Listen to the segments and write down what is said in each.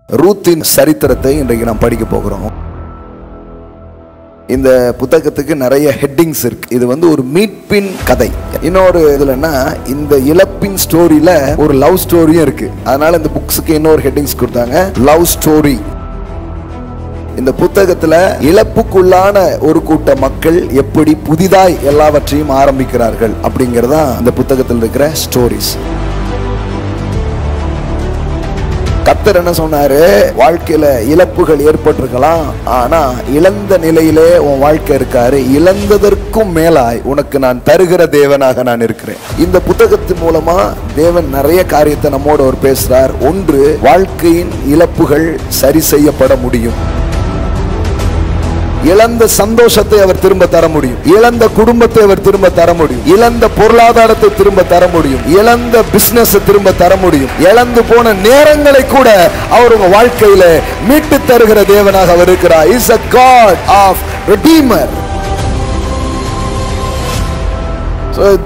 ரூத்தின் சரித்திரத்தை இன்றைக்கு நாம் படிக்க போகிறோம். இந்த புத்தகத்துக்கு நிறைய ஹெட்டிங்ஸ் இருக்கு. இது ஒரு மீட்பின் கதை. இன்னொரு இதுலன்னா இந்த இழப்பின் ஸ்டோரியில ஒரு லவ் ஸ்டோரியும் இருக்கு. அதனால இந்த புக்ஸுக்கு இன்னொரு ஹெட்டிங்ஸ் கொடுத்தாங்க, லவ் ஸ்டோரி. இந்த புத்தகத்துல இழப்புக்குள்ளான ஒரு கூட்ட மக்கள் எப்படி புதிதாய் எல்லாவற்றையும் ஆரம்பிக்கிறார்கள் அப்படிங்கறதா இந்த புத்தகத்தில் இருக்கிற ஸ்டோரிஸ். கர்த்தர் என்ன சொன்னாரு, வாழ்க்கையில இழப்புகள் ஏற்பட்டிருக்கலாம், ஆனா இழந்த நிலையிலே உன் வாழ்க்கை இருக்காரு. இழந்ததற்கும் மேலாய் உனக்கு நான் தருகிற தேவனாக நான் இருக்கிறேன். இந்த புத்தகத்தின் மூலமா தேவன் நிறைய காரியத்தை நம்மோடு அவர் பேசுறார். ஒன்று, வாழ்க்கையின் இழப்புகள் சரி செய்யப்பட முடியும். இழந்த சந்தோஷத்தை அவர் திரும்ப தர முடியும். இழந்த குடும்பத்தை அவர் திரும்ப தர முடியும். இழந்த பொருளாதாரத்தை திரும்ப தர முடியும். இழந்த பிசினஸ் திரும்ப தர முடியும். இழந்து போன நேரங்களை கூட அவர் உங்க வாழ்க்கையில மீட்டு தருகிற தேவனாக அவர் இருக்கிறார். Is a God of Redeemer.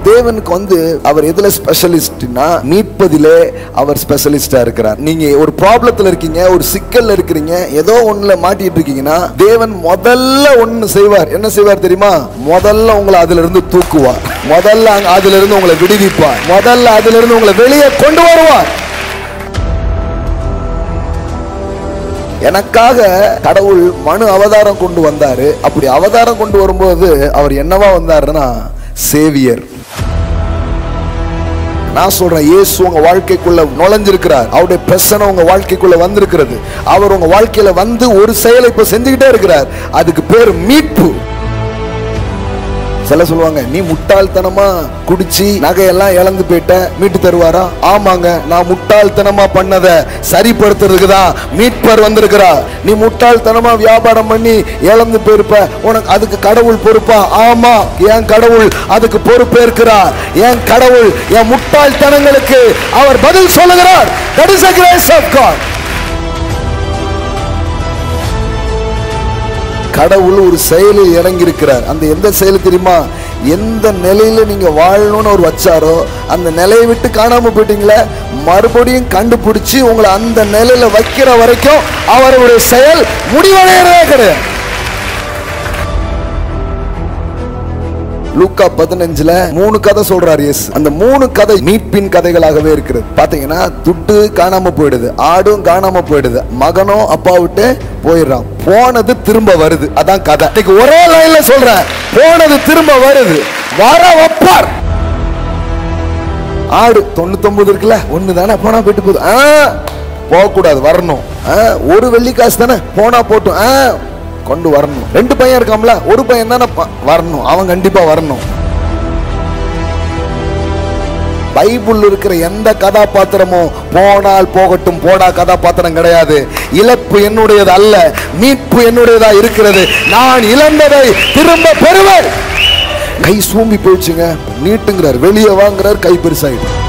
தேவனுக்கு அவர் எதுல ஸ்பெஷலிஸ்ட்னா மீட்பதிலே அவர் ஸ்பெஷலிஸ்டா இருக்கிறார். நீங்க ஒரு ப்ராப்ளத்துல இருக்கீங்க, ஒரு சிக்கல்ல இருக்கிறீங்க, ஏதோ ஒண்ணுல மாட்டிட்டு இருக்கீங்கன்னா தேவன் முதல்ல ஒண்ணு செய்வார். என்ன செய்வார் தெரியுமா? முதல்ல உங்களை அதுல இருந்து தூக்குவார். முதல்ல அதுல இருந்து உங்களை விடுவிப்பார். முதல்ல அதுல இருந்து உங்களை வெளியே கொண்டு வருவார். எனக்காக கடவுள் மனு அவதாரம் கொண்டு வந்தாரு. அப்படி அவதாரம் கொண்டு வரும்போது அவர் என்னவா வந்தாருன்னா சேவியர். நான் சொல்றேன், இயேசு உங்க வாழ்க்கைக்குள்ள நுழைஞ்சிருக்கிறார். அவருடைய பிரசன்னம் உங்க வாழ்க்கைக்குள்ள வந்திருக்கிறது. அவர் உங்க வாழ்க்கையில ஒரு செயலை இப்ப செஞ்சுக்கிட்டே இருக்கிறார். அதுக்கு பேர் மீட்பு. சில சொல்லுவாங்க, நீ முட்டாள்தனமா குடிச்சு நகையெல்லாம் இழந்து போயிட்ட, மீட்டு தருவாரா? ஆமாங்க, நான் முட்டாள்தனமா பண்ணத சரிப்படுத்துறதுக்கு தான் மீட்பர் வந்திருக்கிறார். நீ முட்டாள்தனமா வியாபாரம் பண்ணி இழந்து போயிருப்ப, உனக்கு அதுக்கு கடவுள் பொறுப்பா? ஆமா, என் கடவுள் அதுக்கு பொறுப்பேற்கிறார். என் கடவுள் என் முட்டாள்தனங்களுக்கு அவர் பதில் சொல்லுகிறார். That is the grace of God. கடவுள் ஒரு செயலில் இறங்கி இருக்கிறார். அந்த எந்த செயல் தெரியுமா? எந்த நிலையில நீங்க வாழணும்னு அவர் வச்சாரோ அந்த நிலையை விட்டு காணாம போயிட்டீங்களே, மறுபடியும் கண்டுபிடிச்சு உங்களை அந்த நிலையில வைக்கிற வரைக்கும் அவருடைய செயல் முடிவடையவே கிடையாது. லூக்கா 15ல 3 கதை சொல்றாரு இயேசு. அந்த 3 கதை மீட்பின் கதைகளாகவே இருக்கிறது. பாத்தீங்கன்னா, துட்டு காணாம போயிடுது, ஆடும் காணாம போயிடுது, மகனும் அப்பா விட்டு போயிடுறான், போனது திரும்ப வருது. அதான் கதை. இன்னைக்கு ஒரே லைன்ல சொல்றேன், போனது திரும்ப வருது, வர வைப்பார். ஆடு 99 இருக்குல்ல, ஒண்ணு தானே போனா போயிட்டு போகுது, போக கூடாது, வரணும். ஒரு வெள்ளி காசு தானே போனா போட்டும், கொண்டு வரணும். 2 பையன் இருக்காம்ல, ஒரு பையன் தானே வரணும், அவன் கண்டிப்பா வரணும். பைபிள் இருக்கிற எந்த கதாபாத்திரமும் போனால் போகட்டும் போடா கதாபாத்திரம் கிடையாது. இழப்பு என்னுடையது அல்ல, மீட்பு என்னுடையதா இருக்கிறது. நான் இழந்ததை திரும்ப பெறுவேன். கை சூம்பி போயிடுச்சுங்க, நீட்டுங்கிறார், வெளியே வாங்குறார், கை பெருசாயிடும்.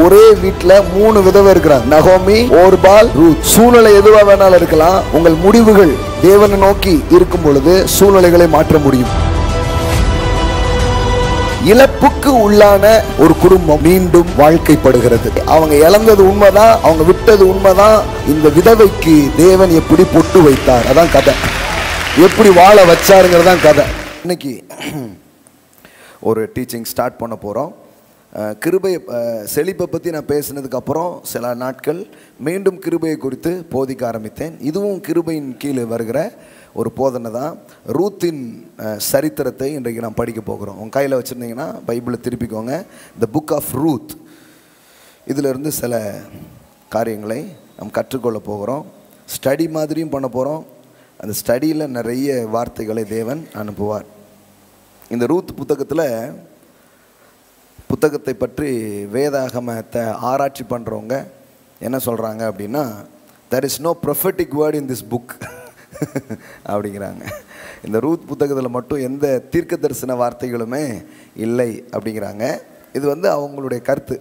ஒரே வீட்டுல 3 விதவை இருக்கிறாங்க, நகோமி, ஓர்பால், ரூத். சூழ்நிலை எதுவா வேணாலும் இருக்கலாம். உங்கள் முடிவுகள் தேவனை நோக்கி இருக்கும் பொழுது சூழ்நிலைகளை மாற்ற முடியும். இழப்புக்கு உள்ளான ஒரு குடும்பம் மீண்டும் வாழ்க்கைப்படுகிறது. அவங்க இழந்தது உண்மைதான், அவங்க விட்டது உண்மைதான். இந்த விதவைக்கு தேவன் எப்படி பொட்டு வைத்தார், அதான் கதை. எப்படி வாழ வச்சாருங்கிறதான் கதை. இன்னைக்கு ஒரு டீச்சிங் ஸ்டார்ட் பண்ண போறோம். கிருபை செழிப்பை பற்றி நான் பேசினதுக்கு அப்புறம் சில நாட்கள் மீண்டும் கிருபையை குறித்து போதிக்க ஆரம்பித்தேன். இதுவும் கிருபையின் கீழே வருகிற ஒரு போதனை தான். ரூத்தின் சரித்திரத்தை இன்றைக்கு நாம் படிக்க போகிறோம். உங்கள் கையில் வச்சுருந்தீங்கன்னா பைபிளை திருப்பிக்கோங்க. The book of Ruth. இதிலிருந்து சில காரியங்களை நாம் கற்றுக்கொள்ள போகிறோம். ஸ்டடி மாதிரியும் பண்ண போகிறோம். அந்த ஸ்டடியில் நிறைய வார்த்தைகளை தேவன் அனுப்புவார். இந்த ரூத் புத்தகத்தை பற்றி வேதாகமத்தை ஆராய்ச்சி பண்ணுறவங்க என்ன சொல்கிறாங்க அப்படின்னா, there is no prophetic word in this book அப்படிங்கிறாங்க. இந்த ரூத் புத்தகத்தில் மட்டும் எந்த தீர்க்க தரிசன வார்த்தைகளுமே இல்லை அப்படிங்கிறாங்க. இது அவங்களுடைய கருத்து.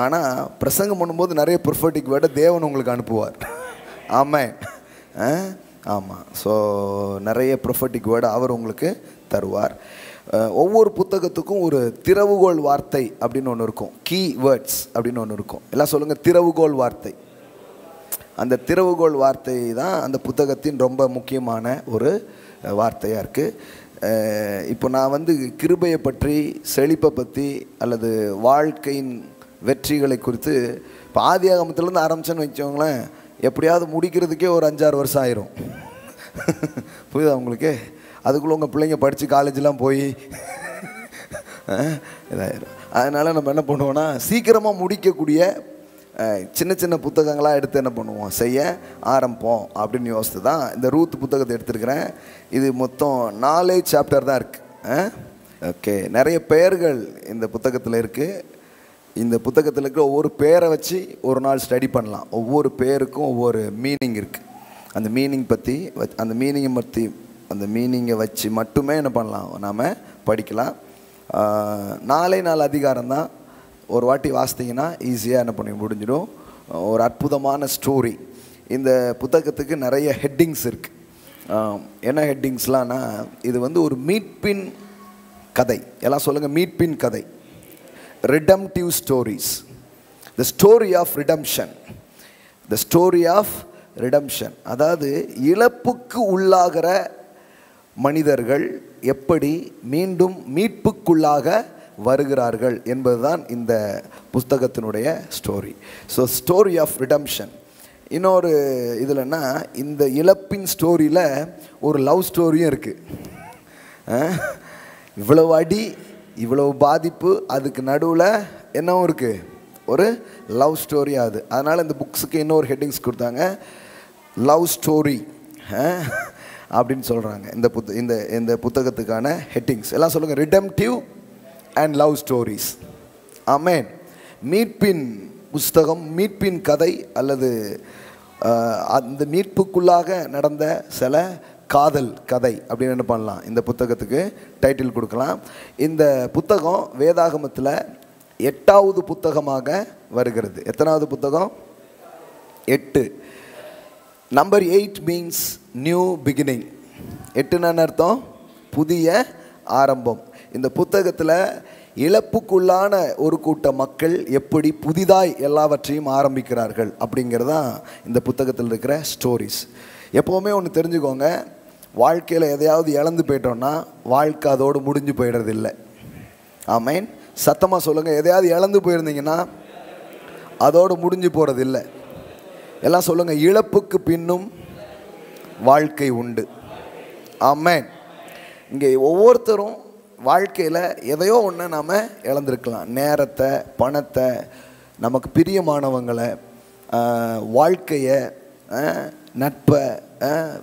ஆனால் பிரசங்கம் பண்ணும்போது நிறைய ப்ரொஃபெட்டிக் வேர்டை தேவன் உங்களுக்கு அனுப்புவார். ஆமாம், ஆமாம். ஸோ நிறைய ப்ரொஃபெட்டிக் வேர்டை அவர் உங்களுக்கு தருவார். ஒவ்வொரு புத்தகத்துக்கும் ஒரு திறவுகோல் வார்த்தை அப்படின்னு ஒன்று இருக்கும், கீ வேர்ட்ஸ் அப்படின்னு ஒன்று இருக்கும். எல்லாம் சொல்லுங்கள், திறவுகோல் வார்த்தை. அந்த திறவுகோல் வார்த்தை தான் அந்த புத்தகத்தின் ரொம்ப முக்கியமான ஒரு வார்த்தையாக இருக்குது. இப்போ நான் வந்து கிருபையை பற்றி, செழிப்பை பற்றி அல்லது வாழ்க்கையின் வெற்றிகளை குறித்து இப்போ ஆதியாகமத்திலேருந்து ஆரம்பிச்சேன்னு வச்சவங்களேன், எப்படியாவது முடிக்கிறதுக்கே ஒரு 5-6 வருஷம் ஆயிரும். புரியுதா உங்களுக்கு? அதுக்குள்ளே உங்கள் பிள்ளைங்க படித்து காலேஜெலாம் போய் இதாயிரும். அதனால் நம்ம என்ன பண்ணுவோன்னா, சீக்கிரமாக முடிக்கக்கூடிய சின்ன சின்ன புத்தகங்களாக எடுத்து என்ன பண்ணுவோம், செய்ய ஆரம்பிப்போம் அப்படின்னு யோசித்து தான் இந்த ரூத் புத்தகத்தை எடுத்துருக்கிறேன். இது மொத்தம் 4 சாப்டர் தான் இருக்குது. ஓகே, நிறைய பெயர்கள் இந்த புத்தகத்தில் இருக்குது. இந்த புத்தகத்தில் இருக்கிற ஒவ்வொரு பேரை வச்சு ஒரு நாள் ஸ்டடி பண்ணலாம். ஒவ்வொரு பேருக்கும் ஒவ்வொரு மீனிங் இருக்குது. அந்த மீனிங் பற்றி அந்த மீனிங்கை வச்சு மட்டுமே என்ன பண்ணலாம், நாம் படிக்கலாம். 4 அதிகாரம் தான். ஒரு வாட்டி வாசித்தீங்கன்னா ஈஸியாக என்ன பண்ணி முடிஞ்சிடும். ஒரு அற்புதமான ஸ்டோரி. இந்த புத்தகத்துக்கு நிறைய ஹெட்டிங்ஸ் இருக்குது. என்ன ஹெட்டிங்ஸ்லாம்னா, இது வந்து ஒரு மீட்பின் கதை. எல்லாம் சொல்லுங்கள், மீட்பின் கதை. redemptive stories, the story of redemption, the story of redemption. அதாவது இழப்புக்கு உள்ளாகிற மனிதர்கள் எப்படி மீண்டும் மீட்புக்குள்ளாக வருகிறார்கள் என்பதுதான் இந்த புத்தகத்தினுடைய story. So story of redemption. இன்னொரு இதில்னா, இந்த இழப்பின் ஸ்டோரியில் ஒரு லவ் ஸ்டோரியும் இருக்குது. இவ்வளவு அடி, இவ்வளவு பாதிப்பு, அதுக்கு நடுவில் என்னவும் இருக்குது, ஒரு லவ் ஸ்டோரி. அது அதனால் இந்த புக்ஸுக்கு இன்னொரு ஹெட்டிங்ஸ் கொடுத்தாங்க, லவ் ஸ்டோரி அப்படின்னு சொல்கிறாங்க. இந்த புத்தகத்துக்கான ஹெட்டிங்ஸ் எல்லாம் சொல்லுங்கள், ரிடம்டிவ் அண்ட் லவ் ஸ்டோரிஸ். ஆமென். மீட்பின் புஸ்தகம், மீட்பின் கதை, அல்லது அந்த மீட்புக்குள்ளாக நடந்த சில காதல் கதை அப்படின்னு என்ன பண்ணலாம், இந்த புத்தகத்துக்கு டைட்டில் கொடுக்கலாம். இந்த புத்தகம் வேதாகமத்தில் 8வது புத்தகமாக வருகிறது. எத்தனாவது புத்தகம்? 8. Number 8 means new beginning. 8ன்னு அர்த்தம் புதிய ஆரம்பம். இந்த புத்தகத்தில் இழப்புக்குள்ளான ஒரு கூட்ட மக்கள் எப்படி புதிதாய் எல்லாவற்றையும் ஆரம்பிக்கிறார்கள் அப்படிங்கிறதான் இந்த புத்தகத்தில் இருக்கிற ஸ்டோரிஸ். எப்போவுமே ஒன்று தெரிஞ்சுக்கோங்க, வாழ்க்கையில் எதையாவது இழந்து போயிட்டோன்னா வாழ்க்கை அதோடு முடிஞ்சு போயிடுறது இல்லை. ஆமேன். சத்தமாக சொல்லுங்கள், எதையாவது இழந்து போயிருந்தீங்கன்னா அதோடு முடிஞ்சு போகிறது இல்லை. எல்லாம் சொல்லுங்கள், இழப்புக்கு பின்னும் வாழ்க்கை உண்டு. ஆமேன். இங்கே ஒவ்வொருத்தரும் வாழ்க்கையில் எதையோ ஒன்று நாம் இழந்திருக்கலாம். நேரத்தை, பணத்தை, நமக்கு பிரியமானவங்களை, வாழ்க்கையை, நட்பை,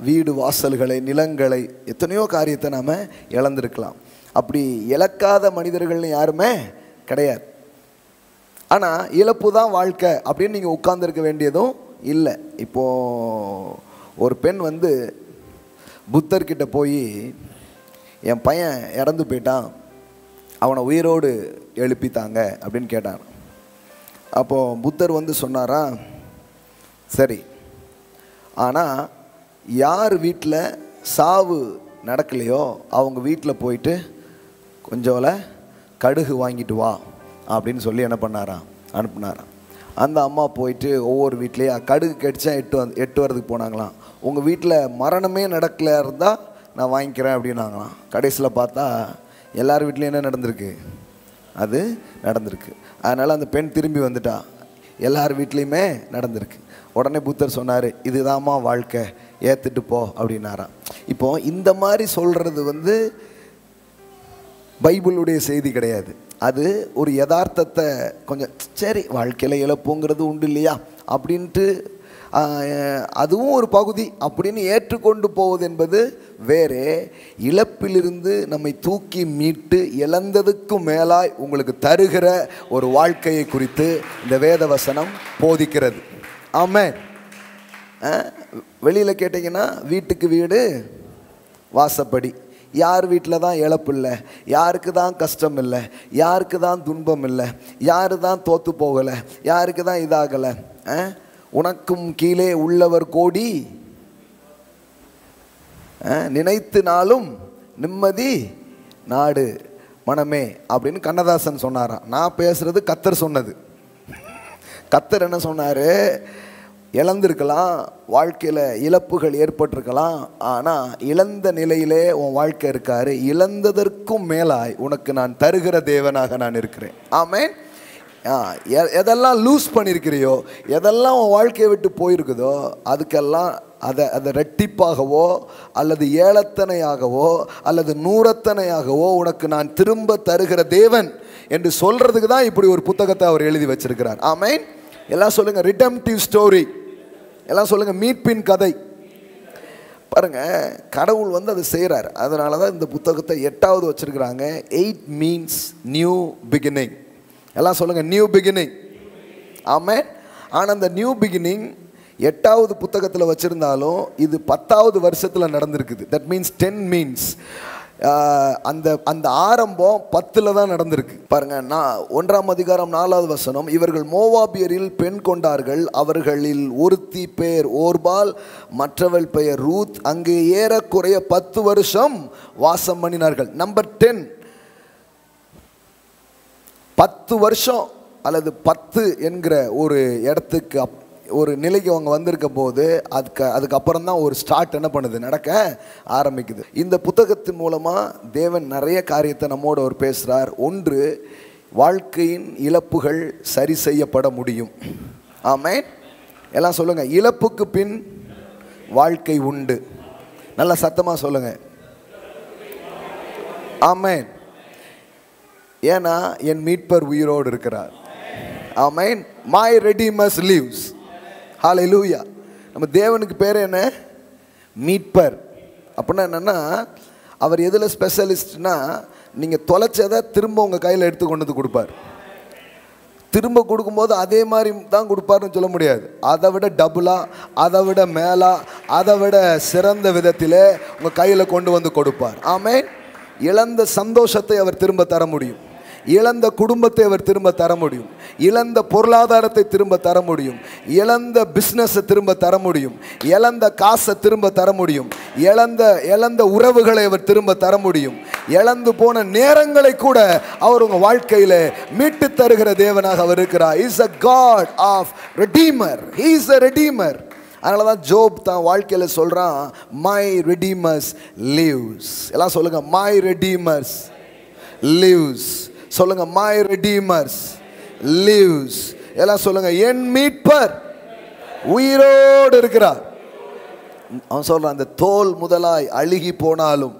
வீடு வாசல்களை, நிலங்களை, எத்தனையோ காரியத்தை நாம் இழந்திருக்கலாம். அப்படி இழக்காத மனிதர்கள்னு யாருமே கிடையாது. ஆனால் இழப்பு தான் வாழ்க்கை அப்படின்னு நீங்கள் உட்கார்ந்துருக்க வேண்டியதும் இல்லை. இப்போது ஒரு பெண் வந்து புத்தர்கிட்ட போய், என் பையன் இறந்து போயிட்டான், அவனை உயிரோடு எழுப்பித்தாங்க அப்படின்னு கேட்டான். அப்போது புத்தர் வந்து சொன்னாரா, சரி, ஆனால் யார் வீட்டில் சாவு நடக்கலையோ அவங்க வீட்டில் போயிட்டு கொஞ்சம் கடுகு வாங்கிட்டு வா அப்படின்னு சொல்லி என்ன பண்ணாராம், அனுப்புனாராம். அந்த அம்மா போயிட்டு ஒவ்வொரு வீட்லேயே கடுகு கடிச்சா எட்டு வரதுக்கு போனாங்களாம். உங்கள் வீட்டில் மரணமே நடக்கல இருந்தால் நான் வாங்கிக்கிறேன் அப்படின்னாங்களாம். கடைசியில் பார்த்தா எல்லார் வீட்லேயும் என்ன நடந்திருக்கு, அது நடந்திருக்கு. அதனால் அந்த பெண் திரும்பி வந்துட்டா, எல்லார் வீட்லேயுமே நடந்திருக்கு. உடனே புத்தர் சொன்னார், இதுதாம்மா வாழ்க்கை, ஏற்றுட்டு போ அப்படின்னாராம். இப்போது இந்த மாதிரி சொல்கிறது வந்து பைபிளுடைய செய்தி கிடையாது. அது ஒரு யதார்த்தத்தை கொஞ்சம் சரி வாழ்க்கையில் இழப்புங்கிறது உண்டு இல்லையா அப்படின்ட்டு அதுவும் ஒரு பகுதி அப்படின்னு ஏற்றுக்கொண்டு போவது என்பது வேறு. இழப்பிலிருந்து நம்மை தூக்கி மீட்டு இழந்ததுக்கு மேலாய் உங்களுக்கு தருகிற ஒரு வாழ்க்கையை குறித்து இந்த வேத வசனம் போதிக்கிறது. ஆமென். வெளியில் கேட்டிங்கன்னா வீட்டுக்கு வீடு வாசப்படி. யார் வீட்டில் தான் இழப்பு இல்லை, யாருக்கு தான் கஷ்டம் இல்லை, யாருக்கு தான் துன்பம் இல்லை, யாரு தான் தோற்று போகலை, யாருக்கு தான் இதாகலை. உனக்கும் கீழே உள்ளவர் கோடி, நினைத்து நாளும் நிம்மதி நாடு மனமே அப்படின்னு கண்ணதாசன் சொன்னாராம். நான் பேசுறது கர்த்தர் சொன்னது. கர்த்தர் என்ன சொன்னார்? இழந்திருக்கலாம், வாழ்க்கையில் இழப்புகள் ஏற்பட்டிருக்கலாம், ஆனால் இழந்த நிலையிலே உன் வாழ்க்கை இருக்காரு. இழந்ததற்கும் மேலாய் உனக்கு நான் தருகிற தேவனாக நான் இருக்கிறேன். ஆமென். எதெல்லாம் லூஸ் பண்ணியிருக்கிறியோ, எதெல்லாம் உன் வாழ்க்கையை விட்டு போயிருக்குதோ, அதுக்கெல்லாம் அதை ரெட்டிப்பாகவோ அல்லது ஏலத்தனையாகவோ அல்லது நூறத்தனையாகவோ உனக்கு நான் திரும்ப தருகிற தேவன் என்று சொல்றதுக்கு தான் இப்படி ஒரு புத்தகத்தை அவர் எழுதி வச்சிருக்கிறார். ஆமென். எல்லாம் சொல்லுங்க ரிடெம்ப்டிவ் ஸ்டோரி. எல்லாம் சொல்லுங்க மீட்பின் கதை. பாருங்க, கடவுள் அதை செய்கிறார். அதனால தான் இந்த புத்தகத்தை 8வது வச்சிருக்கிறாங்க. 8 மீன்ஸ் நியூ பிகினிங். எல்லாம் சொல்லுங்க நியூ பிகினிங். ஆமென். ஆனால் அந்த நியூ பிகினிங் 8வது புத்தகத்தில் வச்சிருந்தாலும் இது 10வது வருஷத்தில் நடந்திருக்குது. தட் மீன்ஸ் 10 மீன்ஸ் அந்த ஆரம்பம் 10ல் தான் நடந்திருக்கு. பாருங்க, 1ஆம் அதிகாரம் 4வது வசனம், இவர்கள் மோவாபியரில் பெண் கொண்டார்கள். அவர்களில் ஒருத்தி பெயர் ஓர்பால், மற்றவள் பெயர் ரூத். அங்கு ஏறக்குறைய 10 வருஷம் வாசம் பண்ணினார்கள். நம்பர் 10, 10 வருஷம் அல்லது 10 என்கிற ஒரு இடத்துக்கு ஒரு நிலைக்கு அவங்க வந்திருக்க போது அதுக்கப்புறம் தான் ஒரு ஸ்டார்ட் என்ன பண்ணுது, நடக்க ஆரம்பிக்குது. இந்த புத்தகத்தின் மூலமாக தேவன் நிறைய காரியத்தை நம்மோடு அவர் பேசுகிறார். ஒன்று, வாழ்க்கையின் இழப்புகள் சரி செய்யப்பட முடியும். ஆமென். எல்லாம் சொல்லுங்க, இழப்புக்கு பின் வாழ்க்கை உண்டு. நல்ல சத்தமாக சொல்லுங்க. ஆமென். ஏன்னா என் மீட்பர் உயிரோடு இருக்கிறார். Amen. My redeemer lives. Hallelujah. நம்ம தேவனுக்கு பேர் என்ன? மீட்பர். அப்படின்னா என்னென்னா, அவர் எதில் ஸ்பெஷலிஸ்ட்னா, நீங்கள் தொலைச்சதை திரும்ப உங்கள் கையில் எடுத்து கொண்டு வந்து கொடுப்பார். திரும்ப கொடுக்கும்போது அதே மாதிரி தான் கொடுப்பாருன்னு சொல்ல முடியாது. அதை விட டபுளாக, அதை விட மேலாக, அதை விட சிறந்த விதத்தில் உங்கள் கையில் கொண்டு வந்து கொடுப்பார். ஆமென். இழந்த சந்தோஷத்தை அவர் திரும்ப தர முடியும். இழந்த குடும்பத்தை அவர் திரும்ப தர முடியும். இழந்த பொருளாதாரத்தை திரும்ப தர முடியும். இழந்த பிஸ்னஸை திரும்ப தர முடியும். இழந்த காசை திரும்ப தர முடியும். இழந்த உறவுகளை அவர் திரும்ப தர முடியும். இழந்து போன நேரங்களை கூட அவர் உங்கள் வாழ்க்கையில் மீட்டு தருகிற தேவனாக அவர் இருக்கிறார். Is a God of redeemer. He is a redeemer. அதனால தான் ஜோப் தான் வாழ்க்கையில் சொல்கிறான், மை ரெடீமர்ஸ் லிவ்ஸ். எல்லாம் சொல்லுங்க, மை ரெடீமர்ஸ் லிவ்ஸ். சொல்லுங்க, மை ரெடீமர்ஸ் லிவ்ஸ். எல்லாம் சொல்லுங்க, என் மீட்பர் உயிரோடு இருக்கிறார். அவன் சொல்றான், அந்த தோல் முதலாய் அழுகி போனாலும்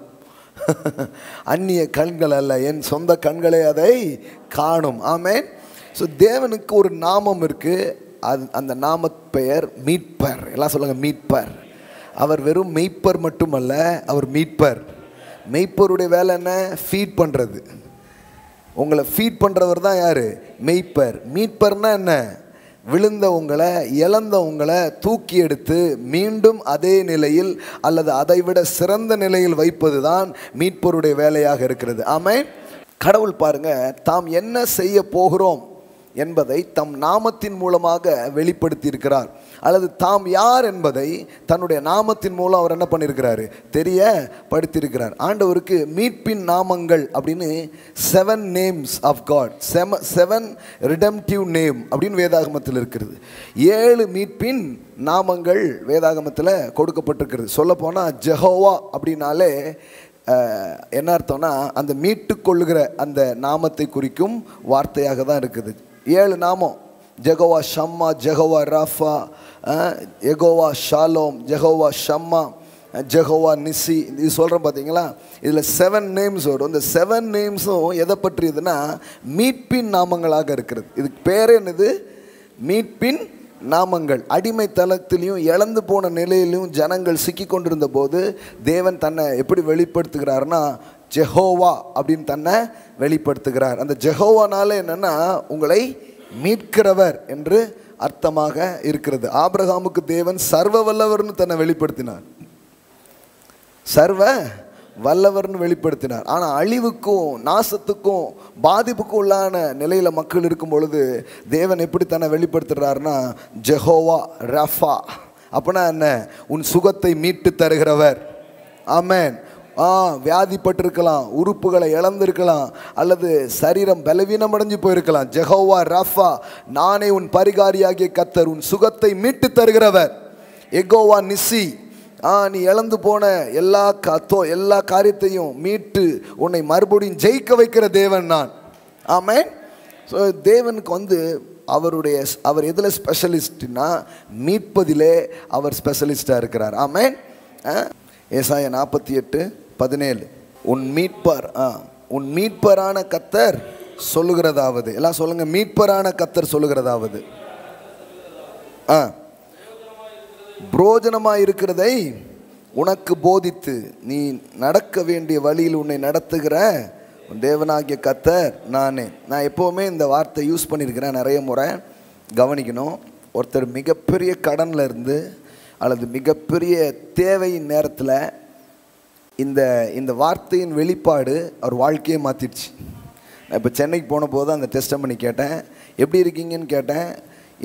அந்நிய கண்கள் அல்ல, என் சொந்த கண்களே அதை காணும். ஆமென். ஸோ தேவனுக்கு ஒரு நாமம் இருக்கு. அந்த நாம பெயர் மீட்பர். எல்லாம் சொல்லுங்க, மீட்பர். அவர் வெறும் மெய்ப்பர் மட்டுமல்ல, அவர் மீட்பர். மெய்ப்பருடைய வேலை என்ன? ஃபீட் பண்ணுறது. உங்களை ஃபீட் பண்ணுறவர் தான் யார்? மெய்ப்பர். மீட்பர்னா என்ன? விழுந்த உங்களை, இழந்த உங்களை தூக்கி எடுத்து மீண்டும் அதே நிலையில் அல்லது அதைவிட சிறந்த நிலையில் வைப்பது தான் மீட்பருடைய வேலையாக இருக்கிறது. ஆமென். கடவுள் பாருங்க, தாம் என்ன செய்ய போகிறோம் என்பதை தம் நாமத்தின் மூலமாக வெளிப்படுத்தி இருக்கிறார். அல்லது தாம் யார் என்பதை தன்னுடைய நாமத்தின் மூலம் அவர் என்ன பண்ணியிருக்கிறாரு? தெரியப்படுத்தியிருக்கிறார். ஆண்டவருக்கு மீட்பின் நாமங்கள் அப்படின்னு 7 நேம்ஸ் ஆஃப் காட், 7 ரிடெம்ப்டிவ் நேம் அப்படின்னு வேதாகமத்தில் இருக்கிறது. 7 மீட்பின் நாமங்கள் வேதாகமத்தில் கொடுக்கப்பட்டிருக்கிறது. சொல்லப்போனால் ஜெகோவா அப்படின்னாலே என்ன அர்த்தம்னா, அந்த மீட்டு கொள்ளுகிற அந்த நாமத்தை குறிக்கும் வார்த்தையாக தான் இருக்குது. 7 நாமம்: Jehovah Shammah, Jehovah Rapha, Jehovah Shalom, Jehovah Shammah, Jehovah Nissi. இது சொல்கிறேன் பார்த்தீங்களா? இதில் 7 நேம்ஸ் வரும். இந்த 7 நேம்ஸும் எதை பற்றியதுன்னா மீட்பின் நாமங்களாக இருக்கிறது. இதுக்கு பேர் என்னது? மீட்பின் நாமங்கள். அடிமைத்தனத்திலையும் இழந்து போன நிலையிலையும் ஜனங்கள் சிக்கி கொண்டிருந்த போது தேவன் தன்னை எப்படி வெளிப்படுத்துகிறார்னா, ஜெகோவா அப்படின்னு தன்னை வெளிப்படுத்துகிறார். அந்த ஜெகோவானால என்னன்னா, உங்களை மீட்கிறவர் என்று அர்த்தமாக இருக்கிறது. ஆபிரகாமுக்கு தேவன் சர்வ வல்லவர்னு தன்னை வெளிப்படுத்தினார். சர்வ வல்லவர்னு வெளிப்படுத்தினார். ஆனால் அழிவுக்கும் நாசத்துக்கும் பாதிப்புக்கும் உள்ளான நிலையில் மக்கள் இருக்கும் பொழுது தேவன் எப்படி தன்னை வெளிப்படுத்துகிறார்னா, ஜெகோவா ரஃபா. அப்படின்னா என்ன? உன் சுகத்தை மீட்டு தருகிறவர். ஆமென். வியாதிப்பட்டிருக்கலாம், உறுப்புகளை இழந்திருக்கலாம், அல்லது சரீரம் பலவீனம் அடைஞ்சு போயிருக்கலாம். ஜெகோவா ராஃபா, நானே உன் பரிகாரியாகிய கர்த்தர், உன் சுகத்தை மீட்டு தருகிறவர். எகோவா நிசி, நீ இழந்து போன எல்லா காரியத்தையும் மீட்டு உன்னை மறுபடியும் ஜெயிக்க வைக்கிற தேவன் நான். ஆமென். ஸோ தேவனுக்கு அவர் எதில் ஸ்பெஷலிஸ்ட்னா மீட்பதிலே அவர் ஸ்பெஷலிஸ்டாக இருக்கிறார். ஆமென். ஏசாயா 48:17 உன் மீட்பரான கர்த்தர் சொல்லுகிறதாவது, எல்லாம் சொல்லுங்க, மீட்பரான கர்த்தர் சொல்லுகிறதாவது, புரோஜனமாக இருக்கிறதை உனக்கு போதித்து நீ நடக்க வேண்டிய வழியில் உன்னை நடத்துகிற தேவனாகிய கர்த்தர் நானே. நான் எப்போவுமே இந்த வார்த்தை யூஸ் பண்ணியிருக்கிறேன் நிறைய முறை. கவனிக்கணும். ஒருத்தர் மிகப்பெரிய கடனில் இருந்து அல்லது மிகப்பெரிய தேவையின் நேரத்தில் இந்த வார்த்தையின் வெளிப்பாடு அவர் வாழ்க்கையை மாற்றிடுச்சு. நான் இப்போ சென்னைக்கு போன போது அந்த டெஸ்டமனி கேட்டேன், எப்படி இருக்கீங்கன்னு கேட்டேன்.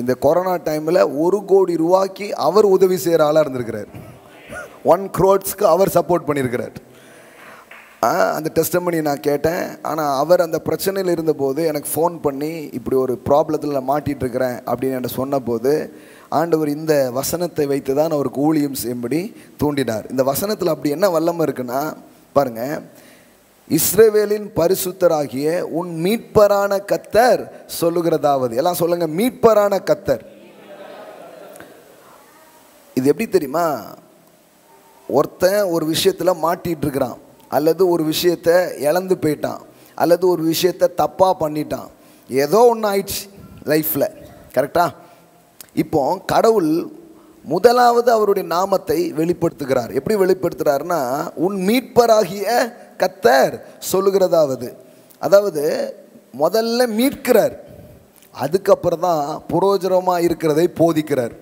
இந்த கொரோனா டைமில் 1 கோடி ரூபாய்க்கு அவர் உதவி செய்கிற ஆளாக இருந்திருக்கிறார். 1 crore அவர் சப்போர்ட் பண்ணியிருக்கிறார். அந்த டெஸ்டமனி நான் கேட்டேன். ஆனால் அவர் அந்த பிரச்சனையில் இருந்தபோது எனக்கு ஃபோன் பண்ணி இப்படி ஒரு ப்ராப்ளத்தில் நான் மாட்டிகிட்ருக்கிறேன் அப்படின்னு என்கிட்ட சொன்னபோது ஆண்டவர் இந்த வசனத்தை வைத்து தான் அவருக்கு ஊழியம் செய்யும்படி தூண்டினார். இந்த வசனத்தில் அப்படி என்ன வல்லமை இருக்குன்னா பாருங்கள், இஸ்ரவேலின் பரிசுத்தராகிய உன் மீட்பரான கர்த்தர் சொல்லுகிறதாவது, எல்லாம் சொல்லுங்க, மீட்பரான கர்த்தர். இது எப்படி தெரியுமா? ஒருத்தன் ஒரு விஷயத்தில் மாட்டிகிட்டு இருக்கிறான், அல்லது ஒரு விஷயத்தை இழந்து போயிட்டான், அல்லது ஒரு விஷயத்தை தப்பாக பண்ணிட்டான், ஏதோ ஒன்று ஆயிடுச்சு லைஃப்பில். கரெக்டா? இப்போ கடவுள் முதலாவது அவருடைய நாமத்தை வெளிப்படுத்துகிறார். எப்படி வெளிப்படுத்துகிறாருன்னா, உன் மீட்பராகிய கர்த்தர் சொல்லுகிறதாவது, அதாவது முதல்ல மீட்கிறார், அதுக்கப்புறம் தான் புரோஜனமாக இருக்கிறதை போதிக்கிறார்.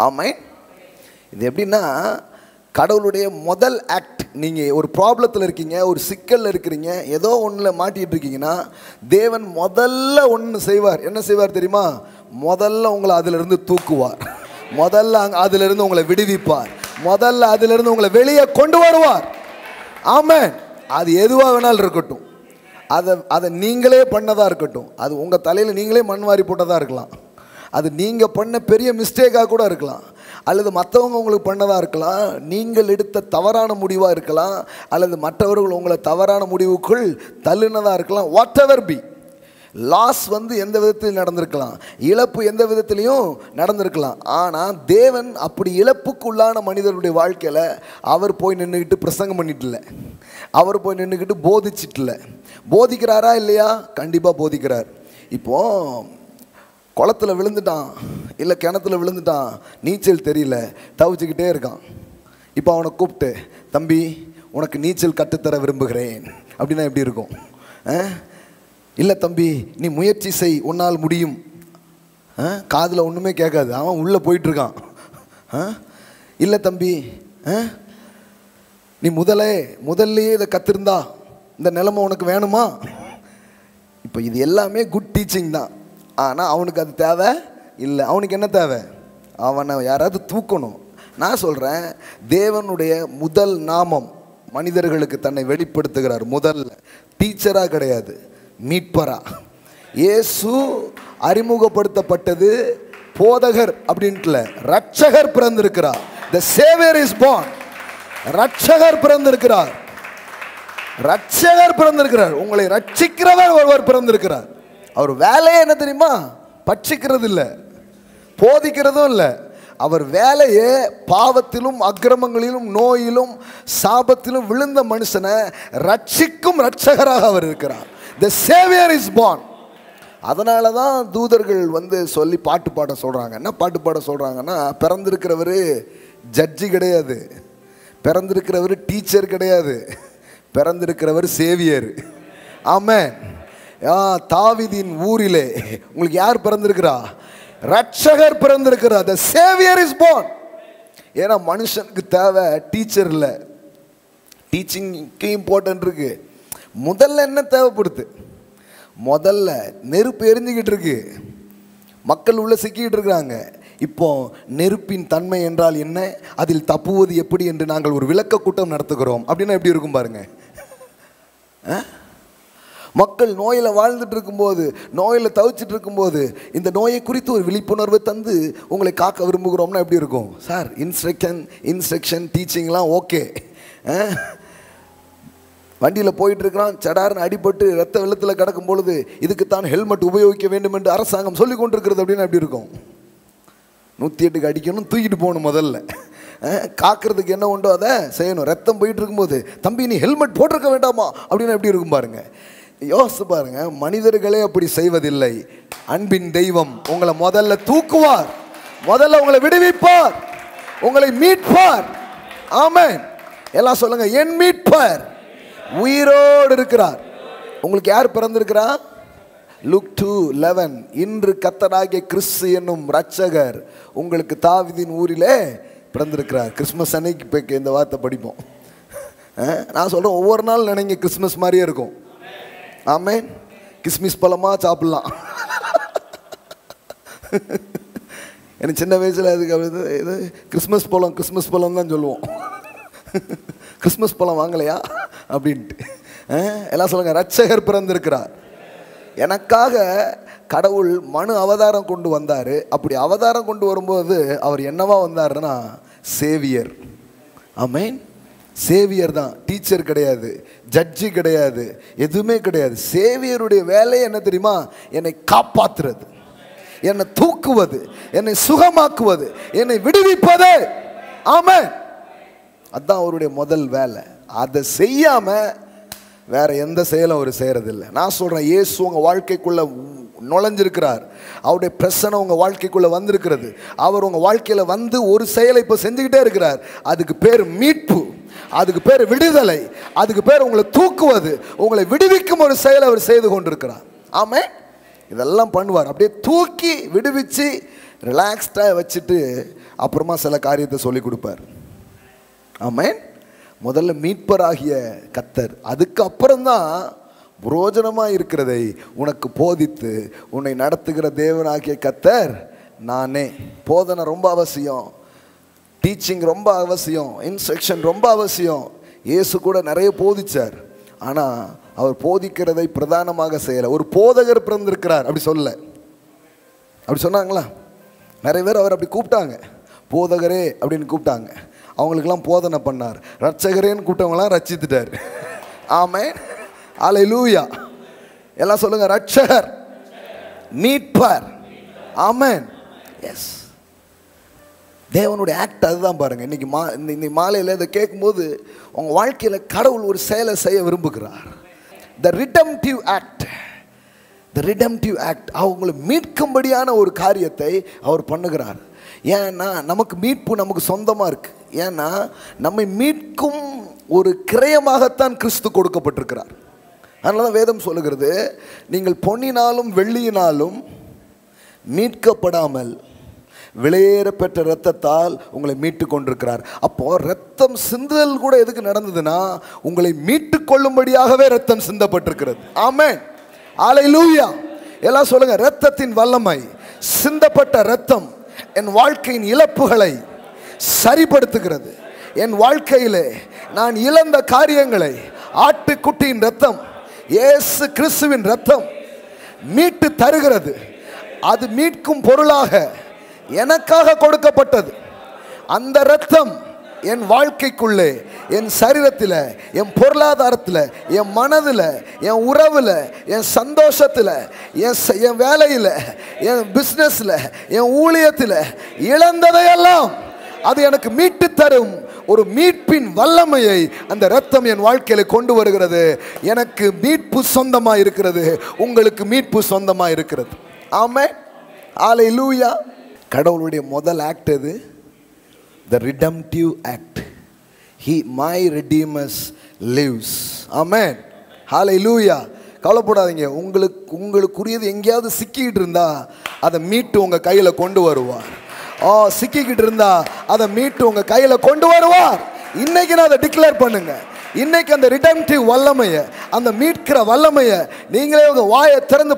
ஆமாம். இது எப்படின்னா, கடவுளுடைய முதல் ஆக்ட், நீங்கள் ஒரு ப்ராப்ளத்தில் இருக்கீங்க, ஒரு சிக்கலில் இருக்கிறீங்க, ஏதோ ஒன்றில் மாட்டிகிட்டு இருக்கீங்கன்னா தேவன் முதல்ல ஒன்று செய்வார். என்ன செய்வார் தெரியுமா? முதல்ல உங்களை அதிலிருந்து தூக்குவார், முதல்ல அதிலிருந்து உங்களை விடுவிப்பார், முதல்ல அதிலிருந்து உங்களை வெளியே கொண்டு வருவார். ஆமென். அது எதுவாக வேணாலும் இருக்கட்டும், அதை நீங்களே பண்ணதாக இருக்கட்டும், அது உங்கள் தலையில் நீங்களே மண் வாரி போட்டதாக இருக்கலாம், அது நீங்கள் பண்ண பெரிய மிஸ்டேக்காக கூட இருக்கலாம், அல்லது மற்றவங்க உங்களுக்கு பண்ணதாக இருக்கலாம், நீங்கள் எடுத்த தவறான முடிவாக இருக்கலாம், அல்லது மற்றவர்கள் உங்களை தவறான முடிவுக்குள் தள்ளுனதாக இருக்கலாம். வாட் எவர் பி, லாஸ் எந்த விதத்தில் நடந்திருக்கலாம், இழப்பு எந்த விதத்திலையும் நடந்திருக்கலாம். ஆனால் தேவன் அப்படி இழப்புக்குள்ளான மனிதனுடைய வாழ்க்கையில் அவர் போய் நின்றுக்கிட்டு பிரசங்கம் பண்ணிட்டுல, அவர் போய் நின்றுக்கிட்டு போதிச்சிட்டுல. போதிக்கிறாரா இல்லையா? கண்டிப்பாக போதிக்கிறார். இப்போது குளத்தில் விழுந்துட்டான், இல்லை கிணத்துல விழுந்துட்டான், நீச்சல் தெரியல, தவிச்சுக்கிட்டே இருக்கான். இப்போ அவனை கூப்பிட்டு, தம்பி உனக்கு நீச்சல் கற்றுத்தர விரும்புகிறேன் அப்படின்னா எப்படி இருக்கும்? இல்லை தம்பி நீ முயற்சி செய், உன்னால் முடியும். காதில் ஒன்றுமே கேட்காது, அவன் உள்ளே போயிட்டுருக்கான். இல்லை தம்பி நீ முதல்லையே இதை கற்றுருந்தா இந்த நிலைமை உனக்கு வேணுமா? இப்போ இது எல்லாமே குட் டீச்சிங் தான். ஆனால் அவனுக்கு அது தேவை இல்லை. அவனுக்கு என்ன தேவை? அவனை யாராவது தூக்கணும். நான் சொல்கிறேன், தேவனுடைய முதல் நாமம் மனிதர்களுக்கு தன்னை வெளிப்படுத்துகிறார். முதல்ல டீச்சராக கிடையாது, மீட்பரா. இயேசு அறிமுகப்படுத்தப்பட்டது போதகர் அப்படின்ட்டுல, ரட்சகர் பிறந்திருக்கிறார். The Savior is born. ரட்சகர் பிறந்திருக்கிறார், ரட்சகர் பிறந்திருக்கிறார். உங்களை ரட்சிக்கிறவர் ஒருவர் பிறந்திருக்கிறார். அவர் வேலையே என்ன தெரியுமா? பட்சிக்கிறது இல்லை, போதிக்கிறதும் இல்லை. அவர் வேலையே பாவத்திலும் அக்கிரமங்களிலும் நோயிலும் சாபத்திலும் விழுந்த மனுஷனை ரட்சிக்கும் ரட்சகராக அவர் இருக்கிறார். The Savior is born. அதனால தான் தூதர்கள் சொல்லி பாட்டு பாட சொல்கிறாங்க. என்ன பாட்டு பாட சொல்கிறாங்கன்னா, பிறந்திருக்கிறவர் ஜட்ஜி கிடையாது, பிறந்திருக்கிறவர் டீச்சர் கிடையாது, பிறந்திருக்கிறவர் சேவியர். ஆமென். தாவீதின் ஊரிலே உங்களுக்கு யார் பிறந்திருக்கிறா? ரட்சகர் பிறந்திருக்கிறார். The Savior is born. ஏன்னா மனுஷனுக்கு தேவை டீச்சர் இல்லை, டீச்சிங்க்கு இம்பார்ட்டன்ட் இருக்கு. முதல்ல என்ன தேவைப்படுது? முதல்ல நெருப்பு எரிஞ்சுக்கிட்டு இருக்கு, மக்கள் உள்ள சிக்கிட்டு இருக்கிறாங்க. இப்போ நெருப்பின் தன்மை என்றால் என்ன, அதில் தப்புவது எப்படி என்று நாங்கள் ஒரு விளக்க கூட்டம் நடத்துகிறோம் அப்படின்னா எப்படி இருக்கும் பாருங்க. மக்கள் நோயில் வாழ்ந்துட்டு இருக்கும்போது, நோயில் தவிச்சிட்டு இருக்கும்போது இந்த நோயை குறித்து ஒரு விழிப்புணர்வை தந்து உங்களை காக்க விரும்புகிறோம்னா எப்படி இருக்கும் சார்? Instruction டீச்சிங்லாம் okay. வண்டியில் போயிட்டு இருக்கிறான், சடார்னு அடிபட்டு ரத்த வெள்ளத்தில் கிடக்கும் பொழுது இதுக்குத்தான் ஹெல்மெட் உபயோகிக்க வேண்டும் என்று அரசாங்கம் சொல்லி கொண்டிருக்கிறது அப்படின்னு எப்படி இருக்கும்? 108க்கு அடிக்கணும், தூக்கிட்டு போகணும். முதல்ல காக்கிறதுக்கு என்ன உண்டோ அதை செய்யணும். ரத்தம் போயிட்டு இருக்கும்போது தம்பி நீ ஹெல்மெட் போட்டிருக்க வேண்டாமா அப்படின்னு எப்படி இருக்கும் பாருங்க. யோசிச்சு பாருங்க. மனிதர்களே அப்படி செய்வதில்லை. அன்பின் தெய்வம் உங்களை முதல்ல தூக்குவார், முதல்ல உங்களை விடுவிப்பார், உங்களை மீட்பார். ஆமென். எல்லாம் சொல்லுங்க, என் மீட்பர் உயிரோடு இருக்கிறார். உங்களுக்கு யார் பிறந்திருக்கிறா? Luke 2:11 இன்று கர்த்தராகிய கிறிஸ்து என்னும் இரட்சகர் உங்களுக்கு தாவீதின் ஊரிலே பிறந்திருக்கிறார். கிறிஸ்மஸ் அன்னைக்கு போய் இந்த வார்த்தை படிப்போம். நான் சொல்கிறேன், ஒவ்வொரு நாள் நினைங்க கிறிஸ்மஸ் மாதிரியே இருக்கும். ஆமென். கிறிஸ்மஸ் பழமாக சாப்பிட்லாம். எனக்கு சின்ன வயசில் அதுக்கு இது கிறிஸ்மஸ் பழம் தான் சொல்லுவோம். கிறிஸ்மஸ் பழம் வாங்கலையா அப்படின்ட்டு. எல்லாம் சொல்லுங்க, இரட்சகர் பிறந்திருக்கிறார். எனக்காக கடவுள் மனு அவதாரம் கொண்டு வந்தார். அப்படி அவதாரம் கொண்டு வரும்போது அவர் என்னவா வந்தாருன்னா சேவியர். ஆமென். சேவியர் தான், டீச்சர் கிடையாது, ஜட்ஜி கிடையாது, எதுவுமே கிடையாது. சேவியருடைய வேலை என்ன தெரியுமா? என்னை காப்பாற்றுறது, என்னை தூக்குவது, என்னை சுகமாக்குவது, என்னை விடுவிப்பது. ஆமென். அதுதான் அவருடைய முதல் வேலை. அதை செய்யாம வேற எந்த செயலும் அவர் செய்யறதில்லை. நான் சொல்றேன், இயேசு உங்க வாழ்க்கைக்குள்ள நுழைஞ்சிருக்கிறார். அவருடைய பிரசன்னம் உங்க வாழ்க்கைக்குள்ள வந்திருக்கிறது. அவர் உங்க வாழ்க்கையில வந்து ஒரு செயலை இப்ப செஞ்சுக்கிட்டே இருக்கிறார். அதுக்கு பேர் மீட்பு, அதுக்கு பேர் விடுதலை, அதுக்கு பேர் உங்களை தூக்குவது, உங்களை விடுவிக்கும் ஒரு செயலை அவர் செய்து கொண்டிருக்கிறார். ஆமென். இதெல்லாம் பண்ணுவார். அப்படியே தூக்கி விடுவிச்சு ரிலாக்ஸ்டா வச்சுட்டு அப்புறமா சில காரியத்தை சொல்லி கொடுப்பார். ஆமென். முதல்ல மீட்பராகிய கர்த்தர், அதுக்கப்புறம்தான் புரோஜனமாக இருக்கிறதை உனக்கு போதித்து உன்னை நடத்துகிற தேவனாகிய கர்த்தர் நானே. போதனை ரொம்ப அவசியம், டீச்சிங் ரொம்ப அவசியம், இன்ஸ்ட்ரக்ஷன் ரொம்ப அவசியம். இயேசு கூட நிறைய போதிச்சார். ஆனால் அவர் போதிக்கிறதை பிரதானமாக செய்யலை. ஒரு போதகர் பிறந்திருக்கிறார் அப்படி சொல்ல, அப்படி சொன்னாங்களா? நிறைய பேர் அவர் அப்படி கூப்பிட்டாங்க, போதகரே அப்படின்னு கூப்பிட்டாங்க. அவங்களுக்கெல்லாம் போதனை பண்ணார். ரட்சகரேன்னு கூப்பிட்டவங்களாம் ரட்சித்துட்டார். ஆமென். அல்லேலூயா. எல்லாம் சொல்லுங்க, ரட்சகர், மீட்பர். ஆமென். எஸ், தேவனுடைய ஆக்ட் அதுதான் பாருங்க. இன்னைக்கு மாலையில் இதை கேட்கும்போது உங்கள் வாழ்க்கையில் கடவுள் ஒரு செயலை செய்ய விரும்புகிறார். த ரிடம்டிவ் ஆக்ட், த ரிடம்டிவ் ஆக்ட். அவங்களை மீட்கும்படியான ஒரு காரியத்தை அவர் பண்ணுகிறார். ஏன்னா நமக்கு மீட்பு நமக்கு சொந்தமாக இருக்குது. ஏன்னா நம்மை மீட்கும் ஒரு கிரயமாகத்தான் கிறிஸ்து கொடுக்கப்பட்டிருக்கிறார். அதனால தான் வேதம் சொல்லுகிறது, நீங்கள் பொன்னினாலும் வெள்ளியினாலும் மீட்கப்படாமல் விலையேற பெற்ற இரத்தத்தால் உங்களை மீட்டு கொண்டிருக்கிறார். அப்போ ரத்தம் சிந்துதல் கூட எதுக்கு நடந்ததுன்னா உங்களை மீட்டு கொள்ளும்படியாகவே ரத்தம் சிந்தப்பட்டிருக்கிறது. ஆமென். அல்லேலூயா. எல்லாம் சொல்லுங்க, இரத்தத்தின் வல்லமை, சிந்தப்பட்ட இரத்தம் என் வாழ்க்கையின் இழப்புகளை சரிப்படுத்துகிறது. என் வாழ்க்கையிலே நான் இழந்த காரியங்களை ஆட்டுக்குட்டியின் இரத்தம், இயேசு கிறிஸ்துவின் இரத்தம் மீட்டு தருகிறது. அது மீட்கும் பொருளாக எனக்காக கொடுக்கப்பட்டது. அந்த இரத்தம் என் வாழ்க்கைக்குள்ளே, என் சரீரத்தில், என் பொருளாதாரத்தில், என் மனதில், என் உறவில், என் சந்தோஷத்தில், என் வேலையில், என் பிஸ்னஸில், என் ஊழியத்தில் இழந்ததையெல்லாம் அது எனக்கு மீட்டு தரும் ஒரு மீட்பின் வல்லமையை அந்த இரத்தம் என் வாழ்க்கையில் கொண்டு வருகிறது. எனக்கு மீட்பு சொந்தமாக இருக்கிறது, உங்களுக்கு மீட்பு சொந்தமாக இருக்கிறது. ஆமென். அல்லேலூயா. கடவுளுடைய முதல் ஆக்ட் எது? The redemptive act. My Redeemer lives. Amen. Hallelujah. கவலைப்படாதீங்க. உங்களுக்குரியது எங்கேயாவது சிக்கிட்டு இருந்தா அதை மீட்டு உங்க கையில கொண்டு வருவார். சிக்கிக்கிட்டு இருந்தா அதை மீட்டு உங்க கையில கொண்டு வருவார். இன்னைக்கு நான் அதை டிக்ளேர் பண்ணுங்க. இன்னைக்கு அந்த ரிடெம்டிவ் வல்லமையை, அந்த மீட்கிற வல்லமையை நீங்களே உங்க வாயை திறந்து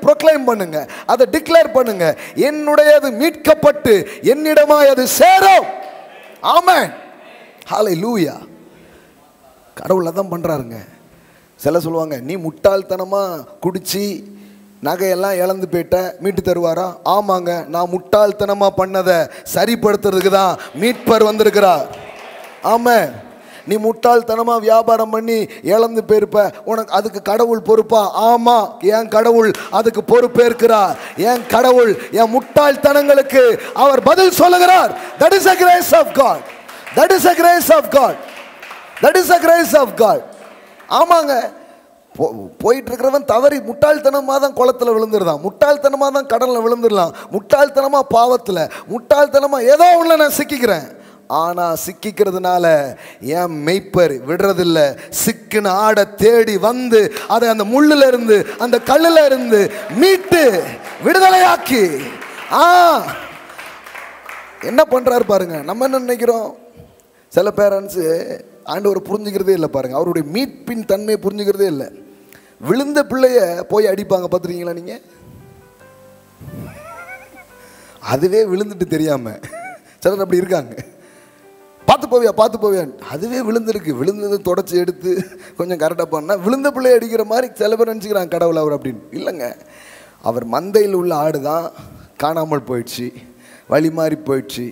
ப்ரொக்ளைம் பண்ணுங்க, அதை டிக்ளேர் பண்ணுங்க. என்னுடையது மீட்கப்பட்டு என்னிடமாய் அது சேரும். ஆமென். ஹல்லேலூயா. கடவுள் அதான் பண்றாருங்க. சில சொல்லுவாங்க, நீ முட்டாள்தனமா குடிச்சு நகையெல்லாம் இழந்து போயிட்ட, மீட்டு தருவாரா? ஆமாங்க, நான் முட்டாள்தனமா பண்ணதை சரிப்படுத்துறதுக்கு தான் மீட்பர் வந்திருக்கிறார். ஆமென். நீ முட்டாள்தனமா வியாபாரம் பண்ணி இழந்து போயிருப்ப, உனக்கு அதுக்கு கடவுள் பொறுப்பா? ஆமா, என் கடவுள் அதுக்கு பொறுப்பேற்கிறார். என் கடவுள் என் முட்டாள்தனங்களுக்கு அவர் பதில் சொல்லுகிறார். That is the grace of God. That is the grace of God. That is the grace of God. ஆமாங்க, போயிட்டு இருக்கிறவன் தவறி முட்டாள்தனமாக தான் குளத்தில் விழுந்துருதான், முட்டாள்தனமாக தான் கடலில் விழுந்துடலாம், முட்டாள்தனமாக பாவத்தில், முட்டாள்தனமாக ஏதோ ஒன்று நான் சிக்கிக்கிறேன். ஆனால் சிக்கிக்கிறதுனால என் மெய்ப்பர் விடுறதில்லை. சிக்கின ஆடை தேடி வந்து அதை அந்த முள்ளில் இருந்து அந்த கல்லில் இருந்து மீட்டு விடுதலையாக்கி என்ன பண்ணுறாரு பாருங்க. நம்ம என்ன நினைக்கிறோம், சில பேரண்ட்ஸு ஆண்டவரை புரிஞ்சுக்கிறதே இல்லை பாருங்க, அவருடைய மீட்பின் தன்மையை புரிஞ்சுக்கிறதே இல்லை. விழுந்த பிள்ளைய போய் அடிப்பாங்க, பார்த்துருக்கீங்களா நீங்கள்? அதுவே விழுந்துட்டு தெரியாம சிலர் அப்படி இருக்காங்க. பார்த்து போவியா, அதுவே விழுந்துருக்கு, விழுந்தது தொடச்சி எடுத்து கொஞ்சம் கரெக்டாக பண்ணால் விழுந்த பிள்ளைய அடிக்கிற மாதிரி சில பேர் நினச்சிக்கிறாங்க கடவுள் அவர் அப்படின்னு. இல்லைங்க, அவர் மந்தையில் உள்ள ஆடு தான் காணாமல் போயிடுச்சு, வழி மாறி போயிடுச்சு,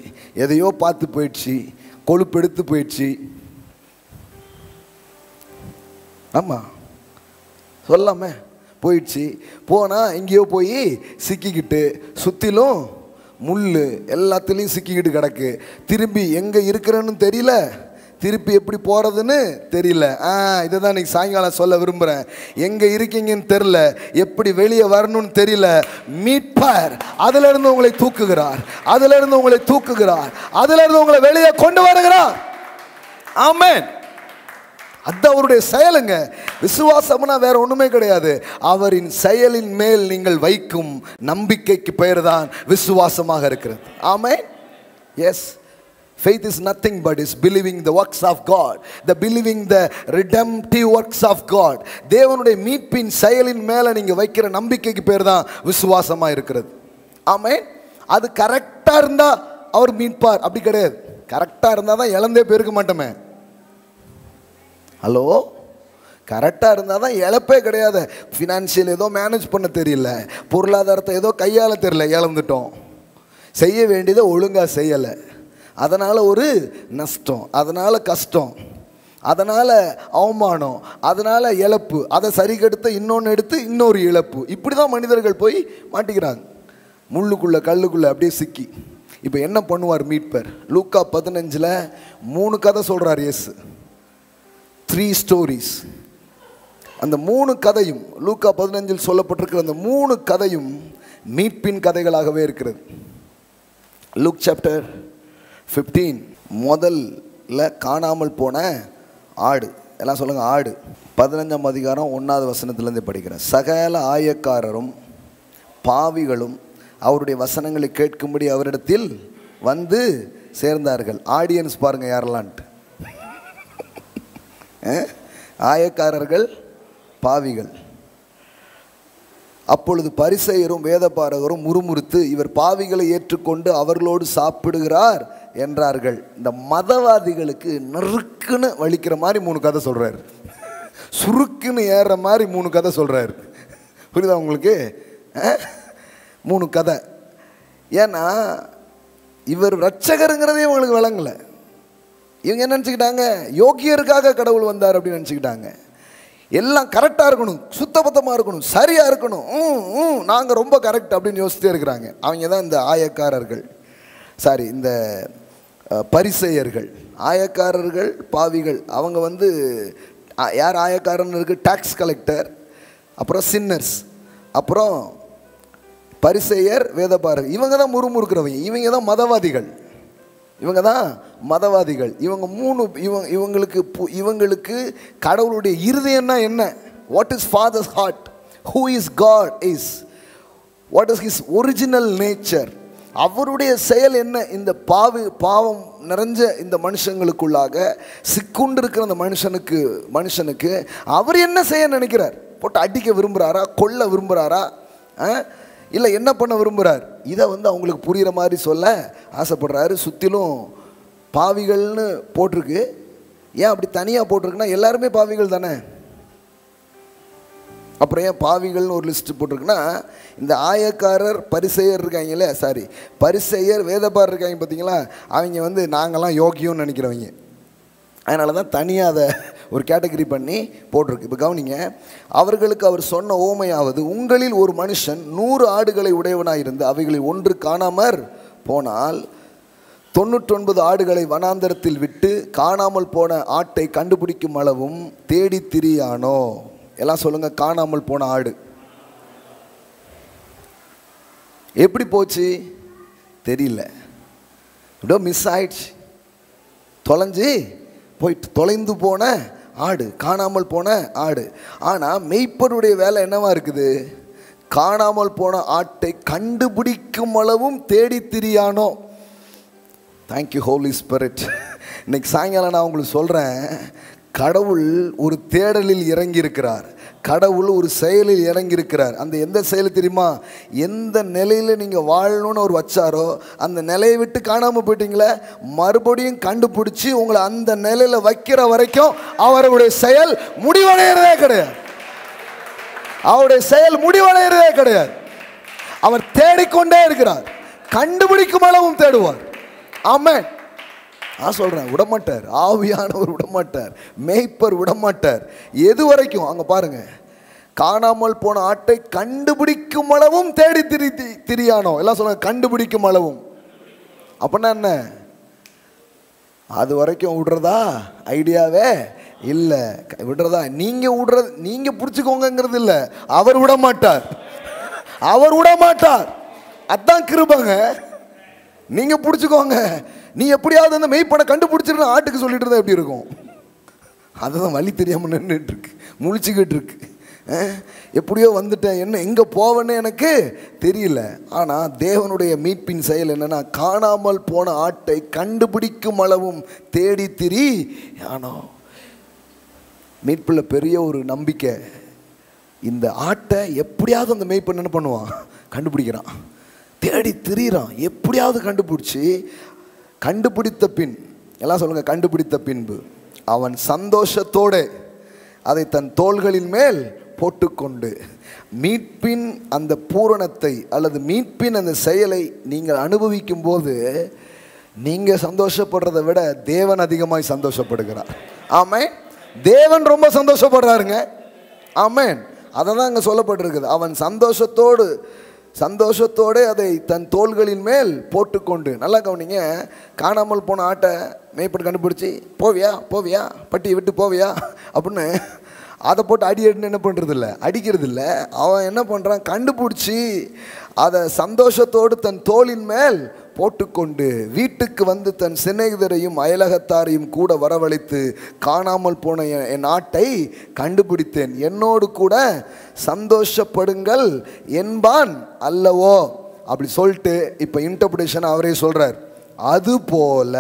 எதையோ பார்த்து போயிடுச்சு, கொழுப்பு எடுத்து போயிடுச்சு. ஆமாம், சொல்லாமே போயிடுச்சு. போனால் எங்கேயோ போய் சிக்கிக்கிட்டு சுற்றிலும் முள் எல்லாத்துலேயும் சிக்கிக்கிட்டு கிடக்கு. திரும்பி எங்கே இருக்கிறேன்னு தெரியல, திருப்பி எப்படி போகிறதுன்னு தெரியல. இதை தான் இன்றைக்கி சாயங்காலம் சொல்ல விரும்புகிறேன். எங்கே இருக்கீங்கன்னு தெரியல, எப்படி வெளியே வரணும்னு தெரியல. மீட்பர் அதிலிருந்து உங்களை தூக்குகிறார், அதிலிருந்து உங்களை தூக்குகிறார், அதிலிருந்து உங்களை வெளியே கொண்டு வருகிறார். ஆமென். அது அவருடைய செயலுங்க. விசுவாசம்னா வேற ஒண்ணுமே கிடையாது. அவரின் செயலின் மேல் நீங்கள் வைக்கும் நம்பிக்கைக்கு பெயர் தான் விசுவாசமாக இருக்கிறது. Amen. Yes, faith is nothing but is believing the works of God, the believing the redemptive works of God. தேவனுடைய மீட்பின் செயலின் மேல நீங்க வைக்கிற நம்பிக்கைக்கு பேர் தான் விசுவாசமா இருக்கிறது. ஆமென். அது கரெக்டா இருந்தா அவர் மீட்பார், அப்படி கிடையாது. கரெக்டா இருந்தா தான் இழந்தே போயிருக்க மாட்டோமே. ஹலோ, கரெக்டாக இருந்தால் தான் இழப்பே கிடையாது. ஃபினான்ஷியல் ஏதோ மேனேஜ் பண்ண தெரியல, பொருளாதாரத்தை ஏதோ கையால் தெரியல, இழந்துட்டோம். செய்ய வேண்டியதை ஒழுங்காக செய்யலை, அதனால் ஒரு நஷ்டம், அதனால் கஷ்டம், அதனால் அவமானம், அதனால் இழப்பு, அதை சரி கெடுத்து இன்னொன்று எடுத்து இன்னொரு இழப்பு. இப்படி தான் மனிதர்கள் போய் மாட்டிக்கிறாங்க, முள்ளுக்குள்ளே கல்லுக்குள்ளே அப்படியே சிக்கி. இப்போ என்ன பண்ணுவார் மீட்பர்? லூக்கா 15 3 கதை சொல்கிறார் இயேசு. 3 ஸ்டோரிஸ். அந்த 3 கதையும் லூக்கா 15 சொல்லப்பட்டிருக்கிற அந்த 3 கதையும் மீட்பின் கதைகளாகவே இருக்கிறது. லூக் சாப்டர் 15 முதல்ல காணாமல் போன ஆடு, எல்லாம் சொல்லுங்க ஆடு. 15ஆம் அதிகாரம் 1வது வசனத்திலிருந்து படிக்கிறேன். சகல ஆயக்காரரும் பாவிகளும் அவருடைய வசனங்களை கேட்கும்படி அவரிடத்தில் வந்து சேர்ந்தார்கள். ஆடியன்ஸ் பாருங்க யாரெல்லான்ட்டு. ஆயக்காரர்கள், பாவிகள். அப்பொழுது பரிசேயரும் வேதபாரகரும் முறுமுறுத்து, இவர் பாவிகளை ஏற்றுக்கொண்டு அவர்களோடு சாப்பிடுகிறார் என்றார்கள். இந்த மதவாதிகளுக்கு நறுக்குன்னு வலிக்கிற மாதிரி 3 கதை சொல்றாரு, சுருக்குன்னு ஏறுற மாதிரி 3 கதை சொல்றாரு. புரியுதா உங்களுக்கு? 3 கதை. ஏன்னா இவர் ரட்சகருங்கிறதே இவங்களுக்கு விளங்கல. இவங்க என்ன நினச்சிக்கிட்டாங்க, யோகியருக்காக கடவுள் வந்தார் அப்படின்னு நினச்சிக்கிட்டாங்க. எல்லாம் கரெக்டாக இருக்கணும், சுத்தபத்தமாக இருக்கணும், சரியாக இருக்கணும், நாங்கள் ரொம்ப கரெக்ட் அப்படின்னு யோசித்தே இருக்கிறாங்க. அவங்க தான் இந்த ஆயக்காரர்கள், சாரி இந்த பரிசேயர்கள். ஆயக்காரர்கள் பாவிகள். அவங்க வந்து யார் ஆயக்காரன்னு இருக்குது? டாக்ஸ் கலெக்டர், அப்புறம் சின்னர்ஸ், அப்புறம் பரிசேயர், வேதபாரகர். இவங்க தான் முறுமுறுக்கிறவங்க, இவங்க தான் மதவாதிகள். இவங்க தான் மதவாதிகள். இவங்க 3 இவங்களுக்கு கடவுளுடைய இருதயம்னா என்ன? What is father's heart? Who is God is? What is his original nature? அவருடைய செயல் என்ன? இந்த பாவம் நிறைஞ்ச இந்த மனுஷங்களுக்குள்ளாக சிக்குண்டு இருக்கிற அந்த மனுஷனுக்கு அவர் என்ன செய்ய நினைக்கிறார்? போட்டு அடிக்க விரும்புகிறாரா? கொல்ல விரும்புகிறாரா? இல்லை என்ன பண்ண விரும்புகிறார்? இதை அவங்களுக்கு புரிகிற மாதிரி சொல்ல ஆசைப்படுறாரு. சுற்றிலும் பாவிகள்னு போட்டிருக்கு. ஏன் அப்படி தனியாக போட்டிருக்குன்னா எல்லாருமே பாவிகள் தானே. அப்புறம் ஏன் பாவிகள்னு ஒரு லிஸ்ட்டு போட்டிருக்குன்னா, இந்த ஆயக்காரர் பரிசெயர் இருக்காங்களே, பரிசெயர் வேதபாரர் இருக்காங்க பார்த்தீங்களா, அவங்க நாங்கள்லாம் யோகியம்னு நினைக்கிறவங்க. அதனால தான் தனியாக அதை ஒரு கேட்டகரி பண்ணி போட்டிருக்கு. இப்போ கவனிங்க, அவர்களுக்கு அவர் சொன்ன ஓமையாவது, உங்களில் ஒரு மனுஷன் 100 ஆடுகளை உடையவனாக இருந்து அவைகளில் ஒன்று காணாமற் போனால் 99 ஆடுகளை வனாந்தரத்தில் விட்டு காணாமல் போன ஆட்டை கண்டுபிடிக்கும் அளவும் தேடி திரியானோ? எல்லாம் சொல்லுங்க, காணாமல் போன ஆடு எப்படி போச்சு தெரியல, ஏதோ மிஸ் ஆயிடுச்சு, தொலைந்து போன ஆடு, காணாமல் போன ஆடு. ஆனால் மெய்ப்பருடைய வேலை என்னவா இருக்குது? காணாமல் போன ஆட்டை கண்டுபிடிக்கும் அளவும் தேடி திரியானோ. Thank you Holi spirit. இன்னைக்கு சாயங்காலம் நான் உங்களுக்கு சொல்கிறேன், கடவுள் ஒரு தேடலில் இறங்கி இருக்கிறார். கடவுள் ஒரு செயலில் இறங்கியிருக்கிறார். அந்த எந்த செயல் தெரியுமா? எந்த நிலையில் நீங்கள் வாழணும்னு அவர் வச்சாரோ அந்த நிலையை விட்டு காணாமல் போயிட்டீங்களே, மறுபடியும் கண்டுபிடிச்சி உங்களை அந்த நிலையில் வைக்கிற வரைக்கும் அவருடைய செயல் முடிவடைகிறதே கிடையாது. அவருடைய செயல் முடிவடைகிறதே கிடையாது. அவர் தேடிக்கொண்டே இருக்கிறார். கண்டுபிடிக்கும் அளவும் தேடுவார். ஆமென். நான் சொல்கிறேன், விடமாட்டார். ஆவியானவர் விடமாட்டார். மேய்ப்பர் விடமாட்டார். எது வரைக்கும்? அங்கே பாருங்க, காணாமல் போன ஆட்டை கண்டுபிடிக்கும் அளவும் தேடி திரியானோ. எல்லாம் சொல்லுங்க, கண்டுபிடிக்கும் அளவும். அப்படின்னா என்ன? அது வரைக்கும் விடுறதா ஐடியாவே இல்லை. விடுறதா நீங்கள் பிடிச்சிக்கோங்கிறது இல்லை. அவர் விடமாட்டார். அவர் விடமாட்டார். அதான் கிருபைங்க. நீங்கள் பிடிச்சிக்கோங்க. நீ எப்படியாவது அந்த மெய்ப்பனை கண்டுபிடிச்சிருந்த ஆட்டுக்கு சொல்லிட்டு இருந்தா எப்படி இருக்கும்? அதுதான் வழி தெரியாமல் நின்றுட்டு இருக்கு, முழிச்சுக்கிட்டு இருக்கு. எப்படியோ வந்துட்டேன், என்ன எங்கே போவேன்னு எனக்கு தெரியல. ஆனால் தேவனுடைய மீட்பின் செயல் என்னன்னா, காணாமல் போன ஆட்டை கண்டுபிடிக்கும் அளவும் தேடி திரி ஆனோ. மீட்பில் பெரிய ஒரு நம்பிக்கை. இந்த ஆட்டை எப்படியாவது அந்த மெய்ப்பன் என்ன பண்ணுவான்? கண்டுபிடிக்கிறான், தேடி திரிகிறான். எப்படியாவது கண்டுபிடித்த பின், எல்லாம் சொல்லுங்க, கண்டுபிடித்த பின்பு அவன் சந்தோஷத்தோடு அதை தன் தோள்களின் மேல் போட்டுக்கொண்டு. மீட்பின் அந்த பூரணத்தை அல்லது மீட்பின் அந்த செயலை நீங்கள் அனுபவிக்கும் போது நீங்கள் சந்தோஷப்படுறதை விட தேவன் அதிகமாய் சந்தோஷப்படுகிறார். ஆமென். தேவன் ரொம்ப சந்தோஷப்படுறாருங்க. ஆமென். அதை தான் அங்கே சொல்லப்பட்டிருக்குது. அவன் சந்தோஷத்தோடு அதை தன் தோள்களின் மேல் போட்டுக்கொண்டு. நல்லா கவனிங்க, காணாமல் போன ஆட்டை மேய்ப்பன் கண்டுபிடிச்சி, போவியா பட்டியை விட்டு போவியா அப்படின்னு அதை போட்டு அடின்னு என்ன பண்ணுறதில்ல, அடிக்கிறது இல்லை. அவன் என்ன பண்ணுறான்? கண்டுபிடிச்சி அதை சந்தோஷத்தோடு தன் தோளின் மேல் போட்டுக்கொண்டு வீட்டுக்கு வந்து தன் சிநேகிதரையும் அயலகத்தாரையும் கூட வரவழைத்து, காணாமல் போன என் ஆட்டை கண்டுபிடித்தேன், என்னோடு கூட சந்தோஷப்படுங்கள் என்பான் அல்லவோ. அப்படி சொல்லிட்டு இப்போ இன்டர்பிரேஷன் அவரே சொல்கிறார். அதுபோல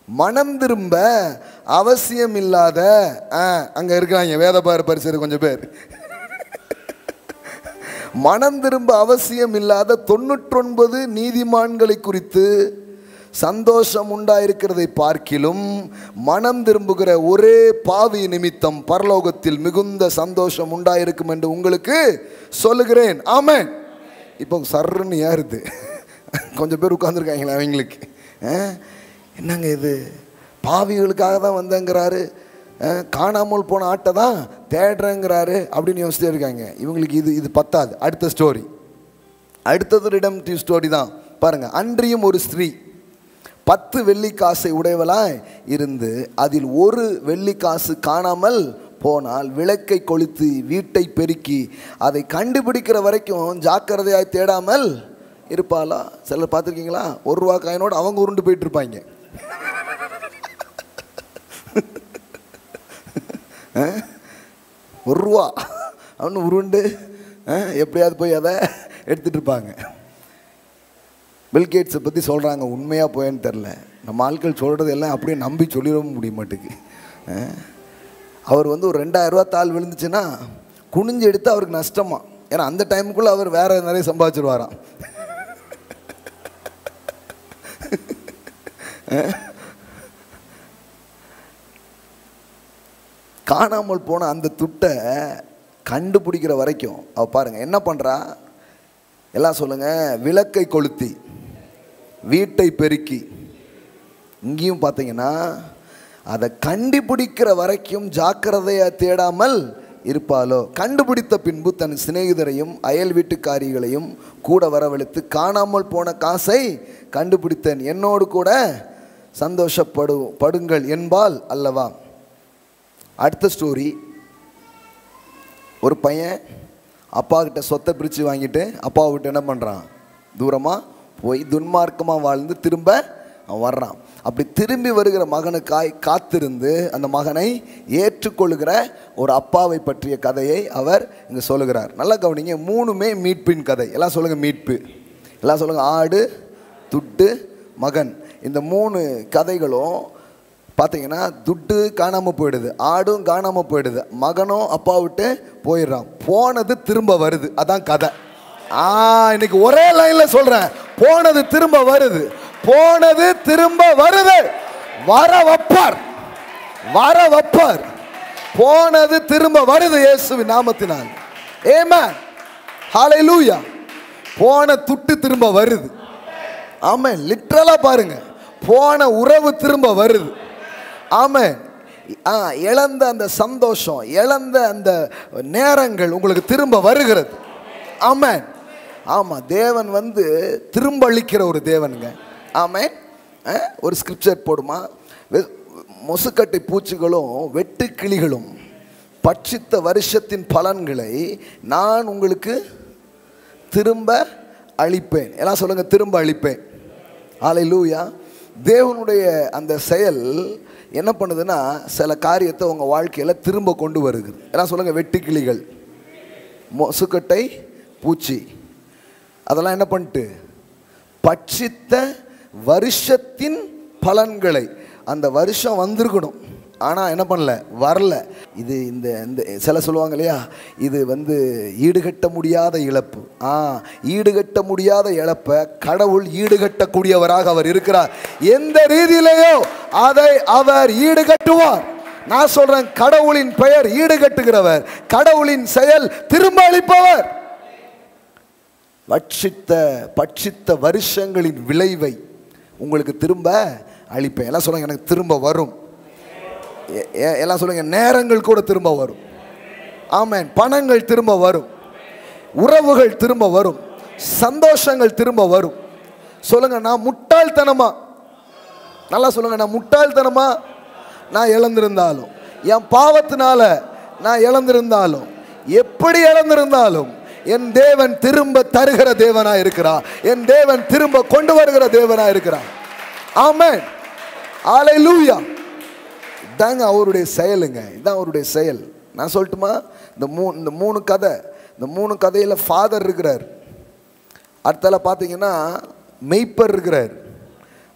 மனம் திரும்ப அவசியம் இல்லாத, அங்கே இருக்கிறாங்க வேதபார பரிசு கொஞ்சம் பேர், மனம் திரும்ப அவசியம் இல்லாத 99 நீதிமான்களை குறித்து சந்தோஷம் உண்டாயிருக்கிறதை பார்க்கிலும் மனம் திரும்புகிற ஒரே பாவி நிமித்தம் பரலோகத்தில் மிகுந்த சந்தோஷம் உண்டாயிருக்கும் என்று உங்களுக்கு சொல்லுகிறேன். ஆமென். இப்போ சர்ன்னு ஏறுது. கொஞ்சம் பேர் உட்கார்ந்துருக்காங்களே அவங்களுக்கு, என்னங்க இது, பாவிகளுக்காக தான் வந்தேங்கிறாரு, காணாமல் போன ஆட்டை தான் தேடுறேங்கிறாரு அப்படின்னு யோசிச்சுட்டே இருக்காங்க. இவங்களுக்கு இது பத்தாது. அடுத்த ஸ்டோரி, அடுத்தது ரிடம்டிவ் ஸ்டோரி தான் பாருங்க. அன்றியும் ஒரு ஸ்திரீ 10 வெள்ளிக்காசை உடையவளாய் இருந்து அதில் ஒரு வெள்ளிக்காசு காணாமல் போனால் விளக்கை கொளுத்தி வீட்டை பெருக்கி அதை கண்டுபிடிக்கிற வரைக்கும் ஜாக்கிரதையாய் தேடாமல் இருப்பாளா? சிலர் பார்த்துருக்கீங்களா? 1 ரூபா காயினோடு அவங்க உருண்டு போயிட்டு இருப்பாங்க. ஒரு ரூபா அவனு உருண்டு எப்படியாவது போய் அதை எடுத்துகிட்டு இருப்பாங்க. பில்கேட்ஸை பற்றி சொல்கிறாங்க, உண்மையாக போயேன்னு தெரில. நம்ம ஆட்கள் சொல்கிறது எல்லாம் அப்படியே நம்பி சொல்லிடவும் முடிய மாட்டேங்குது. அவர் வந்து ஒரு 2000 ரூபா தாள் விழுந்துச்சுன்னா குனிஞ்சு எடுத்து அவருக்கு நஷ்டமா. ஏன்னா அந்த டைமுக்குள்ளே அவர் வேறு நிறைய சம்பாதிச்சிருவாராம். காணாமல் போன அந்த துட்டை கண்டுபிடிக்கிற வரைக்கும் அவ பாருங்க என்ன பண்ணுறா. எல்லாம் சொல்லுங்கள், விளக்கை கொளுத்தி வீட்டை பெருக்கி. இங்கேயும் பார்த்தீங்கன்னா அதை கண்டுபிடிக்கிற வரைக்கும் ஜாக்கிரதையாக தேடாமல் இருப்பாளோ. கண்டுபிடித்த பின்பு தன் சிநேகிதரையும் அயல் வீட்டுக்காரிகளையும் கூட வரவழைத்து, காணாமல் போன காசை கண்டுபிடித்தேன், என்னோடு கூட சந்தோஷப்படுங்கள் என்பால் அல்லவா. அடுத்த ஸ்டோரி, ஒரு பையன் அப்பா கிட்ட சொத்தை பிரித்து வாங்கிட்டு அப்பாவை விட்டு என்ன பண்ணுறான், தூரமாக போய் துன்மார்க்கமாக வாழ்ந்து திரும்ப அவன் வர்றான். அப்படி திரும்பி வருகிற மகனுக்காய் காத்திருந்து அந்த மகனை ஏற்றுக்கொள்கிற ஒரு அப்பாவை பற்றிய கதையை அவர் இங்கே சொல்லுகிறார். நல்லா கவனிங்க, 3மே மீட்பின் கதை. எல்லாம் சொல்லுங்கள் மீட்பு. எல்லாம் சொல்லுங்கள் ஆடு, துட்டு, மகன். இந்த 3 கதைகளும் பார்த்தீங்கன்னா துட்டு காணாமல் போயிடுது, ஆடும் காணாமல் போயிடுது, மகனும் அப்பா விட்டு போயிடுறான். போனது திரும்ப வருது, அதான் கதை. இன்னைக்கு ஒரே லைனில் சொல்கிறேன், போனது திரும்ப வருது, போனது திரும்ப வருது. வர வைப்பார், வர வைப்பார். போனது திரும்ப வருது இயேசுவின் நாமத்தினால். ஆமென், ஹல்லேலூயா. போன துட்டு திரும்ப வருது. ஆமென். லிட்டரலா பாருங்க, போன உறவு திரும்ப வருது. ஆமென். இழந்த அந்த சந்தோஷம், இழந்த அந்த நேரங்கள் உங்களுக்கு திரும்ப வருகிறது. ஆமென். ஆமாம், தேவன் வந்து திரும்ப அளிக்கிற ஒரு தேவனுங்க. ஆமென். ஒரு ஸ்கிரிப்சர் போடுமா, மொசுக்கட்டை பூச்சிகளும் வெட்டு கிளிகளும் பட்சித்த வருஷத்தின் பலன்களை நான் உங்களுக்கு திரும்ப அளிப்பேன். எல்லாம் சொல்லுங்க, திரும்ப அளிப்பேன். ஹல்லேலூயா. தேவனுடைய அந்த செயல் என்ன பண்ணுதுன்னா, சில காரியத்தை உங்கள் வாழ்க்கையில் திரும்ப கொண்டு வருகிறது. எல்லாம் சொல்லுங்க, வெட்டு கிளிகள், மொசுக்கட்டை பூச்சி, அதெல்லாம் என்ன பண்ணிட்டு பட்சித்த வருஷத்தின் பலன்களை. அந்த வருஷம் வந்திருக்கணும், ஆனால் என்ன பண்ணல, வரல. இது இந்த இந்த சில சொல்லுவாங்க இல்லையா, இது வந்து ஈடுகட்ட முடியாத இழப்பு. ஈடுகட்ட முடியாத இழப்பை கடவுள் ஈடுகட்டக்கூடியவராக அவர் இருக்கிறார். எந்த ரீதியிலேயோ அதை அவர் ஈடுகட்டுவார். நான் சொல்றேன், கடவுளின் பெயர் ஈடுகட்டுகிறவர், கடவுளின் செயல் திரும்ப அளிப்பவர். பட்சித்த வருஷங்களின் விளைவை உங்களுக்கு திரும்ப அளிப்பேன். எல்லாம் சொல்லுங்க, எனக்கு திரும்ப வரும். எல்லாம் சொல்லுங்க, நேரங்கள் கூட திரும்ப வரும். ஆமென். பணங்கள் திரும்ப வரும், உறவுகள் திரும்ப வரும், சந்தோஷங்கள் திரும்ப வரும். சொல்லுங்க, நான் முட்டாள்தனமா, நல்லா சொல்லுங்க, நான் முட்டாள்தனமா நான் இழந்திருந்தாலும், என் பாவத்தினால நான் இழந்திருந்தாலும், எப்படி இழந்திருந்தாலும் என் தேவன் திரும்ப தருகிற தேவனா இருக்கிறார். என் தேவன் திரும்ப கொண்டு வருகிற தேவனா இருக்கிறார். ஆமென், ஹல்லேலூயா. இதாங்க அவருடைய செயலுங்க, இதான் அவருடைய செயல். நான் சொல்லட்டுமா, இந்த மூணு கதை, இந்த 3 கதையில் ஃபாதர் இருக்கிறார், அடுத்தால பார்த்தீங்கன்னா மெய்ப்பர் இருக்கிறார்,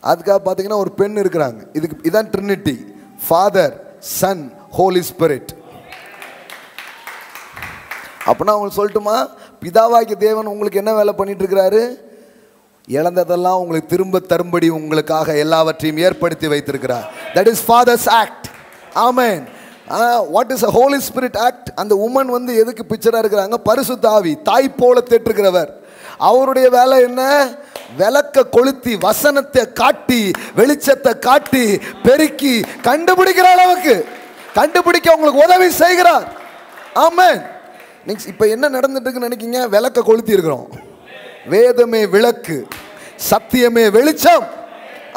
அதுக்காக பார்த்தீங்கன்னா ஒரு பெண் இருக்கிறாங்க. இதான் Trinity, father, son, holy spirit. அப்படின்னா உங்களுக்கு சொல்லட்டுமா, பிதாவாகிய தேவன் உங்களுக்கு என்ன வேலை பண்ணிட்டு இருக்கிறாரு, இழந்ததெல்லாம் உங்களுக்கு திரும்ப தரும்படி உங்களுக்காக எல்லாவற்றையும் ஏற்படுத்தி வைத்திருக்கிறார். That is Father's act. Amen. What is a Holy Spirit act? அந்த உமன் வந்து எதுக்கு பிக்சரா இருக்கிறாங்க, பரிசுத்த ஆவி, தாய் போல தேற்றுகிறவர். அவருடைய வேலை என்ன, விளக்க கொளுத்தி வசனத்தை காட்டி வெளிச்சத்தை காட்டி பெருக்கி கண்டுபிடிக்கிற அளவுக்கு கண்டுபிடிக்க உங்களுக்கு உதவி செய்கிறார். ஆமென். நீங்க இப்ப என்ன நடந்துட்டு இருக்குன்னு நினைக்கீங்க, விளக்க கொளுத்தி இருக்கிறோம். வேதமே விளக்கு, சத்தியமே வெளிச்சம்.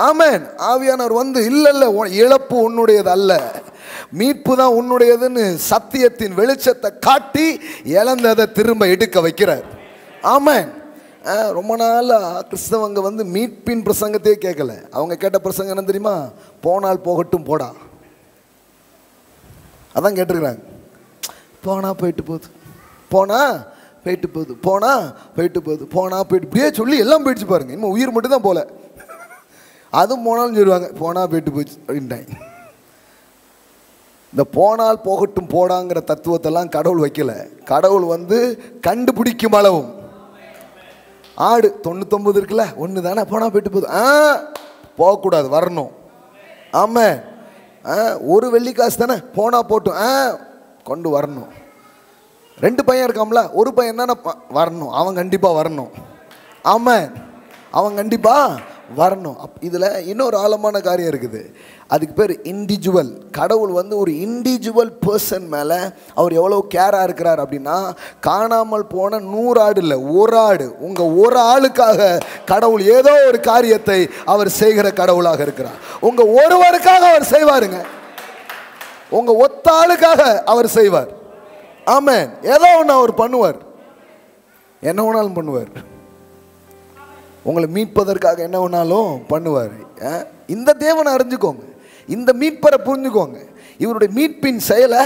ஆமென். ஆவியானவர் வந்து இல்ல இழப்பு உன்னுடையது அல்ல, மீட்பு தான் உன்னுடையதுன்னு சத்தியத்தின் வெளிச்சத்தை காட்டி இழந்ததை திரும்ப எடுக்க வைக்கிறார். ஆமென். ரொம்ப நாளா கிறிஸ்தவங்க வந்து மீட்பின் பிரசங்கத்தையே கேட்கல. அவங்க கேட்ட பிரசங்கம் என்ன தெரியுமா, போனால் போகட்டும் போடா, அதான் கேட்டிருக்கிறாங்க. போனா போயிட்டு போகுது, போனா போயிட்டு போகுது, போனா போயிட்டு போகுது, போனா போயிட்டு இப்படியே சொல்லி எல்லாம் போயிடுச்சு பாருங்க. இன்னும் உயிர் மட்டும் தான் போல. அதுவும் போனாலும் சொல்லுவாங்க போனா போயிட்டு போச்சு அப்படின்ட்டாங்க. இந்த போனால் போகட்டும் போடாங்கிற தத்துவத்தெல்லாம் கடவுள் வைக்கல. கடவுள் கண்டுபிடிக்கும் அளவும். ஆடு 99 இருக்குல்ல, ஒன்று தானே போனா போயிட்டு போகுது, போகக்கூடாது, வரணும். ஆமாம், ஒரு வெள்ளிக்காசு தானே போனா போட்டும், கொண்டு வரணும். 2 பையன் இருக்காம்ல, ஒரு பையன் தானே வரணும், அவன் கண்டிப்பாக வரணும். ஆமாம், அவன் கண்டிப்பாக வரணும். இதில் இன்னொரு ஆழமான காரியம் இருக்குது. அதுக்கு பேர் இண்டிவிஜுவல். கடவுள் ஒரு இண்டிவிஜுவல் பர்சன் மேலே அவர் எவ்வளோ கேராக இருக்கிறார் அப்படின்னா, காணாமல் போன 100 ஆடு இல்லை, ஒரு ஆடு, உங்கள் ஒரு ஆளுக்காக கடவுள் ஏதோ ஒரு காரியத்தை அவர் செய்கிற கடவுளாக இருக்கிறார். உங்கள் ஒருவருக்காக அவர் செய்வாருங்க, உங்கள் ஒத்த ஆளுக்காக அவர் செய்வார். ஆமென். ஏதோ ஒன்று அவர் பண்ணுவார், என்ன வேணாலும் பண்ணுவார். உங்களை மீட்பதற்காக என்ன வேணாலும் பண்ணுவார். இந்த தேவனை அறிஞ்சுக்கோங்க, இந்த மீட்பரை புரிஞ்சுக்கோங்க. இவருடைய மீட்பின் செயலை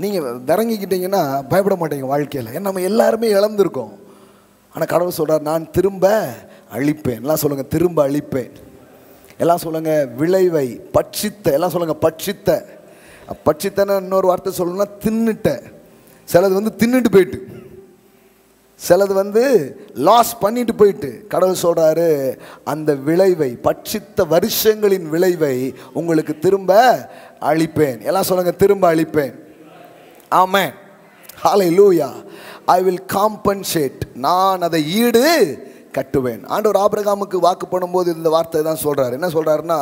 நீங்கள் இறங்கிக்கிட்டீங்கன்னா பயப்பட மாட்டீங்க வாழ்க்கையில். ஏன்னா நம்ம எல்லாருமே இழந்திருக்கோம். ஆனால் கடவுள் சொல்கிறார், நான் திரும்ப அழிப்பேன். எல்லாம் சொல்லுங்கள், திரும்ப அழிப்பேன். எல்லாம் சொல்லுங்கள், விளைவை பட்சித்த. எல்லாம் சொல்லுங்கள், பட்சித்த. பட்சித்தன இன்னொரு வார்த்தை சொல்லணும்னா தின்னுட்ட. சிலது தின்னுட்டு போயிட்டு, சிலது லாஸ் பண்ணிட்டு போயிட்டு. கடவுள் சொல்றாரு, அந்த விளைவை, பட்சித்த வருஷங்களின் விளைவை உங்களுக்கு திரும்ப அளிப்பேன். எல்லாம் சொல்லுங்க, திரும்ப அளிப்பேன். ஆமென். ஹல்லேலூயா. I will compensate. நான் அதை ஈடு கட்டுவேன். ஆண்டவர் ஆபிரகாமுக்கு வாக்கு பண்ணும்போது இந்த வார்த்தை தான் சொல்றாரு. என்ன சொல்றாருன்னா,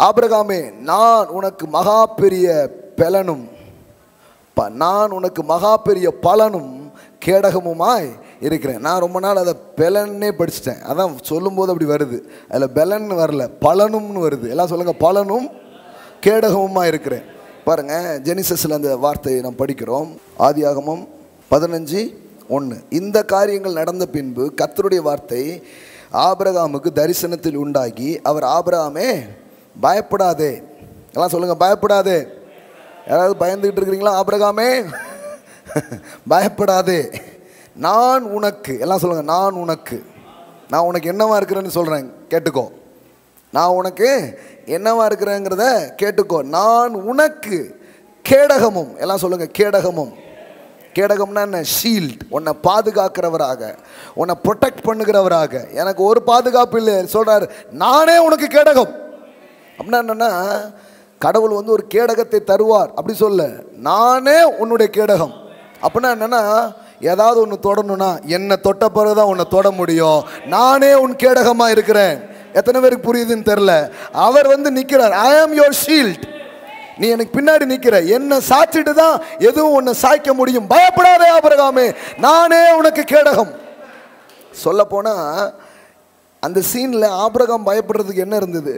ஆபிரகாமே, நான் உனக்கு மகா பெரிய பலனும், நான் உனக்கு மகா பெரிய பலனும் கேடகமுமாய் இருக்கிறேன். நான் ரொம்ப நாள் அதை பெலன்னே படிச்சிட்டேன், அதான் சொல்லும்போது அப்படி வருது. அதில் பெலன்னு வரல, பலனும்னு வருது. எல்லாம் சொல்லுங்கள், பலனும் கேடகமுமாய் இருக்கிறேன். பாருங்கள், ஜெனிசஸில் அந்த வார்த்தையை நாம் படிக்கிறோம். ஆதியாகமம் 15:1. இந்த காரியங்கள் நடந்த பின்பு கர்த்தருடைய வார்த்தை ஆபிரகாமுக்கு தரிசனத்தில் உண்டாகி, அவர் ஆபிரகாமே பயப்படாதே. எல்லாம் சொல்லுங்கள், பயப்படாதே. யாராவது பயந்துக்கிட்டு இருக்கிறீங்களா? ஆபிரகாமே பயப்படாதே, நான் உனக்கு. எல்லாம் சொல்லுங்கள், நான் உனக்கு. நான் உனக்கு என்னவா இருக்கிறேன்னு சொல்கிறேன், கேட்டுக்கோ. நான் உனக்கு என்னவா இருக்கிறேங்கிறத கேட்டுக்கோ. நான் உனக்கு கேடகமும். எல்லாம் சொல்லுங்கள், கேடகமும். கேடகம்னா என்ன? ஷீல்ட். உன்னை பாதுகாக்கிறவராக, உன்னை ப்ரொடெக்ட் பண்ணுகிறவராக. எனக்கு ஒரு பாதுகாப்பு இல்லை சொல்கிறார், நானே உனக்கு கேடகம். அப்படின்னா என்னென்னா, கடவுள் ஒரு கேடகத்தை தருவார் அப்படி சொல்ல, நானே உன்னுடைய கேடகம். அப்படின்னா என்னென்னா, ஏதாவது ஒன்று தொடணும்னா என்னை தொட்ட பிறகுதான் உன்னை தொட முடியும். நானே உன் கேடகமாக இருக்கிறேன். எத்தனை பேருக்கு புரியுதுன்னு தெரில. அவர் நிற்கிறார், ஐ ஆம் யுவர் ஷீல்ட். நீ எனக்கு பின்னாடி நிற்கிற, என்னை சாய்ச்சிட்டு தான் எதுவும் உன்னை சாய்க்க முடியும். பயப்படாதே ஆபிரகாமே, நானே உனக்கு கேடகம். சொல்ல போனால் அந்த சீனில் ஆபிரகாம் பயப்படுறதுக்கு என்ன இருந்தது?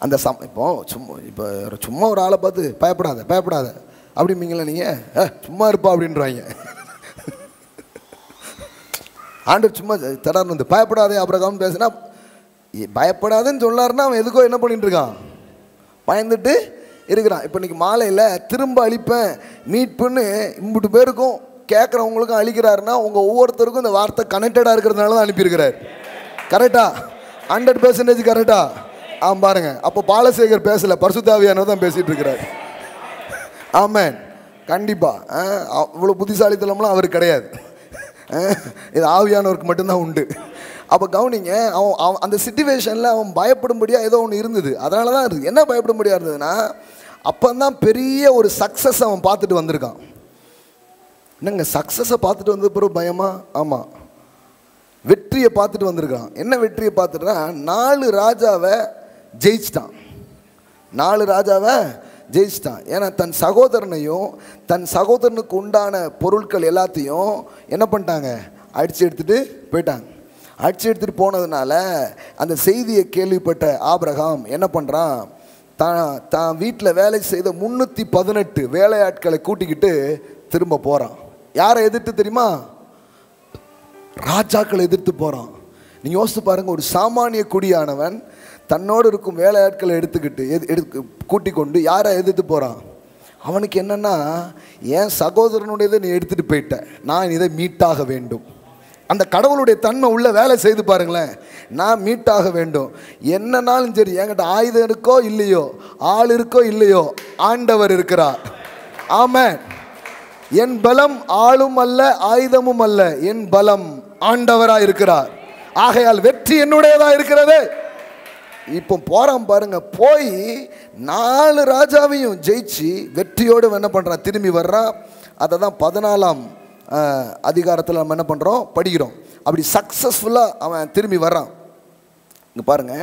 அந்த இப்போ சும்மா ஒரு ஆளை பார்த்து பயப்படாத பயப்படாத அப்படிம்பீங்களா நீங்கள்? சும்மா இருப்பா அப்படின்றாங்க. ஆண்டவர் சும்மா தடார்னு பயப்படாதே ஆபிரகாம்னு பேசுனா, பயப்படாதுன்னு சொன்னார்னா அவன் எதுக்கோ என்ன பண்ணிட்டு இருக்கான், பயந்துட்டு இருக்கிறான். இப்போ இன்னைக்கு மாலையில் திரும்ப அழிப்பேன் மீட்புன்னு இம்புட்டு பேருக்கும் கேட்குறவங்களுக்கும் அழிக்கிறாருன்னா, உங்கள் ஒவ்வொருத்தருக்கும் இந்த வார்த்தை கனெக்டடாக இருக்கிறதுனால தான் அனுப்பியிருக்கிறார். கரெக்டா? 100% கரெக்டா? பாருங்க, அப்போ பாலசேகர் பேசல, பரிசுத்த ஆவியானவர் தான் பேசிட்டு இருக்கிறார். ஆமென். கண்டிப்பா இவ்வளோ புத்திசாலித்தனம்லாம் அவருக்கு கிடையாது, இது ஆவியானவருக்கு மட்டும்தான் உண்டு. அப்போ கவனிங்க, அவன் அந்த சிச்சுவேஷனில் அவன் பயப்படும்படியாக ஏதோ ஒன்று இருந்தது. அதனால தான் இருக்குது. என்ன பயப்படும்படியாக இருந்ததுன்னா, அப்போ தான் பெரிய ஒரு சக்ஸஸ் அவன் பார்த்துட்டு வந்திருக்கான். என்னங்க சக்ஸஸை பார்த்துட்டு வந்த பிறகு பயமா? ஆமாம், வெற்றியை பார்த்துட்டு வந்திருக்கான். என்ன வெற்றியை பார்த்துட்டா, 4 ராஜாவை ஜெயிச்சிட்டான். 4 ராஜாவை ஜெயிச்சிட்டான். ஏன்னா தன் சகோதரனையும் தன் சகோதரனுக்கு உண்டான பொருட்கள் எல்லாத்தையும் என்ன பண்ணிட்டாங்க, அடித்து எடுத்துகிட்டு போயிட்டாங்க. அடித்து எடுத்துகிட்டு போனதுனால அந்த செய்தியை கேள்விப்பட்ட ஆபிரகாம் என்ன பண்ணுறான், தான் வீட்டில் வேலை செய்த 318 வேலையாட்களை கூட்டிக்கிட்டு திரும்ப போகிறான். யாரை எதிர்த்து தெரியுமா? ராஜாக்களை எதிர்த்து போகிறான். நீங்கள் யோசித்து பாருங்கள், ஒரு சாமானிய குடியானவன் தன்னோடு இருக்கும் வேலையாட்களை எடுத்துக்கிட்டு கூட்டிக் கொண்டு யாரை எதிர்த்து போகிறான்? அவனுக்கு என்னன்னா, என் சகோதரனுடையதை நீ எடுத்துட்டு போயிட்ட, நான் இதை மீட்டாக வேண்டும். அந்த கடவுளுடைய தன்மை உள்ள வேலை செய்து பாருங்களேன். நான் மீட்டாக வேண்டும். என்னன்னாலும் சரி, என்கிட்ட ஆயுதம் இருக்கோ இல்லையோ, ஆள் இருக்கோ இல்லையோ, ஆண்டவர் இருக்கிறார். ஆமென். என் பலம் ஆளும் அல்ல, ஆயுதமும் அல்ல, என் பலம் ஆண்டவராக இருக்கிறார். ஆகையால் வெற்றி என்னுடையதா இருக்கிறது. இப்போ போறான் பாருங்க, போய் 4 ராஜாவையும் ஜெயிச்சு வெற்றியோடு என்ன பண்றான், திரும்பி வர்றான். அதை தான் 14ஆம் அதிகாரத்தில் நம்ம என்ன பண்ணுறோம், படிக்கிறோம். அப்படி சக்ஸஸ்ஃபுல்லாக அவன் திரும்பி வர்றான். இங்கே பாருங்க,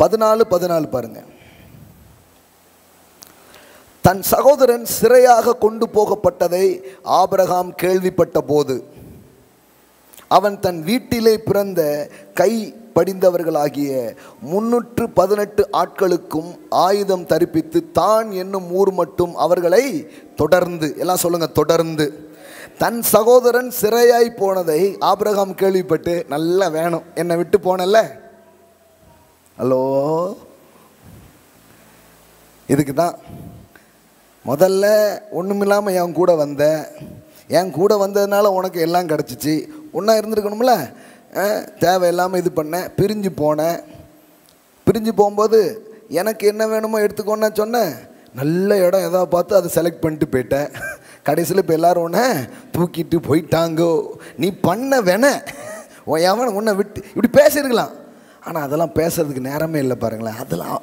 14 பாருங்க. தன் சகோதரன் சிறையாக கொண்டு போகப்பட்டதை ஆபிரகாம் கேள்விப்பட்ட போது அவன் தன் வீட்டிலே பிறந்த கை படிந்தவர்களாகிய 318 ஆட்களுக்கும் ஆயுதம் தரிப்பித்து தான் என்னும் ஊர் மட்டும் அவர்களை தொடர்ந்து, எல்லாம் சொல்லுங்க, தொடர்ந்து. தன் சகோதரன் சிறையாய் போனதை ஆபிரகாம் கேள்விப்பட்டு, நல்லா வேணும், என்னை விட்டு போனல, ஹலோ, இதுக்கு தான் முதல்ல ஒன்றுமில்லாமல் என் கூட வந்த, என் கூட வந்ததுனால உனக்கு எல்லாம் கிடச்சிச்சு, ஒன்றா இருந்திருக்கணும்ல, தேவையில்லாமல் இது பண்ணேன், பிரிஞ்சு போனேன். பிரிஞ்சு போகும்போது எனக்கு என்ன வேணுமோ எடுத்துக்கோன்னு சொன்னேன். நல்ல இடம் எதாவது பார்த்து அதை செலக்ட் பண்ணிட்டு போயிட்டேன். கடைசியில் இப்போ எல்லோரும் ஒன்று தூக்கிட்டு போயிட்டாங்கோ. நீ பண்ண வேண எவன் உன்னை விட்டு இப்படி பேசியிருக்கலாம். ஆனால் அதெல்லாம் பேசுறதுக்கு நேரமே இல்லை பாருங்களேன்.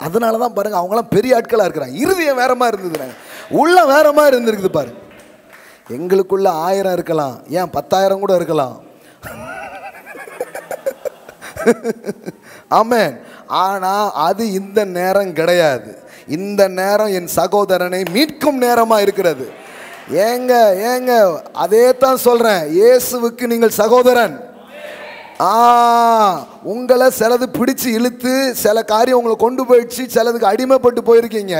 அதனால தான் பாருங்கள், அவங்களாம் பெரிய ஆட்களாக இருக்கிறாங்க. இருதயம் வேற மாதிரி இருந்ததுனாங்க, உள்ள வேற மாதிரி இருந்திருக்குது பாருங்க. எங்களுக்குள்ள 1000 இருக்கலாம், ஏன் 10,000 கூட இருக்கலாம். ஆமென். ஆனால் அது இந்த நேரம் கிடையாது. இந்த நேரம் என் சகோதரனை மீட்கும் நேரமாக இருக்கிறது. ஏங்க ஏங்க அதே தான் சொல்கிறேன், இயேசுவுக்கு நீங்கள் சகோதரன். உங்களை சிலது பிடிச்சு இழுத்து சில காரியம் உங்களை கொண்டு போயிடுச்சு, சிலதுக்கு அடிமைப்பட்டு போயிருக்கீங்க.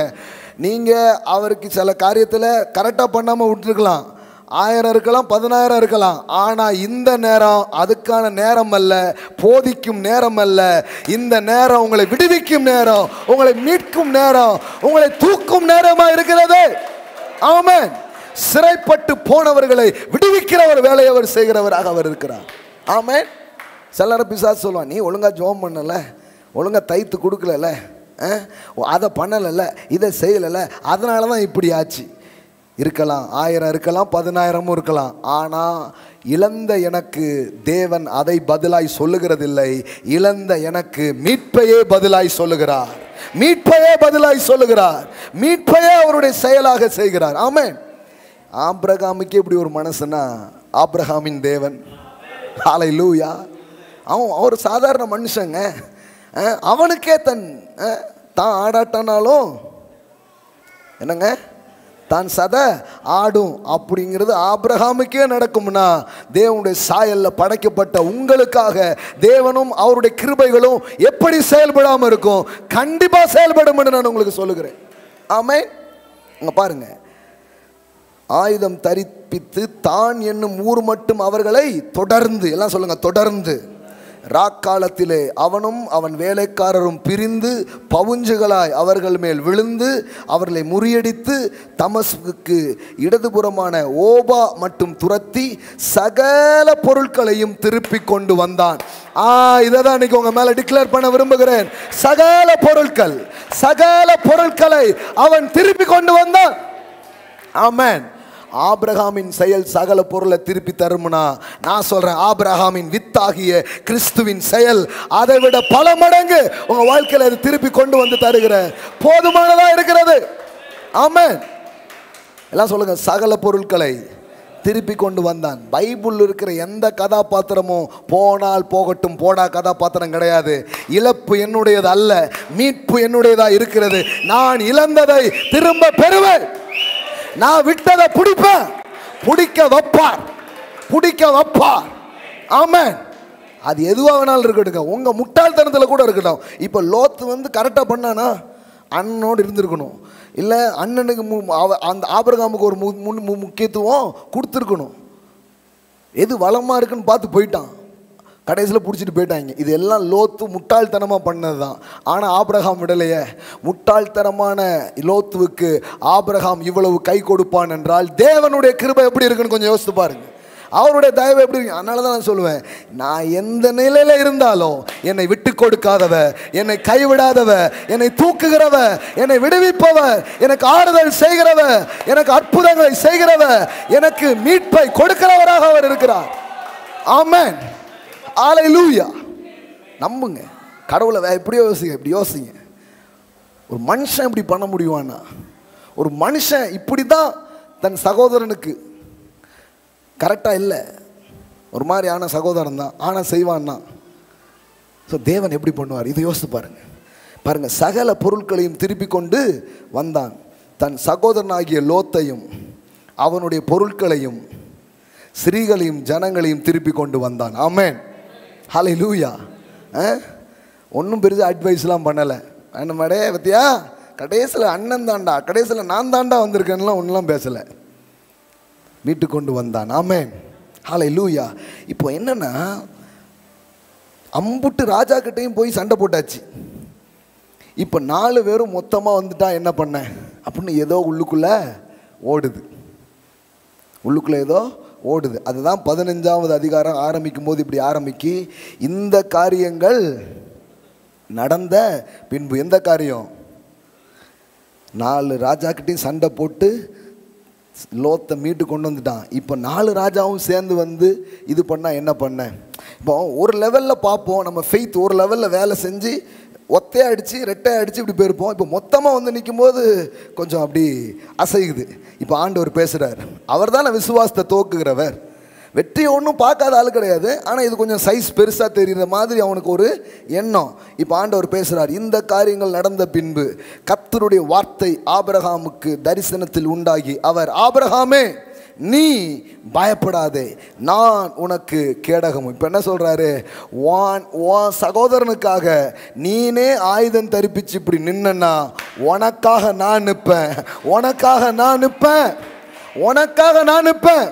நீங்கள் அவருக்கு சில காரியத்தில் கரெக்டாக பண்ணாமல் விட்டுருக்கலாம். 1000 இருக்கலாம், 10,000 இருக்கலாம். ஆனால் இந்த நேரம் அதுக்கான நேரம் அல்ல, போதிக்கும் நேரம் அல்ல. இந்த நேரம் உங்களை விடுவிக்கும் நேரம், உங்களை மீட்கும் நேரம், உங்களை தூக்கும் நேரமாக இருக்கிறது. ஆமென். சிறைப்பட்டு போனவர்களை விடுவிக்கிற ஒரு வேலையை அவர் செய்கிறவராக அவர் இருக்கிறார். ஆமென். சிலர் பிசாசு சொல்லுவான், நீ ஒழுங்காக ஜோம் பண்ணல, ஒழுங்காக தைத்து கொடுக்கல, அதை பண்ணலை, இதை செய்யலை, அதனால தான் இப்படி ஆச்சு. இருக்கலாம், 1000 இருக்கலாம், 10,000 இருக்கலாம். ஆனால் இழந்த எனக்கு தேவன் அதை பதிலாய் சொல்லுகிறதில்லை. இழந்த எனக்கு மீட்பையே பதிலாய் சொல்லுகிறார். மீட்பையே பதிலாய் சொல்லுகிறார். மீட்பையே அவருடைய செயலாக செய்கிறார். ஆமென். ஆபிரகாமுக்கு இப்படி ஒரு மனசுனா, ஆபிரகாமின் தேவன், ஹல்லேலூயா, அவர் சாதாரண மனுஷங்க. அவனுக்கே தான் ஆடாட்டானாலும் என்னங்க, தான் சதை ஆடும் அப்படிங்கிறது ஆபிரகாமுக்கே நடக்கும்னா, தேவனுடைய சாயல்ல படைக்கப்பட்ட உங்களுக்காக தேவனும் அவருடைய கிருபைகளும் எப்படி செயல்படாமல் இருக்கும்? கண்டிப்பா செயல்படும் என்று நான் உங்களுக்கு சொல்லுகிறேன். ஆமென். இங்க பாருங்க, ஆயுதம் தரிப்பித்து தான் என்னும் ஊர் மட்டும் அவர்களை தொடர்ந்து, எல்லாம் சொல்லுங்க, தொடர்ந்து. ராக்காலத்திலே அவனும் அவன் வேலைக்காரரும் பிரிந்து பவுஞ்சுகளாய் அவர்கள் மேல் விழுந்து அவர்களை முறியடித்து தமஸ்குக்கு இடதுபுறமான ஓபா மட்டும் துரத்தி சகல பொருட்களையும் திருப்பி கொண்டு வந்தான். இதை தான் இன்னைக்கு உங்க மேல டிக்ளேர் பண்ண விரும்புகிறேன். சகல பொருட்களை அவன் திருப்பி கொண்டு வந்தான். ஆமென். ஆபிரகாமின் செயல் சகல பொருளை திருப்பி தரும்னா, நான் சொல்றேன், ஆபிரகாமின் வித்தாகிய கிறிஸ்துவின் செயல் அதை விட பல மடங்கு உங்க வாழ்க்கையில அது திருப்பி கொண்டு வந்து தருகிற போதுமானதா இருக்கிறது. ஆமென். எல்லாம் சொல்லுங்க, சகல பொருட்களை திருப்பி கொண்டு வந்தான். பைபிள் இருக்கிற எந்த கதாபாத்திரமும் போனால் போகட்டும் போடா கதாபாத்திரம் கிடையாது. இழப்பு என்னுடையது அல்ல, மீட்பு என்னுடையதா இருக்கிறது. நான் இழந்ததை திரும்ப பெறுவேன். நான் விட்டதை பிடிப்பேன், பிடிக்க வைப்பார். ஆமென். அது எதுவாக வேணாலும் இருக்கட்டும், உங்க முட்டாள்தனத்தில் கூட இருக்கட்டும். இப்போ லோத்து கரெக்டாக பண்ணானா அண்ணனோடு இருந்திருக்கணும், இல்லை அண்ணனுக்கு அந்த ஆபிரகாமுக்கு ஒரு முக்கியத்துவம் கொடுத்துருக்கணும். எது வளமாக இருக்குன்னு பார்த்து போயிட்டான். கடைசியில் பிடிச்சிட்டு போயிட்டாங்க. இது எல்லாம் லோத்து முட்டாள்தனமாக பண்ணது தான். ஆனால் ஆபிரகாம் விடலையே. முட்டாள்தனமான லோத்துவுக்கு ஆபிரகாம் இவ்வளவு கை கொடுப்பான் என்றால் தேவனுடைய கிருபை எப்படி இருக்குன்னு கொஞ்சம் யோசித்து பாருங்க. அவருடைய தயவு எப்படி இருக்கு. அதனால தான் நான் சொல்லுவேன், நான் எந்த நிலையில இருந்தாலும் என்னை விட்டு கொடுக்காதவ, என்னை கைவிடாதவ, என்னை தூக்குகிறவ, என்னை விடுவிப்பவ, எனக்கு ஆறுதல் செய்கிறவ, எனக்கு அற்புதங்களை செய்கிறவ, எனக்கு மீட்பை கொடுக்கிறவராக அவர் இருக்கிறார். ஆமென், அல்லேலூயா. நம்புங்க கடவுளை. இப்படி யோசிங்க, இப்படி யோசிங்க. ஒரு மனுஷன் இப்படி பண்ண முடியுமானா? ஒரு மனுஷன் இப்படி தான் தன் சகோதரனுக்கு, கரெக்டாக இல்லை, ஒரு மாதிரியான சகோதரன் தான், ஆனால் செய்வான்னா. ஸோ தேவன் எப்படி பண்ணுவார் இதை யோசித்து பாருங்க. பாருங்க, சகல பொருட்களையும் திருப்பி கொண்டு வந்தான். தன் சகோதரனாகிய லோத்தையும் அவனுடைய பொருட்களையும் ஸ்ரீகளையும் ஜனங்களையும் திருப்பி கொண்டு வந்தான். ஆமென், ஹல்லேலூயா. ஒன்றும் பெருசாக அட்வைஸ்லாம் பண்ணலை. அண்ணமாடே பத்தியா, கடைசியில் அண்ணன் தாண்டா, கடைசியில் நான் தாண்டா வந்திருக்கேன்லாம் ஒன்றுலாம் பேசலை. மீட்டு கொண்டு வந்தான். ஆமென், ஹல்லேலூயா. இப்போ என்னன்னா, அம்புட்டு ராஜா கிட்டையும் போய் சண்டை போட்டாச்சு. இப்போ 4 பேரும் மொத்தமாக வந்துட்டா என்ன பண்ண அப்படின்னு ஏதோ உள்ளுக்குள்ளே ஓடுது. உள்ளுக்குள்ளே ஏதோ ஓடுது. அதுதான் 15வது அதிகாரம் ஆரம்பிக்கும் போது இப்படி ஆரம்பிக்கி, இந்த காரியங்கள் நடந்த பின்பு. எந்த காரியம்? 4 ராஜாக்கிட்டையும் சண்டை போட்டு லோத்தை மீட்டு கொண்டு வந்துட்டான். இப்போ 4 ராஜாவும் சேர்ந்து வந்து இது பண்ணால் என்ன பண்ண? இப்போ ஒரு லெவலில் பார்ப்போம், நம்ம ஃபெய்த் ஒரு லெவலில் வேலை செஞ்சு ஒத்தையை அடித்து ரெட்டை அடித்து இப்படி போயிருப்போம். இப்போ மொத்தமாக வந்து நிற்கும் போது கொஞ்சம் அப்படி அசைகுது. இப்போ ஆண்டவர் பேசுகிறார். அவர் தானே விசுவாசத்தை தோக்குகிறவர். வெற்றி ஒன்றும் பார்க்காத ஆள் கிடையாது, ஆனால் இது கொஞ்சம் சைஸ் பெருசாக தெரிகிற மாதிரி அவனுக்கு ஒரு எண்ணம். இப்போ ஆண்டவர் பேசுகிறார். இந்த காரியங்கள் நடந்த பின்பு கர்த்தருடைய வார்த்தை ஆபிரகாமுக்கு தரிசனத்தில் உண்டாகி அவர், ஆபிரகாமே நீ பயப்படாதே, நான் உனக்கு கேடகமும். இப்போ என்ன சொல்கிறாரு? உன் சகோதரனுக்காக நீனே ஆயுதம் தரிப்பிச்சு இப்படி நின்னா உனக்காக நான் நிற்பேன், உனக்காக நான் நிற்பேன், உனக்காக நான் நிற்பேன்.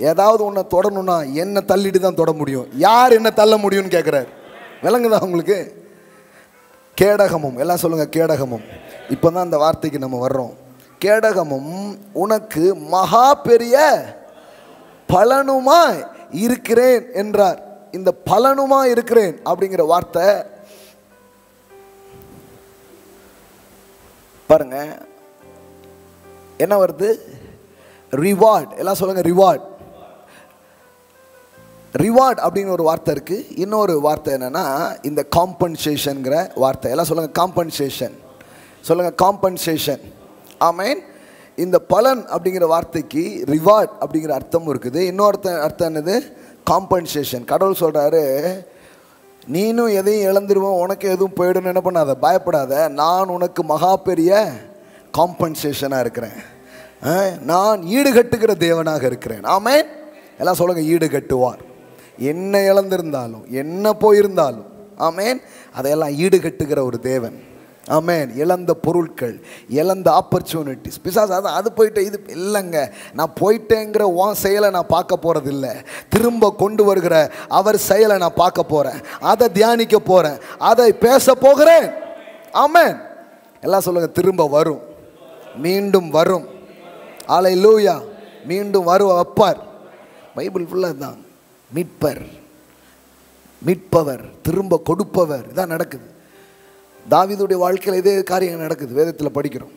ஏதாவது ஒன்றை தொடணும்னா என்ன தள்ளிட்டு தான் தொட முடியும். யார் என்ன தள்ள முடியும்னு கேட்குறாரு. விளங்குதா உங்களுக்கு? கேடகமும், எல்லாம் சொல்லுங்க கேடகமும். இப்போ தான் அந்த வார்த்தைக்கு நம்ம வர்றோம். கேடகமும் உனக்கு மகா பெரிய பலனுமாய் இருக்கிறேன் என்றார். இந்த பலனுமாய் இருக்கிறேன் அப்படிங்கிற வார்த்தை பாருங்க என்ன வருது? ரிவார்ட். எல்லாம் சொல்லுங்க ரிவார்ட். ரிவார்ட் அப்படின்னு ஒரு வார்த்தை இருக்கு. இன்னொரு வார்த்தை என்னன்னா இந்த காம்பன்சேஷன்ங்கிற வார்த்தை. எல்லாம் சொல்லுங்க காம்பன்சேஷன். சொல்லுங்க காம்பன்சேஷன். ஆமென். இந்த பலன் அப்படிங்கிற வார்த்தைக்கு ரிவார்ட் அப்படிங்கிற அர்த்தமும் இருக்குது. இன்னொரு அர்த்தம் என்னது? காம்பன்சேஷன். கடவுள் சொல்றாரு, நீனும் எதையும் இழந்துருவோம், உனக்கு எதுவும் போயிடும், என்ன பண்ணாத, பயப்படாத, நான் உனக்கு மகா பெரிய காம்பன்சேஷனாக இருக்கிறேன், நான் ஈடுகட்டுகிற தேவனாக இருக்கிறேன். ஆமென். எல்லாம் சொல்லுங்க ஈடுகட்டுவார். என்ன இழந்திருந்தாலும் என்ன போயிருந்தாலும் ஆமென், அதையெல்லாம் ஈடுகட்டுகிற ஒரு தேவன். ஆமென். இழந்த பொருட்கள், இழந்த ஆப்பர்ச்சுனிட்டிஸ், பிசாசு அதான் அது போயிட்டு இது இல்லைங்க, நான் போயிட்டேங்கிற உன் செயலை நான் பார்க்க போகிறது இல்லை, திரும்ப கொண்டு வருகிற அவர் செயலை நான் பார்க்க போகிறேன், அதை தியானிக்க போகிறேன், அதை பேச போகிறேன். ஆமென். எல்லாம் சொல்லுங்க திரும்ப வரும், மீண்டும் வரும். அல்லேலூயா. மீண்டும் வரும் வைப்பார். பைபிள் ஃபுல்லாக தான் மீட்பர், மீட்பவர், திரும்ப கொடுப்பவர். இதான் நடக்குது. தாவீதுடைய வாழ்க்கையில் இதே காரியம் நடக்குது. வேதத்தில் படிக்கிறோம்.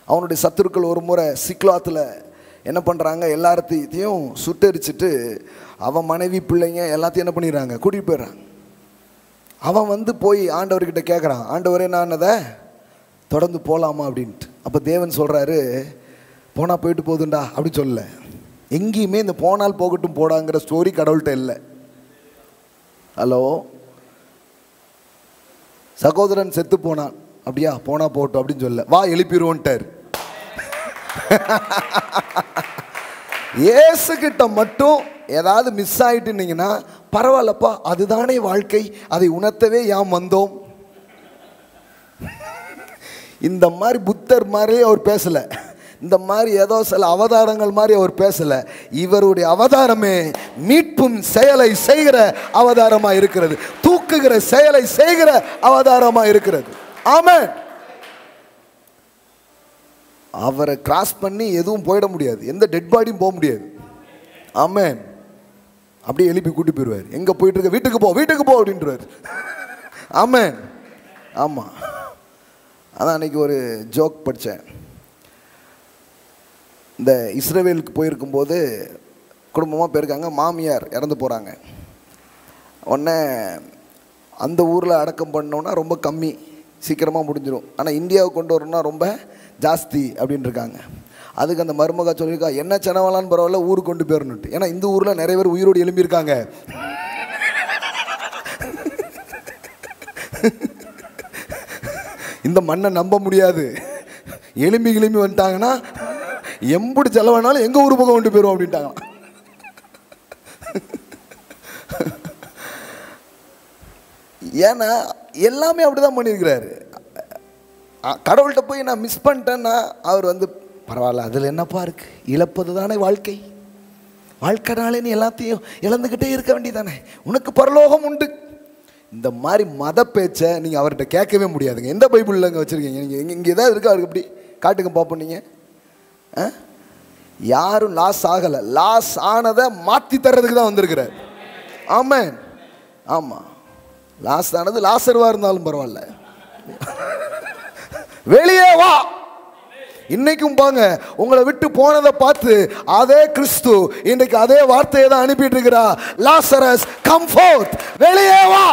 அவனுடைய சத்துருக்கள் ஒரு முறை சிக்லாத்தில் என்ன பண்ணுறாங்க, எல்லாத்தையும் சுட்டரிச்சுட்டு அவன் மனைவி பிள்ளைங்க எல்லாத்தையும் என்ன பண்ணிடுறாங்க, கூட்டிகிட்டு போயிடுறாங்க. அவன் வந்து போய் ஆண்டவர்கிட்ட கேட்குறான், ஆண்டவரே நான் அதை தொடர்ந்து போகலாமா அப்படின்ட்டு. அப்போ தேவன் சொல்கிறாரு, போனால் போயிட்டு போகுதுண்டா அப்படின்னு சொல்லல. எங்கேயுமே இந்த போனால் போகட்டும் போடாங்கிற ஸ்டோரி கடவுள்கிட்ட இல்லை. ஹலோ, சகோதரன் செத்து போனான், அப்படியா, போனா போட்டோம் அப்படின்னு சொல்ல, வா எழுப்பிடுவோன்ட்டார். இயேசுகிட்ட மட்டும் ஏதாவது மிஸ் ஆகிட்டுனீங்கன்னா பரவாயில்லப்பா, அதுதானே வாழ்க்கை, அதை உணர்த்தவே யாம் வந்தோம். இந்த மாதிரி புத்தர் மாதிரியே அவர் பேசலை. இந்த மாதிரி ஏதோ சில அவதாரங்கள் மாதிரி அவர் பேசல. இவருடைய அவதாரமே மீட்பும் செயலை செய்கிற அவதாரமா இருக்கிறது, தூக்குகிற செயலை செய்கிற அவதாரமா இருக்கிறது. ஆமென். அவரை கிராஸ் பண்ணி எதுவும் போயிட முடியாது, எந்த டெட் பாடியும் போக முடியாது. ஆமென். அப்படியே எழுப்பி கூட்டி போயிடுவார். எங்க போயிட்டு இருக்க, வீட்டுக்கு போ வீட்டுக்கு போ அப்படின்றார். ஆமென். ஆமா, அதான் அன்னைக்கு ஒரு ஜோக் படித்தேன். இந்த இஸ்ரவேலுக்கு போயிருக்கும்போது குடும்பமாக போயிருக்காங்க, மாமியார் இறந்து போகிறாங்க. உடனே அந்த ஊரில் அடக்கம் பண்ணோன்னா ரொம்ப கம்மி, சீக்கிரமாக முடிஞ்சிடும். ஆனால் இந்தியாவுக்கு கொண்டு வரணும்னா ரொம்ப ஜாஸ்தி அப்படின்னு இருக்காங்க. அதுக்கு அந்த மருமகா சொல்லியிருக்கா, என்ன செலவலான்னு பரவாயில்ல, ஊருக்கு கொண்டு போயிடணுன்ட்டு. ஏன்னா இந்த ஊரில் நிறைய பேர் உயிரோடு எழும்பியிருக்காங்க. இந்த மண்ணை நம்ப முடியாது, எலும்பி கிளம்பி வந்துட்டாங்கன்னா எம்புடி செலவானாலும் எங்கள் ஊர் பக்கம் கொண்டு போயிடுவோம் அப்படின்ட்டாங்க. ஏன்னா எல்லாமே அப்படிதான் பண்ணியிருக்கிறாரு. கடவுள்கிட்ட போய் நான் மிஸ் பண்ணிட்டேன்னா அவர் வந்து பரவாயில்ல, அதில் என்னப்பா இருக்கு, இழப்பது தானே வாழ்க்கை, வாழ்க்கைனாலே நீ எல்லாத்தையும் இழந்துக்கிட்டே இருக்க வேண்டியதானே, உனக்கு பரலோகம் உண்டு. இந்த மாதிரி மத பேச்சை நீங்கள் அவர்கிட்ட கேட்கவே முடியாதுங்க. எந்த பைபிளில் இங்கே வச்சுருக்கீங்க நீங்கள்? இங்கே ஏதாவது இருக்கா அவருக்கு? அப்படி காட்டுங்க பார்ப்போம். நீங்கள் யாரும் லாஸ் ஆகலை, லாஸ் ஆனதை மாற்றி தர்றதுக்கு தான் வந்திருக்கிறார். ஆமென். ஆமாம், லாஸ் ஆனது லாசர்வா இருந்தாலும் பரவாயில்ல, வெளியே வா. இன்னைக்கும் பாங்க, உங்களை விட்டு போனதை பார்த்து அதே கிறிஸ்து இன்னைக்கு அதே வார்த்தையை தான் அனுப்பிட்டு இருக்கிறா. லாசரஸ் கம் ஃபோர்த், வெளியே வா,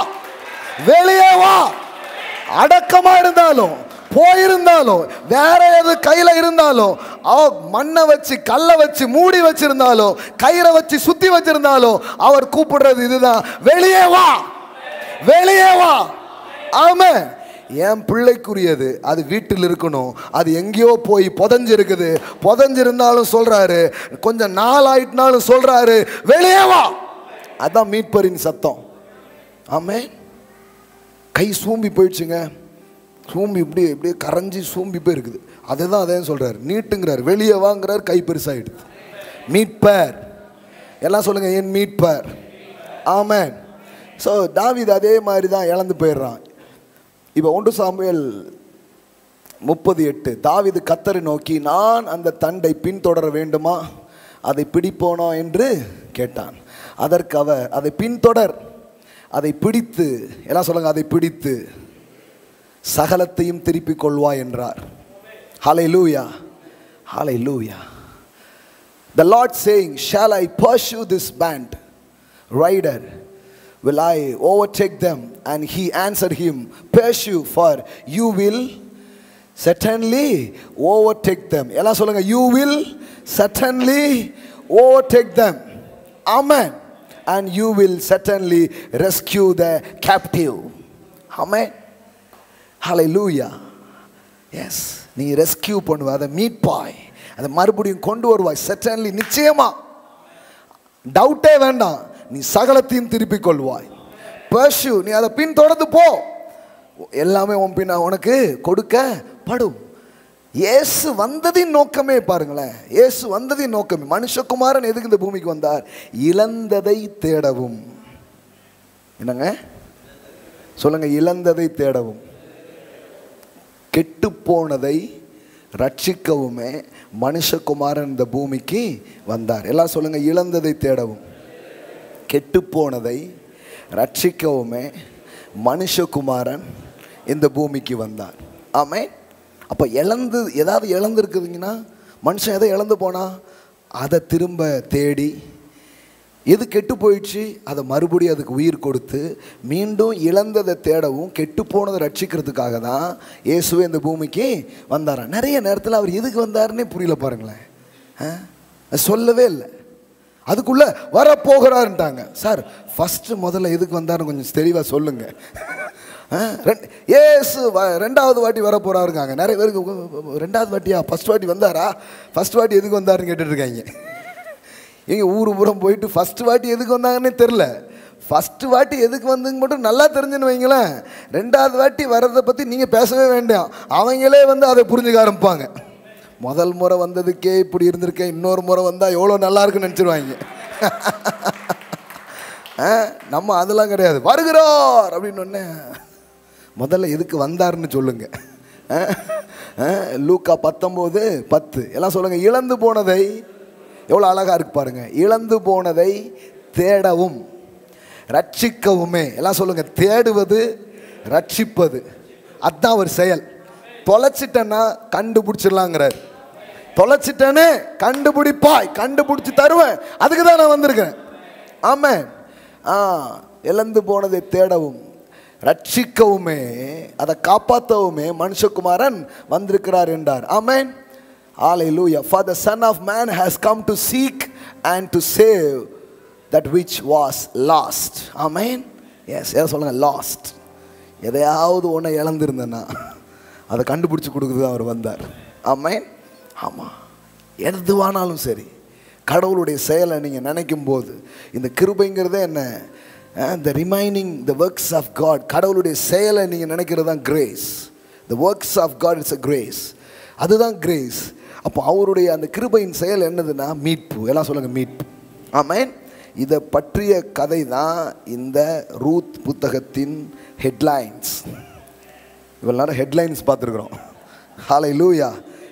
வெளியே வா. அடக்கமா இருந்தாலும், போயிருந்தாலும், வேற எது கையில இருந்தாலும், மண்ணை வச்சு கல்லை வச்சு மூடி வச்சிருந்தாலும், கயிறை வச்சு சுத்தி வச்சிருந்தாலும், அவர் கூப்பிடுறது இதுதான், வெளியே வா, வெளியே வா. ஆமென். என் பிள்ளைக்குரியது அது வீட்டில் இருக்கணும், அது எங்கேயோ போய் புதஞ்சிருக்குது. புதஞ்சிருந்தாலும் சொல்றாரு, கொஞ்சம் நாள் ஆயிட்டுனாலும் சொல்றாரு, வெளியே வா. அதான் மீட்பரின் சத்தம். ஆமென். கை சூம்பி போயிடுச்சுங்க, சூம்பி இப்படி இப்படியே கரைஞ்சி சூம்பி போயிருக்குது. அதுதான் அதே சொல்றாரு, நீட்டுங்கிறார், வெளியே வாங்கிறார், கை பெருசாயிடுது. மீட்பர், எல்லாம் சொல்லுங்க, என் மீட்பர். ஆமென். ஸோ தாவீது அதே மாதிரி தான் இழந்து போயிடுறான். இப்போ 1 சாமுவேல் 30:8, தாவீது கர்த்தரை நோக்கி, நான் அந்த தண்டை பின்தொடர வேண்டுமா, அதை பிடிப்போனோ என்று கேட்டான். அதற்கு அவர், அதை பின்தொடர், அதை பிடித்து, எல்லாம் சொல்லுங்க, அதை பிடித்து சகலத்தையும் திருப்பிக் கொள்வாய் என்றார். ஹல்லேலூயா, ஹல்லேலூயா. The Lord saying, shall I pursue this band rider, will I overtake them? And he answered him, pursue, for you will certainly overtake them. எல்லாம் சொல்லுங்க, you will certainly overtake them. Amen. And you will certainly rescue the captive. Amen. Hallelujah. Yes, நீ rescue பண்ணுவ, அதை மீட்பாய், அதை மறுபடியும் கொண்டு வருவாய். certainly, நிச்சயமா, டவுட்டே வேண்டாம், நீ சகலத்தையும் திருப்பிக் கொள்வாய். பர்சு, நீ அதை பின் தொடர்ந்து போ, எல்லாமே உன் பின்ன உனக்கு கொடுக்கப்படும். இயேசு வந்ததின் நோக்கமே பாருங்களேன், இயேசு வந்ததின் நோக்கமே, மனுஷகுமாரன் எதுக்கு இந்த பூமிக்கு வந்தார்? இழந்ததை தேடவும். என்னங்க சொல்லுங்க, இழந்ததை தேடவும், கெட்டு போனதை ரட்சிக்கவுமே மனுஷகுமாரன் இந்த பூமிக்கு வந்தார். எல்லாம் சொல்லுங்க, இழந்ததை தேடவும், கெட்டுப்போனதை ரட்சிக்கவுமே மனுஷகுமாரன் இந்த பூமிக்கு வந்தார். ஆமென். அப்போ ஏதாவது இழந்துருக்குதுங்கன்னா, மனுஷன் எதை இழந்து போனா அதை திரும்ப தேடி, எது கெட்டு போயிடுச்சு அதை மறுபடியும் அதுக்கு உயிர் கொடுத்து மீண்டும் இழந்ததை தேடவும், கெட்டு போனதை ரட்சிக்கிறதுக்காக தான் இயேசுவே இந்த பூமிக்கு வந்தாரா. நிறைய நேரத்தில் அவர் எதுக்கு வந்தாருன்னே புரியல பாருங்களேன், சொல்லவே இல்லை. அதுக்குள்ள வரப்போகிறாருன்ட்டாங்க. சார் ஃபர்ஸ்ட் முதல்ல எதுக்கு வந்தாருன்னு கொஞ்சம் தெளிவாக சொல்லுங்க. ஏசு ரெண்டாவது வாட்டி வர போறாருங்க. நிறைய பேருக்கு ரெண்டாவது வாட்டியா, ஃபர்ஸ்ட் வாட்டி வந்தாரா, ஃபர்ஸ்ட் வாட்டி எதுக்கு வந்தாருன்னு கேட்டுட்டு இருக்காங்க. எங்க ஊர் புறம் போயிட்டு ஃபர்ஸ்ட் வாட்டி எதுக்கு வந்தாங்கன்னே தெரில. ஃபர்ஸ்ட் வாட்டி எதுக்கு வந்துங்க மட்டும் நல்லா தெரிஞ்சுன்னு வைங்களேன், ரெண்டாவது வாட்டி வர்றதை பற்றி நீங்கள் பேசவே வேண்டாம், அவங்களே வந்து அதை புரிஞ்சுக்க ஆரம்பிப்பாங்க. முதல் முறை வந்ததுக்கே இப்படி இருந்திருக்கேன், இன்னொரு முறை வந்தால் எவ்வளோ நல்லா இருக்குன்னு நினச்சிருவாங்க. நம்ம அதெல்லாம் கிடையாது. வருகிறார் அப்படின்னு ஒன்று முதல்ல எதுக்கு வந்தார்னு சொல்லுங்க. லூக்கா 19:10 எல்லாம் சொல்லுங்க. இழந்து போனதை, எவ்வளோ அழகா இருக்கு பாருங்க, இழந்து போனதை தேடவும் ரட்சிக்கவுமே. எல்லாம் சொல்லுங்க. தேடுவது, ரட்சிப்பது, அதுதான் ஒரு செயல். தொலைச்சிட்டேன்னா கண்டுபிடிச்சிடலாங்கிறார். தொலைச்சிட்டேன்னு கண்டுபிடிப்பாய், கண்டுபிடிச்சி தருவேன், அதுக்கு தான் நான் வந்திருக்கேன். ஆமென். இழந்து போனதை தேடவும் ரட்சிக்கவுமே, அதை காப்பாற்றவுமே மனுஷகுமாரன் வந்திருக்கிறார் என்றார். ஆமென். ஹல்லேலூயா. For the Son of Man has come to seek and to save that which was lost. Amen. Yes, எதை சொல்லுங்க? லாஸ்ட். எதையாவது ஒன்றை இழந்திருந்தேன்னா அதை கண்டுபிடிச்சி கொடுக்குறது அவர் வந்தார். ஆமென். ஆமாம். எதுவானாலும் சரி, கடவுளுடைய செயலை நீங்கள் நினைக்கும் போது, இந்த கிருபைங்கிறதே என்ன? the remaining the works of God. கடவுளுடைய செயலை நீங்கள் நினைக்கிறது தான் grace. the works of God is a grace. அதுதான் கிரேஸ். அப்போ அவருடைய அந்த கிருபையின் செயல் என்னதுன்னா மீட்பு. எல்லாம் சொல்லுங்க, மீட்பு. ஆமென். இதை பற்றிய கதை தான் இந்த ரூத் புத்தகத்தின் ஹெட்லைன்ஸ். இவ்வளோ நேரம் ஹெட்லைன்ஸ் பார்த்துருக்குறோம். ஹல்லேலூயா.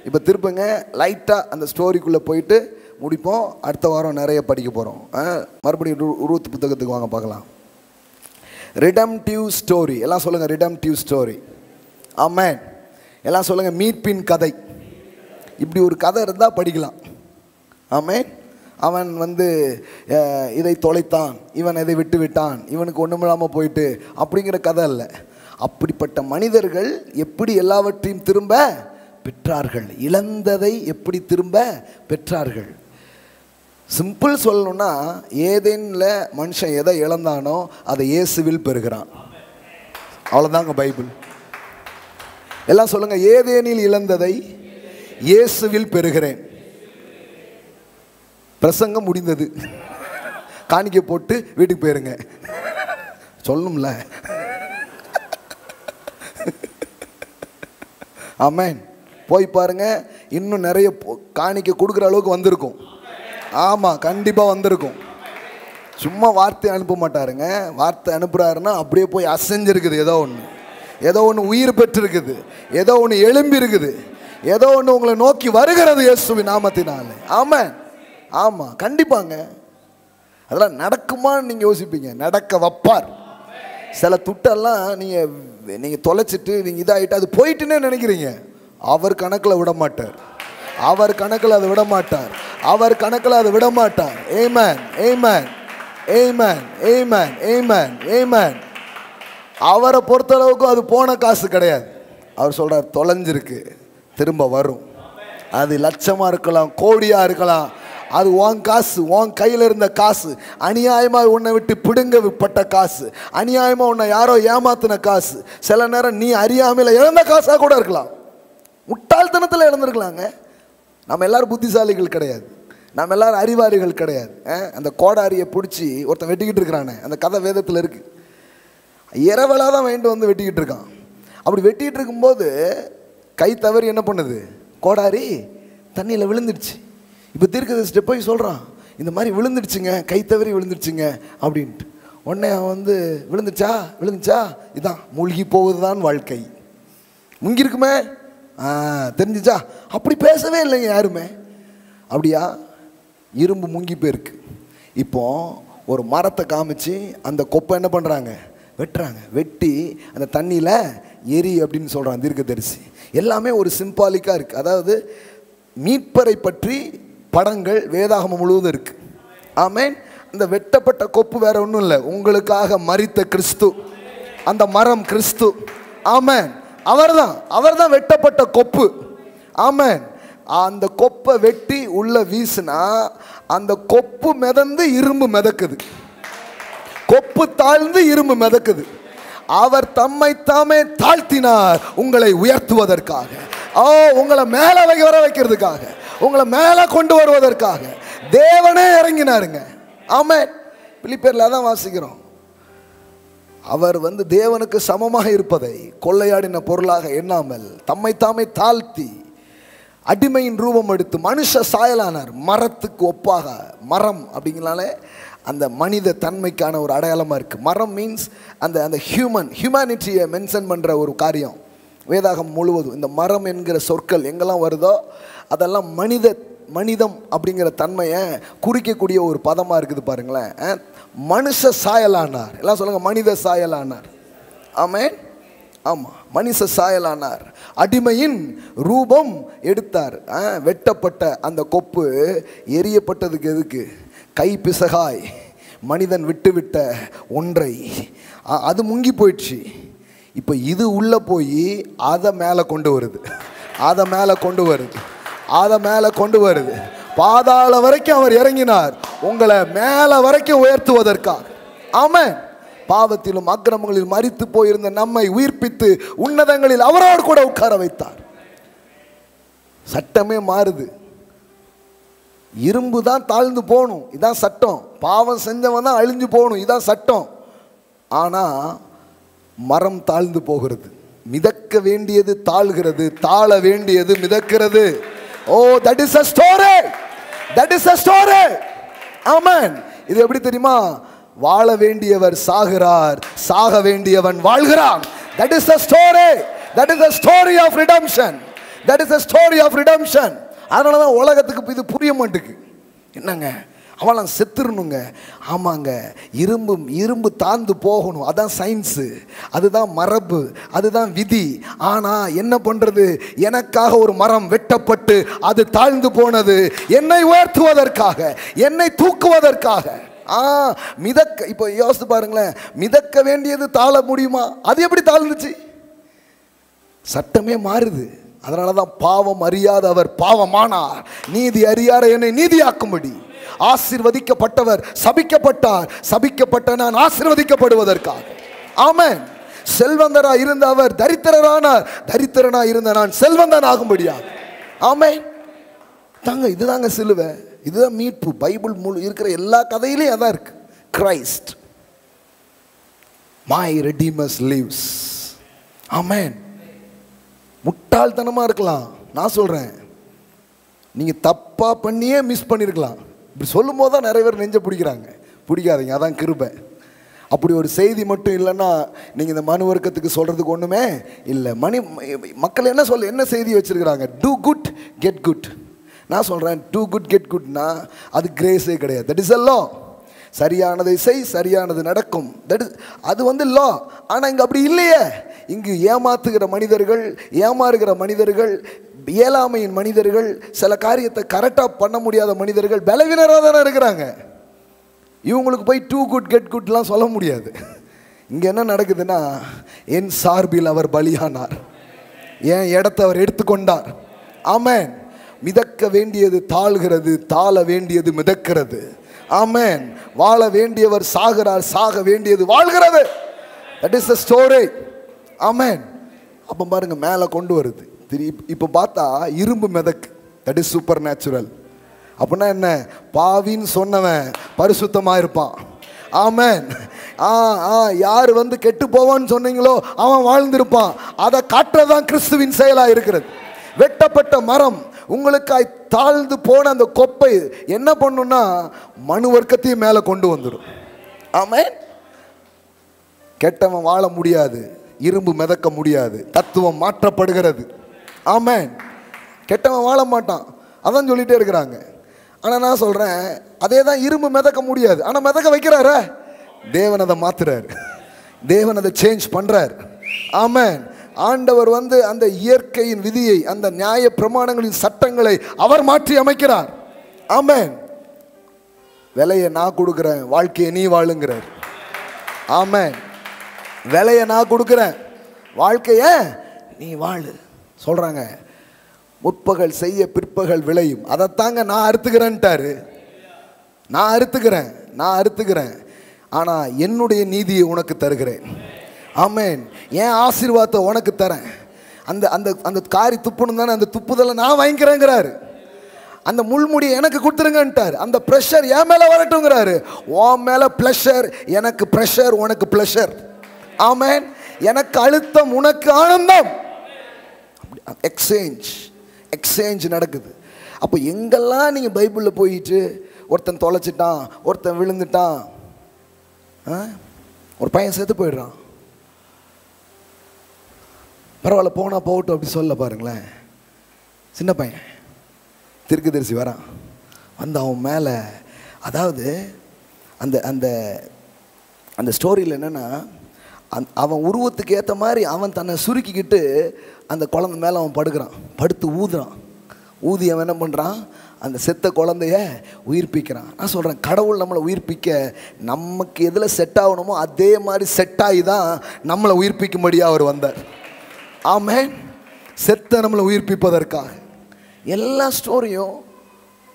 இப்போ திருப்பங்க லைட்டாக அந்த ஸ்டோரிக்குள்ளே போயிட்டு முடிப்போம். அடுத்த வாரம் நிறைய படிக்க போகிறோம். மறுபடியும் ரூத் புத்தகத்துக்கு வாங்க பார்க்கலாம். ரிடம்டிவ் ஸ்டோரி. எல்லாம் சொல்லுங்கள், ரிடம்டிவ் ஸ்டோரி. ஆமென். எல்லாம் சொல்லுங்கள், மீட்பின் கதை. இப்படி ஒரு கதை இருந்தால் படிக்கலாம். ஆமென். அவன் இதை தொலைத்தான், இவன் இதை விட்டு விட்டான், இவனுக்கு ஒன்றுமில்லாமல் போயிட்டு அப்படிங்கிற கதை இல்லை. அப்படிப்பட்ட மனிதர்கள் எப்படி எல்லாவற்றையும் திரும்ப பெற்றார்கள், இழந்ததை எப்படி திரும்ப பெற்றார்கள். சிம்பிள் சொல்லணும்னா, ஏதேன்ல மனுஷன் எதை இழந்தானோ அதை இயேசுவில் பெறுகிறான். அவ்வளோதாங்க பைபிள். எல்லாம் சொல்லுங்க, ஏதேனில் இழந்ததை இயேசுவில் பெறுகிறேன். பிரசங்கம் முடிந்தது. காணிக்கை போட்டு வீட்டுக்கு போயிருங்க. சொல்லணும்ல. ஆமென். போய் பாருங்க, இன்னும் நிறைய காணிக்கை கொடுக்குற அளவுக்கு வந்திருக்கும். ஆமாம், கண்டிப்பாக வந்திருக்கும். சும்மா வார்த்தை அனுப்ப மாட்டாருங்க. வார்த்தை அனுப்புகிறாருன்னா அப்படியே போய் அசைஞ்சிருக்குது. ஏதோ ஒன்று உயிர் பெற்றிருக்குது, ஏதோ ஒன்று எழும்பி இருக்குது, ஏதோ ஒன்று உங்களை நோக்கி வருகிறது இயேசுவின் நாமத்தினாலே. ஆமென். ஆமாம், கண்டிப்பாங்க. அதெல்லாம் நடக்குமான்னு நீங்கள் யோசிப்பீங்க. நடக்க வைப்பார். சில துட்டெல்லாம் நீங்கள் தொலைச்சிட்டு நீங்கள் இதாகிட்டு அது போயிட்டுன்னே நினைக்கிறீங்க. அவர் கணக்கில் விட மாட்டார். அவர் கணக்கில் அதை விட மாட்டார். அவர் கணக்கில் அதை விட மாட்டார். ஆமென், ஆமென், ஆமென், ஆமென், ஆமென், ஆமென். அவரை பொறுத்தளவுக்கு அது போன காசு கிடையாது. அவர் சொல்கிறார், தொலைஞ்சிருக்கு, திரும்ப வரும். அது லட்சமாக இருக்கலாம், கோடியாக இருக்கலாம். அது உன் காசு, உன் கையில் இருந்த காசு, அநியாயமாக உன்னை விட்டு பிடுங்கப்பட்ட காசு, அநியாயமாக உன்னை யாரோ ஏமாத்தின காசு, சில நேரம் நீ அறியாமையில் இழந்த காசாக கூட இருக்கலாம். முட்டாள்தனத்தில் இழந்திருக்கலாங்க. நம்ம எல்லோரும் புத்திசாலிகள் கிடையாது, நம்ம எல்லோரும் அறிவாளிகள் கிடையாது. அந்த கோடாரியை பிடிச்சி ஒருத்தன் வெட்டிக்கிட்டு இருக்கிறானே, அந்த கதை வேதத்தில் இருக்குது. இரவலாக தான் வாங்கிட்டு வெட்டிக்கிட்டு இருக்கான். அப்படி வெட்டிக்கிட்டு இருக்கும்போது கை தவறி என்ன பண்ணுது, கோடாரி தண்ணியில் விழுந்துடுச்சு. இப்போ தீர்க்கதரிசிட்ட போய் சொல்கிறான், இந்த மாதிரி விழுந்துடுச்சுங்க, கை தவறி விழுந்துடுச்சுங்க அப்படின்ட்டு. உடனே அவன் விழுந்துச்சா, இதான் மூழ்கி போவது தான் வாழ்க்கை. முங்கிருக்குமே, தெரிஞ்சிச்சா? அப்படி பேசவே இல்லைங்க யாருமே. அப்படியா? இரும்பு முங்கி போயிருக்கு. இப்போ ஒரு மரத்தை காமிச்சு அந்த கொப்பை என்ன பண்ணுறாங்க, வெட்டுறாங்க. வெட்டி அந்த தண்ணியில் எரி அப்படின்னு சொல்கிறான் தீர்க்கதரிசி. எல்லாமே ஒரு சிம்பாலிக்காக இருக்குது. அதாவது மீட்பரை பற்றி படங்கள் வேதாகமம் முழுவதும் இருக்குது. ஆமென். இந்த வெட்டப்பட்ட கொப்பு வேற ஒன்றும் இல்லை, உங்களுக்காக மரித்த கிறிஸ்து. அந்த மரம் கிறிஸ்து. ஆமென். அவர்தான் வெட்டப்பட்ட கொப்பு. ஆமென். அந்த கொப்பை வெட்டி உள்ள வீசினா அந்த கொப்பு மிதந்து இரும்பு மிதக்குது, கொப்பு தாழ்ந்து இரும்பு மிதக்குது. அவர் தம்மை தாமே தாழ்த்தினார் உங்களை உயர்த்துவதற்காக. உங்களை மேலே வர வைக்கிறதுக்காக, உங்களை மேலே கொண்டு வருவதற்காக தேவனே இறங்கினாருங்க. ஆமென். பிலிப்பியர்ல தான் வாசிக்கிறோம். அவர் தேவனுக்கு சமமாக இருப்பதை கொள்ளையாடின பொருளாக எண்ணாமல் தம்மை தாமே தாழ்த்தி அடிமையின் ரூபம் எடுத்து மனுஷ சாயலானார். மரத்துக்கு ஒப்பாக, மரம் அப்படிங்கனாலே அந்த மனித தன்மைக்கான ஒரு அடையாளமாக இருக்குது. மரம் மீன்ஸ் அந்த ஹியூமனிட்டியை மென்ஷன் பண்ணுற ஒரு காரியம். வேதாகம் முழுவதும் இந்த மரம் என்கிற சொற்கள் எங்கெல்லாம் வருதோ அதெல்லாம் மனிதம் அப்படிங்கிற தன்மையை குறிக்கக்கூடிய ஒரு பதமாக இருக்குது பாருங்களேன். மனுஷ சாயலானார். எல்லாம் சொல்லுங்கள், மனித சாயலானார். ஆமென். ஆமாம், மனுஷ சாயலானார். அடிமையின் ரூபம் எடுத்தார். வெட்டப்பட்ட அந்த கொப்பு எரியப்பட்டதுக்கு எதுக்கு? கை பிசகாய் மனிதன் விட்டுவிட்ட ஒன்றை அது முங்கி போயிடுச்சு. இப்போ இது உள்ளே போய் அதை மேலே கொண்டு வருது, அதை மேலே கொண்டு வருது, அதை மேலே கொண்டு வருது. பாதாள வரைக்கும் அவர் இறங்கினார், உங்களை மேலே வரைக்கும் உயர்த்துவதற்காக. ஆமென். பாவத்திலும் அக்கிரமங்களில் மரித்து போயிருந்த நம்மை உயிர்ப்பித்து உன்னதங்களில் அவரோடு கூட உட்கார வைத்தார். சட்டமே மாறுது. இரும்பு தான் தாழ்ந்து போகணும், இதான் சட்டம். பாவம் செஞ்சவன் தான் அழிஞ்சு போகணும், இதான் சட்டம். ஆனால் மரம் தாழ்ந்து போகிறது. மிதக்க வேண்டியது தாழ்கிறது, தாழ வேண்டியது மிதக்கிறது. ஓ, that is a story, that is a story. ஆமென். இது எப்படி தெரியுமா? வாழ வேண்டியவர் சாகிறார், சாக வேண்டியவன் வாழ்கிறான். That is a story, that is a story of redemption, that is a story of redemption. அதனால தான் உலகத்துக்கு இது புரிய மாட்டேங்குது. என்னங்க அவெல்லாம் செத்துருணுங்க? ஆமாங்க, இரும்பு தாழ்ந்து போகணும், அதான் சயின்ஸு, அதுதான் மரபு, அதுதான் விதி. ஆனால் என்ன பண்ணுறது? எனக்காக ஒரு மரம் வெட்டப்பட்டு அது தாழ்ந்து போனது, என்னை உயர்த்துவதற்காக, என்னை தூக்குவதற்காக. மிதக்க, இப்போ யோசித்து பாருங்களேன், மிதக்க வேண்டியது தாழ முடியுமா? அது எப்படி தாழ்ந்துச்சு? சட்டமே மாறுது. அதனால தான் பாவம் அறியாத அவர் பாவமானார், நீதி அறியாத என்னை நீதியாக்கும்படி. ஆசீர்வதிக்கப்பட்டவர் சபிக்கப்பட்டார், சபிக்கப்பட்ட நான் ஆசீர்வதிக்கப்படுவதற்காக. ஆமென். செல்வந்தரா இருந்த அவர் தரித்திரரானார், தரித்திரனா இருந்த நான் செல்வந்தன் ஆகும்படியாக. ஆமென். தாங்க, இதுதாங்க சிலுவை, இதுதான் மீட்பு. பைபிள் முழு இருக்கிற எல்லா கதையிலையும் அதான் இருக்கு. Christ, my redeemers lives. Amen. முட்டாள்தனமாக இருக்கலாம், நான் சொல்கிறேன். நீங்கள் தப்பாக பண்ணியே மிஸ் பண்ணியிருக்கலாம். இப்படி சொல்லும் போது தான் நிறைய பேர் நெஞ்ச பிடிக்கிறாங்க. பிடிக்காதீங்க, அதான் கிருபை. அப்படி ஒரு செய்தி மட்டும் இல்லைன்னா நீங்கள் இந்த மனு வர்க்கத்துக்கு சொல்கிறதுக்கு ஒன்றுமே இல்லை. மக்கள் என்ன செய்தி வச்சுருக்கிறாங்க? Do good get good. நான் சொல்கிறேன், டூ குட் கெட் குட்னா அது கிரேஸே கிடையாது. That is a law. சரியானதை செய், சரியானது நடக்கும். அது லா. ஆனால் இங்கே அப்படி இல்லையே. இங்கு ஏமாத்துகிற மனிதர்கள், ஏமாறுகிற மனிதர்கள், இயலாமையின் மனிதர்கள், சில காரியத்தை கரெக்டாக பண்ண முடியாத மனிதர்கள் பலவீனராக தானே இருக்கிறாங்க. இவங்களுக்கு போய் டூ குட் கெட் குட்லாம் சொல்ல முடியாது. இங்கே என்ன நடக்குதுன்னா, என் சார்பில் அவர் பலியானார், என் இடத்தை அவர் எடுத்துக்கொண்டார். ஆமென். மிதக்க வேண்டியது தாழ்கிறது, தாழ வேண்டியது மிதக்கிறது. ஆமென். வாழ வேண்டியவர் சாகிறார், சாக வேண்டியது வாழ்கிறது. That is the story. Amen. அப்போ பாருங்க, மேலே கொண்டு வருது. இப்போ பார்த்தா இரும்பு மிதக்கு. That is supernatural. அப்படின்னா என்ன? பாவின்னு சொன்னவன் பரிசுத்தமாக இருப்பான். ஆமென். யார் கெட்டு போவான்னு சொன்னீங்களோ அவன் வாழ்ந்திருப்பான். அதை காட்டுறதுதான் கிறிஸ்துவின் செயலாக இருக்கிறது. வெட்டப்பட்ட மரம் உங்களுக்காய் தாழ்ந்து போன அந்த கொப்பை என்ன பண்ணுன்னா மனு வர்க்கத்தையும் மேலே கொண்டு வந்துடும். ஆமென். கெட்டவன் வாழ முடியாது, இரும்பு மிதக்க முடியாது, தத்துவம் மாற்றப்படுகிறது. ஆமென். கெட்டவன் வாழ மாட்டான், அதான் சொல்லிட்டே இருக்கிறாங்க. ஆனால் நான் சொல்கிறேன், அதே தான் இரும்பு மிதக்க முடியாது, ஆனால் மிதக்க வைக்கிறாரு தேவன். அதை மாத்துறாரு, தேவன் அதை சேஞ்ச் பண்ணுறார். ஆமென். ஆண்டவர் அந்த இயற்கையின் விதியை, அந்த நியாய பிரமாணங்களின் சட்டங்களை அவர் மாற்றி அமைக்கிறார். ஆமென். விலையை நான் கொடுக்குறேன், வாழ்க்கையை நீ வாழுங்கிறார். ஆமென். விலையை நான் கொடுக்குறேன், வாழ்க்கைய நீ வாழு சொல்கிறாங்க. முற்பகல் செய்ய பிற்பகல் விளையும், அதைத்தாங்க நான் அறுத்துக்கிறேன்ட்டாரு. நான் அறுத்துக்கிறேன், ஆனால் என்னுடைய நீதியை உனக்கு தருகிறேன். ஆமென். என் ஆசீர்வாதத்தை உனக்கு தரேன். அந்த அந்த அந்த காரி துப்புன்னு தானே, அந்த துப்புதலை நான் வாங்கிக்கிறேங்கிறாரு. அந்த முள்முடியை எனக்கு கொடுத்துருங்கன்ட்டார். அந்த ப்ரெஷர் என் மேலே வரட்டுங்கிறாரு. உன் மேலே ப்ளஷர், எனக்கு ப்ரெஷர், உனக்கு ப்ளஷர். ஆமென். எனக்கு அழுத்தம், உனக்கு ஆனந்தம். எக்ஸ்சேஞ்ச். எக்ஸ்சேஞ்ச் நடக்குது. அப்போ எங்கெல்லாம் நீங்கள் பைபிளில் போயிட்டு ஒருத்தன் தொலைச்சிட்டான், ஒருத்தன் விழுந்துட்டான், ஒரு பையன் செத்து போயிடுறான், பரவாயில்ல போனால் போகட்டும் அப்படி சொல்ல பாருங்களேன். சின்ன பையன் தீர்க்கதரிசி வரான், வந்து அவன் மேலே, அதாவது அந்த அந்த அந்த ஸ்டோரியில் என்னென்னா, அவன் உருவத்துக்கு ஏற்ற மாதிரி அவன் தன்னை சுருக்கிக்கிட்டு அந்த குழந்தை மேலே அவன் படுக்கிறான், படுத்து ஊதுறான். ஊதி அவன் என்ன பண்ணுறான், அந்த செத்த குழந்தைய உயிர்ப்பிக்கிறான். நான் சொல்கிறேன், கடவுள் நம்மளை உயிர்ப்பிக்க நமக்கு எதில் செட் ஆகணுமோ அதே மாதிரி செட் ஆகி தான் நம்மளை உயிர்ப்பிக்கும்படியாக அவர் வந்தார். ஆமென். செத்த நம்மளை உயிர்ப்பிப்பதற்காக. எல்லா ஸ்டோரியும்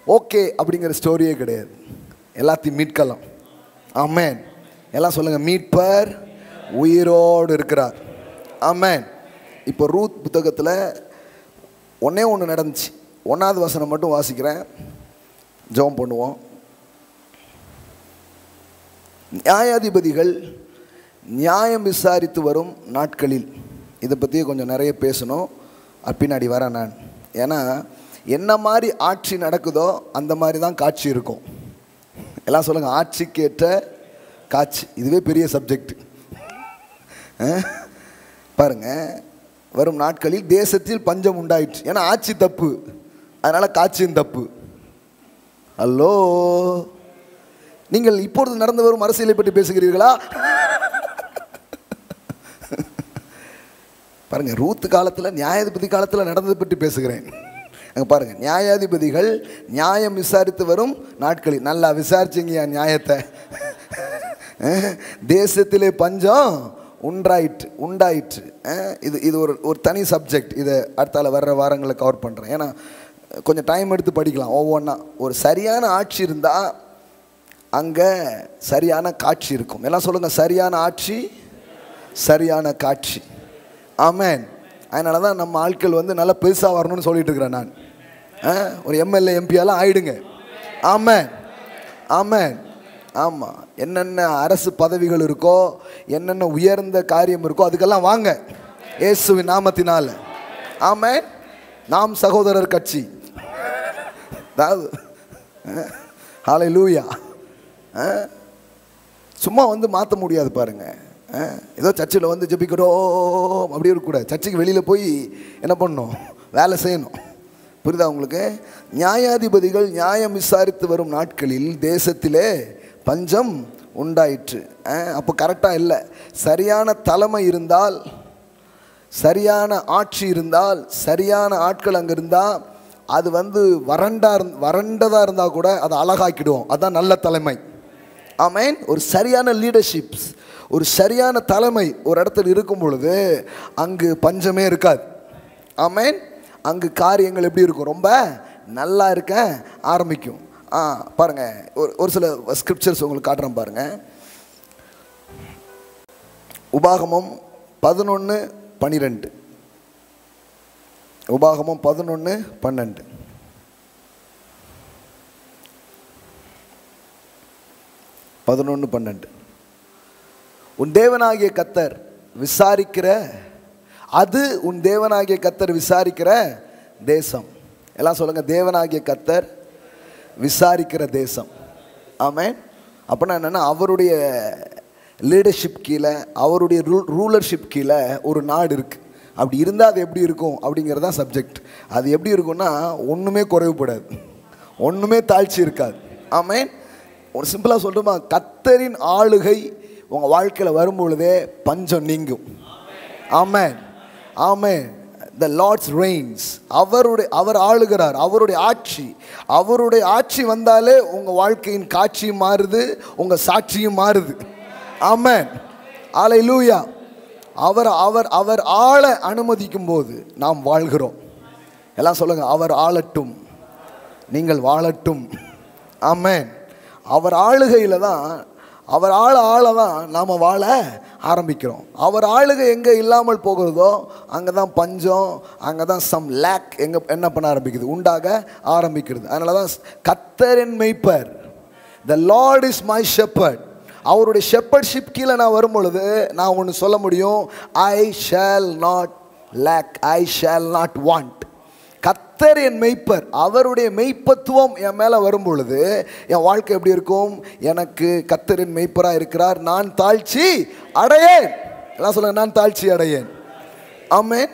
ஓகே அப்படிங்கிற ஸ்டோரியே கிடையாது, எல்லாத்தையும் மீட்கலாம். ஆமென். எல்லாம் சொல்லுங்கள், மீட்பர் உயிரோடு இருக்கிறார். ஆமென். இப்போ ரூத் புத்தகத்தில் ஒன்றே ஒன்று நடந்துச்சு. 1வது வசனம் மட்டும் வாசிக்கிறேன், ஜெபம் பண்ணுவோம். நியாயாதிபதிகள் நியாயம் விசாரித்து வரும் நாட்களில், இதை பற்றி கொஞ்சம் நிறைய பேசணும், பின்னாடி வரேன் நான். ஏன்னா என்ன மாதிரி ஆட்சி நடக்குதோ அந்த மாதிரி தான் காட்சி இருக்கும். எல்லாம் சொல்லுங்கள், ஆட்சிக்கேற்ற காட்சி. இதுவே பெரிய சப்ஜெக்ட் பாருங்க. வரும் நாட்களில் தேசத்தில் பஞ்சம் உண்டாயிற்று. ஏன்னா ஆட்சி தப்பு, அதனால் காட்சியும் தப்பு. ஹலோ, நீங்கள் இப்பொழுது நடந்து வரும் அரசியலை பற்றி பேசுகிறீர்களா? பாருங்க, ரூத் காலத்தில் நியாயாதிபதி காலத்தில் நடந்ததை பற்றி பேசுகிறேன். அங்கே பாருங்கள், நியாயாதிபதிகள் நியாயம் விசாரித்து வரும் நாட்களில். நல்லா விசாரிச்சிங்க நியாயத்தை. தேசத்திலே பஞ்சம் உண்டாயிற்று. இது ஒரு தனி சப்ஜெக்ட். இதை அடுத்தால வர்ற வாரங்களை கவர் பண்ணுறேன். ஏன்னா கொஞ்சம் டைம் எடுத்து படிக்கலாம் ஒவ்வொன்றா. ஒரு சரியான ஆட்சி இருந்தால் அங்கே சரியான காட்சி இருக்கும். எல்லாம் சொல்லுங்கள், சரியான ஆட்சி, சரியான காட்சி. ஆமென். அதனால தான் நம்ம ஆட்கள் வந்து நல்லா பெருசாக வரணும்னு சொல்லிட்டு இருக்கிறேன் நான். ஒரு எம்எல்ஏ எம்பியெல்லாம் ஆயிடுங்க. ஆமென், ஆமென். ஆமாம், என்னென்ன அரசு பதவிகள் இருக்கோ, என்னென்ன உயர்ந்த காரியம் இருக்கோ அதுக்கெல்லாம் வாங்க இயேசுவின் நாமத்தினால. ஆமென். நாம் சகோதரர் கட்சி, அதாவது ஹல்லேலூயா. சும்மா வந்து மாற்ற முடியாது பாருங்க. ஏதோ சர்ச்சில் வந்து ஜெபிக்கிறோம் அப்படி இருக்கக்கூடாது. சர்ச்சுக்கு வெளியில் போய் என்ன பண்ணணும், வேலை செய்யணும். புரியுதா உங்களுக்கு? நியாயாதிபதிகள் நியாயம் விசாரித்து வரும் நாட்களில் தேசத்திலே பஞ்சம் உண்டாயிற்று. அப்போ கரெக்டாக இல்லை. சரியான தலைமை இருந்தால், சரியான ஆட்சி இருந்தால், சரியான ஆட்கள் அங்கே இருந்தால், அது வந்து வறண்டதாக இருந்தால் கூட அதை அழகாக்கிடுவோம். அதுதான் நல்ல தலைமை. ஆமென். ஒரு சரியான லீடர்ஷிப்ஸ், ஒரு சரியான தலைமை ஒரு இடத்துல இருக்கும் பொழுது அங்கு பஞ்சமே இருக்காது. ஆமென். அங்கு காரியங்கள் எப்படி இருக்கும், ரொம்ப நல்லா இருக்க ஆரம்பிக்கும். பாருங்கள், ஒரு சில ஸ்கிரிப்சர்ஸ் உங்களுக்கு காட்டுறேன் பாருங்கள். உபாகமம் 11:12. உபாகமம் 11:12. உன் தேவனாகிய கர்த்தர் விசாரிக்கிற, அது உன் தேவனாகிய கர்த்தர் விசாரிக்கிற தேசம். எல்லாம் சொல்லுங்கள், தேவனாகிய கர்த்தர் விசாரிக்கிற தேசம். ஆமென். அப்படின்னா என்னென்னா, அவருடைய லீடர்ஷிப் கீழே, அவருடைய ரூலர்ஷிப் கீழே ஒரு நாடு இருக்குது. அப்படி இருந்தால் அது எப்படி இருக்கும் அப்படிங்கிறது தான் சப்ஜெக்ட். அது எப்படி இருக்கும்னா, ஒன்றுமே குறைவுபடாது, ஒன்றுமே தாழ்ச்சி இருக்காது. ஆமென். ஒரு சிம்பிளாக சொல்லணுமா, கர்த்தரின் ஆளுகை உங்கள் வாழ்க்கையில் வரும்பொழுதே பஞ்சம் நீங்கும். ஆமென், ஆமென். The Lord's reigns. அவர் ஆளுகிறார். அவருடைய ஆட்சி வந்தாலே உங்கள் வாழ்க்கையின் காட்சியும் மாறுது, உங்கள் சாட்சியும் மாறுது. ஆமென், ஹல்லேலூயா. அவர் ஆள அனுமதிக்கும் போது நாம் வாழ்கிறோம். எல்லாம் சொல்லுங்க, அவர் ஆளட்டும், நீங்கள் வாழட்டும். ஆமென். அவர் ஆளுகையில் தான், அவர் ஆள தான் நாம் வாழ ஆரம்பிக்கிறோம். அவர் ஆளுகை எங்கே இல்லாமல் போகிறதோ அங்கே தான் பஞ்சம், அங்கே தான் சம் லேக் எங்கே என்ன பண்ண ஆரம்பிக்குது, உண்டாக ஆரம்பிக்கிறது. அதனால தான் கர்த்தரின் மேய்ப்பர், த லார்ட் இஸ் மை ஷெப்பர்ட். அவருடைய ஷெப்பர்ட்ஷிப் கீழே நான் வரும் பொழுது நான் ஒன்று சொல்ல முடியும், I shall not lack, I shall not want. கர்த்தர் என் மெய்ப்பர், அவருடைய மெய்ப்பத்துவம் என் மேலே வரும் பொழுது என் வாழ்க்கை எப்படி இருக்கும்? எனக்கு கர்த்தரின் மெய்ப்பராக இருக்கிறார், நான் தாழ்ச்சி அடையேன். எல்லாம் சொல்லுங்க, நான் தாழ்ச்சி அடையேன். ஆமென்.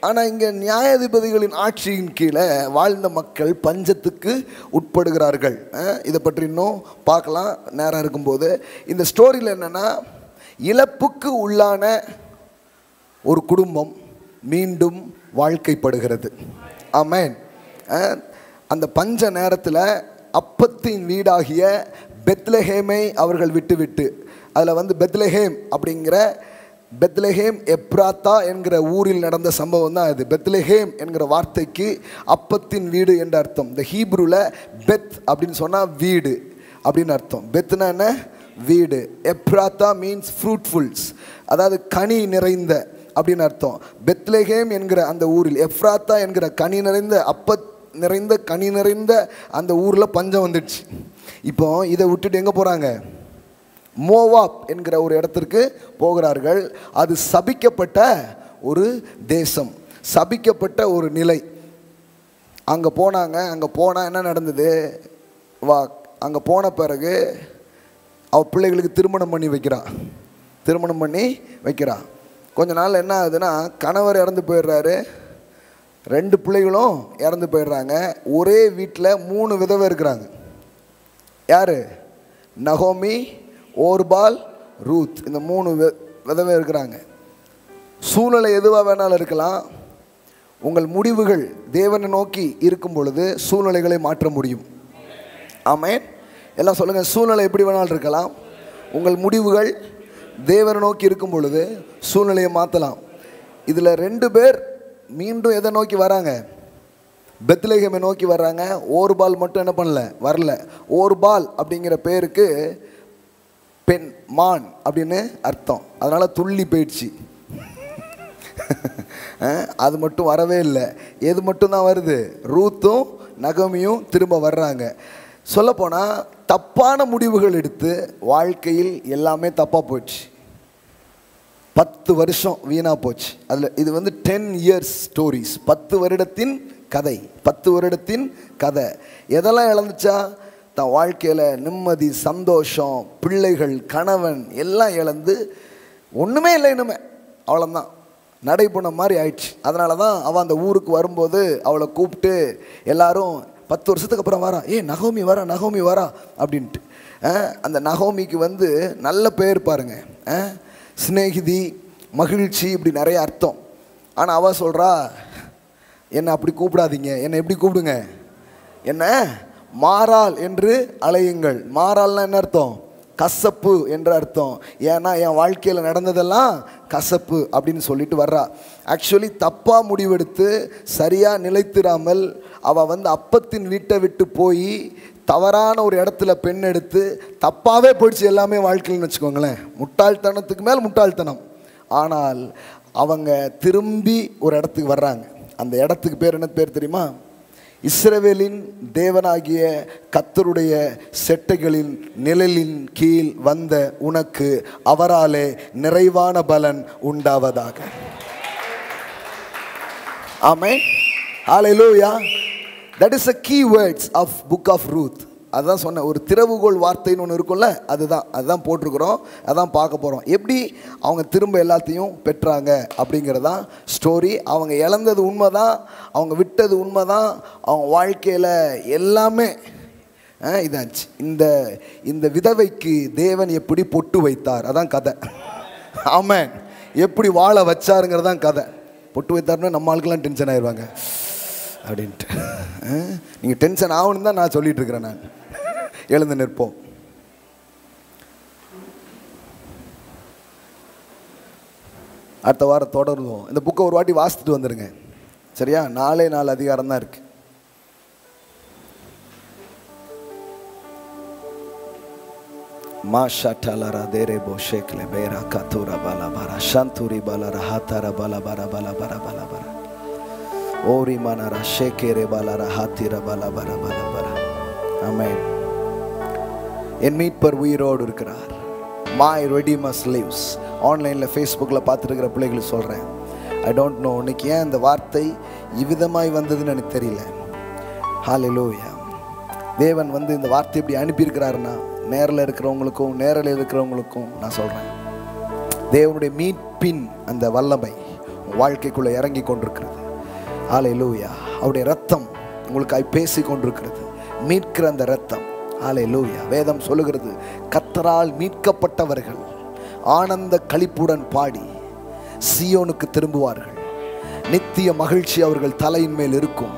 ஆனால் இங்கே நியாயாதிபதிகளின் ஆட்சியின் கீழே வாழ்ந்த மக்கள் பஞ்சத்துக்கு உட்படுகிறார்கள். இதை பற்றி இன்னும் பார்க்கலாம் நேரம் இருக்கும்போது. இந்த ஸ்டோரியில் என்னென்னா, இழப்புக்கு உள்ளான ஒரு குடும்பம் மீண்டும் வாழ்க்கைப்படுகிறது. ஆமென். அந்த பஞ்ச நேரத்தில் அப்பத்தின் வீடாகிய பெத்லெஹேமை அவர்கள் விட்டு அதில் பெத்லெஹேம் அப்படிங்கிற பெத்லெஹேம் எப்ராத்தா என்கிற ஊரில் நடந்த சம்பவம் தான் அது. பெத்லெஹேம் என்கிற வார்த்தைக்கு அப்பத்தின் வீடு என்ற அர்த்தம். இந்த ஹீப்ருவில் பெத் அப்படின்னு சொன்னால் வீடு அப்படின்னு அர்த்தம். பெத்னா என்ன? வீடு. எப்ராத்தா மீன்ஸ் ஃப்ரூட்ஃபுல்ஸ், அதாவது கனி நிறைந்த அப்படின்னு அர்த்தம். பெத்லெஹேம் என்கிற அந்த ஊரில், எப்ராத்தா என்கிற கனி நிறைந்த அந்த ஊரில் பஞ்சம் வந்துடுச்சு. இப்போ இதை விட்டுட்டு எங்கே போகிறாங்க? மோவாப் என்கிற ஒரு இடத்திற்கு போகிறார்கள். அது சபிக்கப்பட்ட ஒரு தேசம், சபிக்கப்பட்ட ஒரு நிலை. அங்கே போனாங்க. அங்கே போனால் என்ன நடந்தது? அங்கே போன பிறகு அவள் பிள்ளைகளுக்கு திருமணம் பண்ணி வைக்கிறா. கொஞ்ச நாள் என்ன ஆகுதுன்னா, கணவர் இறந்து போயிடுறாரு, 2 பிள்ளைகளும் இறந்து போயிடுறாங்க. ஒரே வீட்டில் 3 விதவை இருக்கிறாங்க. யார்? நகோமி, ஓர்பால், ரூத். இந்த 3 விதவை இருக்கிறாங்க. சூழ்நிலை எதுவாக வேணாலும் இருக்கலாம். உங்கள் முடிவுகள் தேவனை நோக்கி இருக்கும் பொழுது சூழ்நிலைகளை மாற்ற முடியும். ஆமென். எல்லாம் சொல்லுங்கள், சூழ்நிலை எப்படி வேணாலும் இருக்கலாம். உங்கள் முடிவுகள் தேவனை நோக்கி இருக்கும் பொழுது சூழ்நிலையை மாற்றலாம். இதில் 2 பேர் மீண்டும் எதை நோக்கி வராங்க? பெத்லெஹேமை நோக்கி வர்றாங்க. ஓர்பால் மட்டும் என்ன பண்ணல? வரல. ஓர்பால் அப்படிங்கிற பேருக்கு பெண், மான் அப்படின்னு அர்த்தம். அதனால் துள்ளி போயிடுச்சு. அது மட்டும் வரவே இல்லை. எது மட்டும்தான் வருது? ரூத்தும் நகோமியும் திரும்ப வர்றாங்க. சொல்லப்போனால் தப்பான முடிவுகள் எடுத்து வாழ்க்கையில் எல்லாமே தப்பாக போச்சு. 10 வருஷம் வீணாக போச்சு. அதில் இது 10 years ஸ்டோரிஸ், 10 வருடத்தின் கதை. 10 வருடத்தின் கதை. எதெல்லாம் இழந்துச்சா? தன் வாழ்க்கையில் நிம்மதி, சந்தோஷம், பிள்ளைகள், கணவன் எல்லாம் இழந்து ஒன்றுமே இல்லை இனிமே. அவ்வளோதான், நடைபுண மாதிரி ஆயிடுச்சு. அதனால தான் அவள் அந்த ஊருக்கு வரும்போது அவளை கூப்பிட்டு எல்லாரும் 10 வருஷத்துக்கு அப்புறம் வரா, நகோமி வரா அப்படின்ட்டு. அந்த நகோமிக்கு நல்ல பேர் பாருங்க, சிநேகிதி, மகிழ்ச்சி, இப்படி நிறைய அர்த்தம். ஆனால் அவள் சொல்கிறா, என்னை அப்படி கூப்பிடாதீங்க, என்னை எப்படி கூப்பிடுங்க? என்ன மாறாள் என்று அழையுங்கள். மாறாள்னா என்ன அர்த்தம்? கசப்பு என்ற அர்த்தம். ஏன்னா என் வாழ்க்கையில் நடந்ததெல்லாம் கசப்பு அப்படின்னு சொல்லிட்டு வர்றா. ஆக்சுவலி தப்பாக முடிவெடுத்து சரியாக நிலைத்திராமல் அவள் அப்பத்தின் வீட்டை விட்டு போய் தவறான ஒரு இடத்துல பெண் எடுத்து தப்பாகவே போயிடுச்சு எல்லாமே வாழ்க்கையில்னு வச்சுக்கோங்களேன். முட்டாள்தனத்துக்கு மேல் முட்டாள்தனம். ஆனால் அவங்க திரும்பி ஒரு இடத்துக்கு வர்றாங்க. அந்த இடத்துக்கு பேர் என்ன பேர் தெரியுமா? இஸ்ரவேலின் தேவனாகிய கர்த்தருடைய செட்டைகளின் நிழலின் கீழ் வந்த உனக்கு அவராலே நிறைவான பலன் உண்டாவதாக. ஆமென். ஹல்லேலூயா. That is the key words of book of Ruth. அதுதான் சொன்ன ஒரு திறவுகோள் வார்த்தைன்னு ஒன்று இருக்கும்ல, அதுதான் போட்டிருக்கிறோம். அதான் பார்க்க போகிறோம். எப்படி அவங்க திரும்ப எல்லாத்தையும் பெற்றாங்க அப்படிங்கிறதான் ஸ்டோரி. அவங்க இழந்தது உண்மை தான், அவங்க விட்டது உண்மை தான், அவங்க வாழ்க்கையில் எல்லாமே இதாச்சு. இந்த விதவைக்கு தேவன் எப்படி பொட்டு வைத்தார், அதான் கதை. ஆமென். எப்படி வாழ வச்சாருங்கிறதான் கதை. பொட்டு வைத்தாருன்னா நம்ம ஆளுக்கெல்லாம் டென்ஷன் ஆயிடுவாங்க அப்படின்ட்டு. நீங்கள் டென்ஷன் ஆகணுன்னு தான் நான் சொல்லிட்டு இருக்கிறேன். நான் எழுந்து நிற்போம். அடுத்த வாரம் தொடருவோம். இந்த புக்கை ஒரு வாட்டி வாசித்துட்டு வந்துடுங்க, சரியா? 4 அதிகாரம் தான் இருக்கு. மாஷாட்டலரா தேரேபோ ஷேக்லே பேரா கத்தூரா பலபரா ஷந்தூரி பலரா ஹாத்தாரா பலபரா பலபரா பலபரா ஓரி மனரா ஷேகேரே பலரா ஹாத்திரா பலபரா பலபரா. ஆமென். என் மீட்பர் உயிரோடு இருக்கிறார். My Redeemer lives. ஆன்லைனில் ஃபேஸ்புக்கில் பார்த்துருக்கிற பிள்ளைகளுக்கு சொல்கிறேன், ஐ டோன்ட் நோ இன்னைக்கு ஏன் இந்த வார்த்தை இவ்விதமாய் வந்ததுன்னு எனக்கு தெரியல. ஹல்லேலூயா. தேவன் இந்த வார்த்தை இப்படி அனுப்பியிருக்கிறாருன்னா நேரில் இருக்கிறவங்களுக்கும் நான் சொல்கிறேன், தேவனுடைய மீட்பின் அந்த வல்லமை வாழ்க்கைக்குள்ளே இறங்கி கொண்டிருக்கிறது. ஹல்லேலூயா. அவருடைய ரத்தம் உங்களுக்காய் பேசி கொண்டிருக்கிறது, மீட்கிற அந்த ரத்தம். ஹல்லேலூயா. வேதம் சொல்லுகிறது, கர்த்தரால் மீட்கப்பட்டவர்கள் ஆனந்த களிப்புடன் பாடி சீயோனுக்கு திரும்புவார்கள், நித்திய மகிழ்ச்சி அவர்கள் தலையின் மேல் இருக்கும்,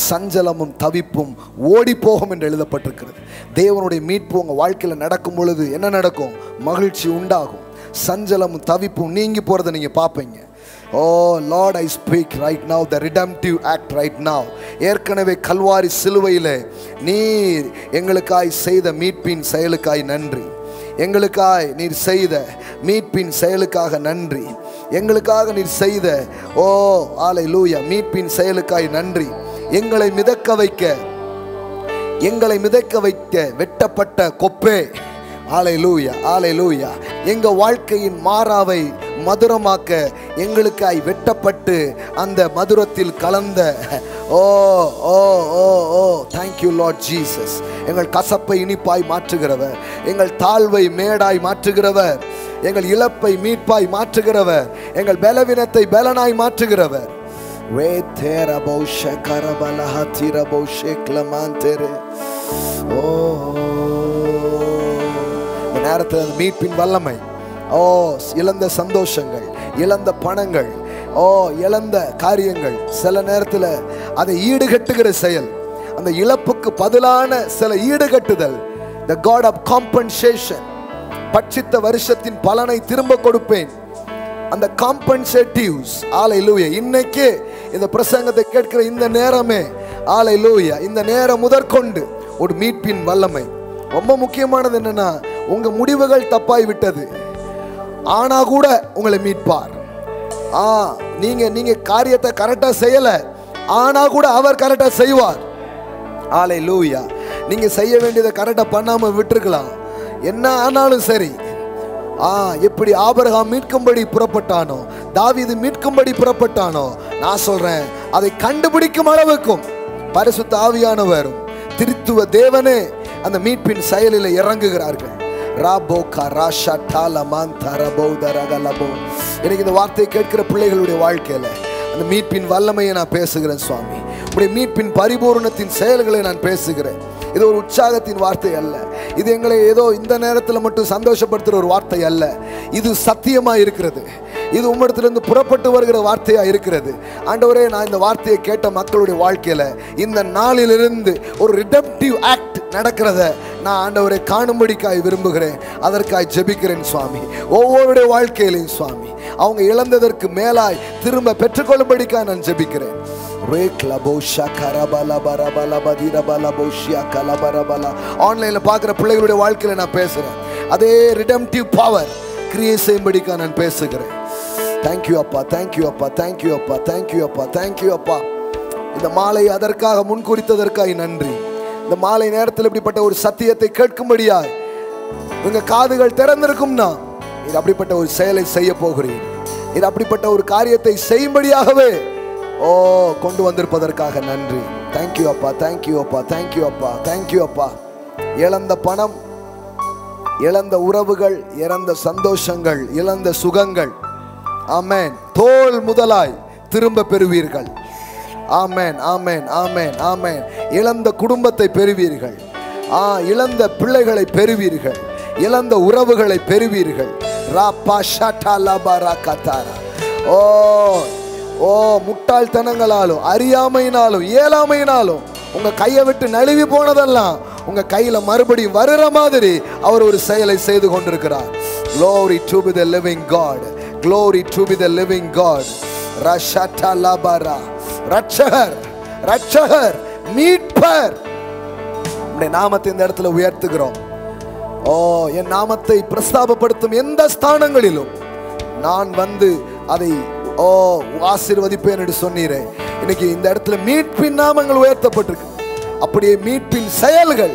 சஞ்சலமும் தவிப்பும் ஓடி போகும் என்று எழுதப்பட்டிருக்கிறது. தேவனுடைய மீட்பு உங்கள் வாழ்க்கையில் நடக்கும் பொழுது என்ன நடக்கும்? மகிழ்ச்சி உண்டாகும், சஞ்சலமும் தவிப்பும் நீங்கி போகிறத நீங்கள் பார்ப்பீங்க. Oh Lord, I speak right now the redemptive act right now. ஏற்கனவே கல்வாரி சிலுவையிலே நீர் எங்களுக்காய் செய்த மீட்பின் செயலுக்காய் நன்றி. எங்களுக்காய் நீர் செய்த மீட்பின் செயலுக்காக நன்றி. எங்களுக்காக நீர் செய்த ஹல்லேலூயா மீட்பின் செயலுக்காய் நன்றி. எங்களை மிதக்க வைக்க வெட்டப்பட்ட கொப்பே, ஹல்லேலூயா ஹல்லேலூயா, எங்க வாழ்க்கையின் மாறாவை மதுரமாக்க எங்களுக்காய் வெட்டப்பட்டு அந்த மதுரத்தில் கலந்த thank you Lord Jesus. எங்கள் கசப்பை இனிப்பாய் மாற்றுகிறவர், எங்கள் தாழ்வை மேடாய் மாற்றுகிறவர், எங்கள் இழப்பை மீட்பாய் மாற்றுகிறவர், எங்கள் பலவீனத்தை பலனாய் மாற்றுகிறவர். நேரத்தில் மீட்பின் வல்லமை, இழந்த சந்தோஷங்கள், இழந்த பணங்கள், இழந்த காரியங்கள், சில நேரத்தில் அதை ஈடுகட்டுகிற செயல், அந்த இழப்புக்கு பதிலான சில ஈடுகட்டுதல், the God of compensation. பட்சித்த வருஷத்தின் பலனை திரும்ப கொடுப்பேன், அந்த காம்பன்சேட்டிவ்ஸ். ஹல்லேலூயா. இன்னைக்கு இந்த பிரசங்கத்தை கேட்கிற இந்த நேரமே, ஹல்லேலூயா, இந்த நேரம் முதற்கொண்டு ஒரு மீட்பின் வல்லமை. ரொம்ப முக்கியமானது என்னன்னா, உங்க முடிவுகள் தப்பாய் விட்டது, ஆனா கூட உங்களை மீட்பார். நீங்க காரியத்தை கரெக்டா செய்யல, ஆனா கூட அவர் கரெக்டா செய்வார். ஹல்லேலூயா. நீங்க செய்ய வேண்டியதை கரெக்டா பண்ணாம விட்டுருக்கலாம், என்ன ஆனாலும் சரி. எப்படி ஆபிரகாம் மீட்கும்படி புறப்பட்டானோ, தாவீது மீட்கும்படி புறப்பட்டானோ, நான் சொல்றேன் அதை கண்டுபிடிக்கும் அளவுக்கும் பரிசுத்த ஆவியானவரும் திருத்துவ தேவனே அந்த மீட்பின் செயலில் இறங்குகிறார்கள். எனக்கு இந்த வார்த்தையை கேட்கிற பிள்ளைகளுடைய வாழ்க்கையில அந்த மீட்பின் வல்லமையை நான் பேசுகிறேன் சுவாமி. உடைய மீட்பின் பரிபூர்ணத்தின் செயல்களை நான் பேசுகிறேன். இது ஒரு உற்சாகத்தின் வார்த்தை அல்ல, இது எங்களை ஏதோ இந்த நேரத்தில் மட்டும் சந்தோஷப்படுத்துகிற ஒரு வார்த்தை அல்ல, இது சத்தியமா இருக்கிறது, இது உம்மிடத்திலிருந்து புறப்பட்டு வருகிற வார்த்தையா இருக்கிறது. ஆண்டவரே, நான் இந்த வார்த்தையை கேட்ட மக்களுடைய வாழ்க்கையில இந்த நாளிலிருந்து ஒரு ரிடெம்ப்டிவ் ஆக்ட் நடக்கிறத நான் ஆண்டவரை காணும்படிக்காய் விரும்புகிறேன். அதற்காய் ஜெபிக்கிறேன் சுவாமி. ஒவ்வொருடைய வாழ்க்கையிலையும் சுவாமி அவங்க இழந்ததற்கு மேலாய் திரும்ப பெற்றுக்கொள்ளும்படிக்காய் நான் ஜெபிக்கிறேன். ஆன்லைன்ல பார்க்கிற பிள்ளைகளுடைய வாழ்க்கையில நான் பேசுறேன், அதே ரிடெம்ப்டிவ் பவர் கிரியேட் செய்யும்படிக்காக நான் பேசுகிறேன். தேங்க்யூ அப்பா, தேங்க்யூ அப்பா, தேங்க்யூ அப்பா, தேங்க்யூ அப்பா, தேங்க்யூ அப்பா. இந்த மாலை அதற்காக முன்குறித்ததற்காக நன்றி. இந்த மாலை நேரத்தில் இப்படிப்பட்ட ஒரு சத்தியத்தை கேட்கும்படியாய் உங்க காதுகள் திறந்திருக்கும்னா, இது அப்படிப்பட்ட ஒரு செயலை செய்ய போகிறீர், இது அப்படிப்பட்ட ஒரு காரியத்தை செய்யும்படியாகவே கொண்டு வந்திருப்பதற்காக நன்றி. தேங்க்யூ அப்பா, தேங்க்யூ அப்பா, தேங்க்யூ அப்பா, தேங்க்யூ அப்பா. இழந்த பணம், இழந்த உறவுகள், இழந்த சந்தோஷங்கள், இழந்த சுகங்கள், ஆமென், தோல் முதலாய் திரும்ப பெறுவீர்கள். ஆமென், ஆமென், ஆமென், ஆமென். இழந்த குடும்பத்தை பெறுவீர்கள், இழந்த பிள்ளைகளை பெறுவீர்கள், இழந்த உறவுகளை பெறுவீர்கள். முட்டாள்தனங்களாலும் அறியாமையினாலும் இயலாமையினாலும் உங்க கையை விட்டு நழுவி போனதெல்லாம் உங்க கையில மறுபடியும் வருகிற மாதிரி அவர் ஒரு செயலை செய்து கொண்டிருக்கிறார். Glory to be the living God, glory to be the living God. ரஷட்டலபரா, ரட்சகர், ரட்சகர், மீட்பர், உம்முடைய நாமத்தை இந்த இடத்துல உயர்த்துகிறோம். என் நாமத்தை பிரஸ்தாபப்படுத்தும் எந்த ஸ்தானங்களிலும் நான் வந்து அதை ஆசீர்வதிப்பேன் என்று சொன்னீரே. இன்னைக்கு இந்த இடத்துல மீட்பின் நாமங்கள் உயர்த்தப்பட்டிருக்கு. அப்படியே மீட்பின் செயல்கள்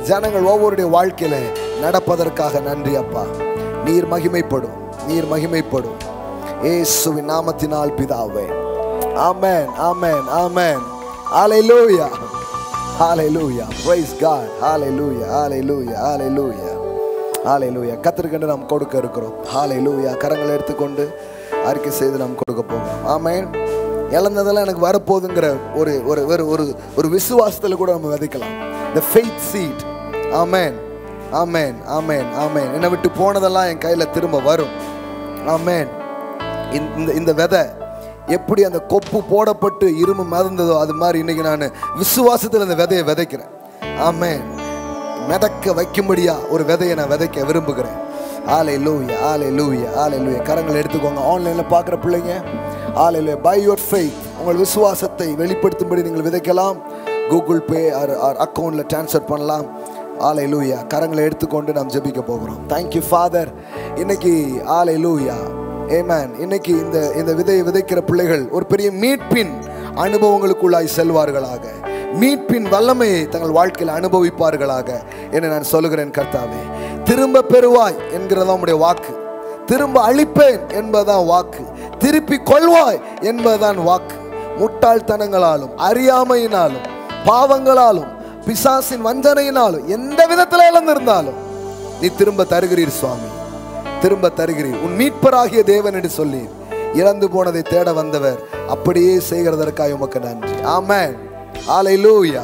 ஜனங்கள் ஒவ்வொருடைய வாழ்க்கையில நடப்பதற்காக நன்றி அப்பா. நீர் மகிமைப்படும், நீர் மகிமைப்படும். இயேசுவின் நாமத்தினால் பிதாவே. ஆமென், ஆமென், ஆமென். ஹalleluya, hallelujah, praise God, hallelujah, hallelujah, hallelujah, hallelujah. கர்த்தருக்கு நாம் கொடுக்க இருக்கிறோம். hallelujah. கரங்களை எடுத்துக்கொண்டு அறிக்கை செய்து நாம் கொடுக்க போகிறோம். ஆமென். இழந்ததெல்லாம் எனக்கு வரப்போகுதுங்கிற ஒரு ஒரு ஒரு ஒரு விசுவாசத்தில் கூட நம்ம விதைக்கலாம். the faith seed. ஆமென், ஆமென், ஆமென், ஆமென். என்னை விட்டு போனதெல்லாம் என் கையில் திரும்ப வரும். ஆமென். இந்த விதை எப்படி அந்த கொப்பு போடப்பட்டு இரும்பு மிதந்ததோ அது மாதிரி இன்னைக்கு நான் விசுவாசத்தில் அந்த விதையை விதைக்கிறேன். ஆமென். மிதக்க வைக்கும்படியா ஒரு விதையை நான் விதைக்க விரும்புகிறேன். ஹalleluya, hallelujah, hallelujah. கரங்களை எடுத்துக்கோங்க. ஆன்லைனில் பார்க்குற பிள்ளைங்க, hallelujah, by your faith உங்கள் விசுவாசத்தை வெளிப்படுத்தும்படி நீங்கள் விதைக்கலாம். கூகுள் பே ஆர் அக்கௌண்ட்டில் ட்ரான்ஸ்ஃபர் பண்ணலாம். ஹalleluya. கரங்களை எடுத்துக்கொண்டு நாம் ஜெபிக்க போகிறோம். Thank you father. இன்னைக்கு ஹalleluya, ஆமென். இன்னைக்கு இந்த விதையை விதைக்கிற பிள்ளைகள் ஒரு பெரிய மீட்பின் அனுபவங்களுக்குள்ளாய் செல்வார்களாக, மீட்பின் வல்லமையை தங்கள் வாழ்க்கையில் அனுபவிப்பார்களாக என்று நான் சொல்லுகிறேன். கர்த்தாவே, திரும்ப பெறுவாய் என்கிறதா உம்முடைய வாக்கு, திரும்ப அழிப்பேன் என்பதுதான் வாக்கு, திருப்பி கொள்வாய் என்பதுதான் வாக்கு. முட்டாள்தனங்களாலும் அறியாமையினாலும் பாவங்களாலும் பிசாசின் வஞ்சனையினாலும் எந்த விதத்தில் இழந்திருந்தாலும் நீ திரும்ப தருகிறீர் சுவாமி, திரும்ப தருகிறீர். உன் மீட்பராகிய தேவன் என்று சொல்லி இழந்து போனதை தேட வந்தவர் அப்படியே செய்கிறதற்காக உமக்கு நன்றி. ஆமென், ஹalleluya.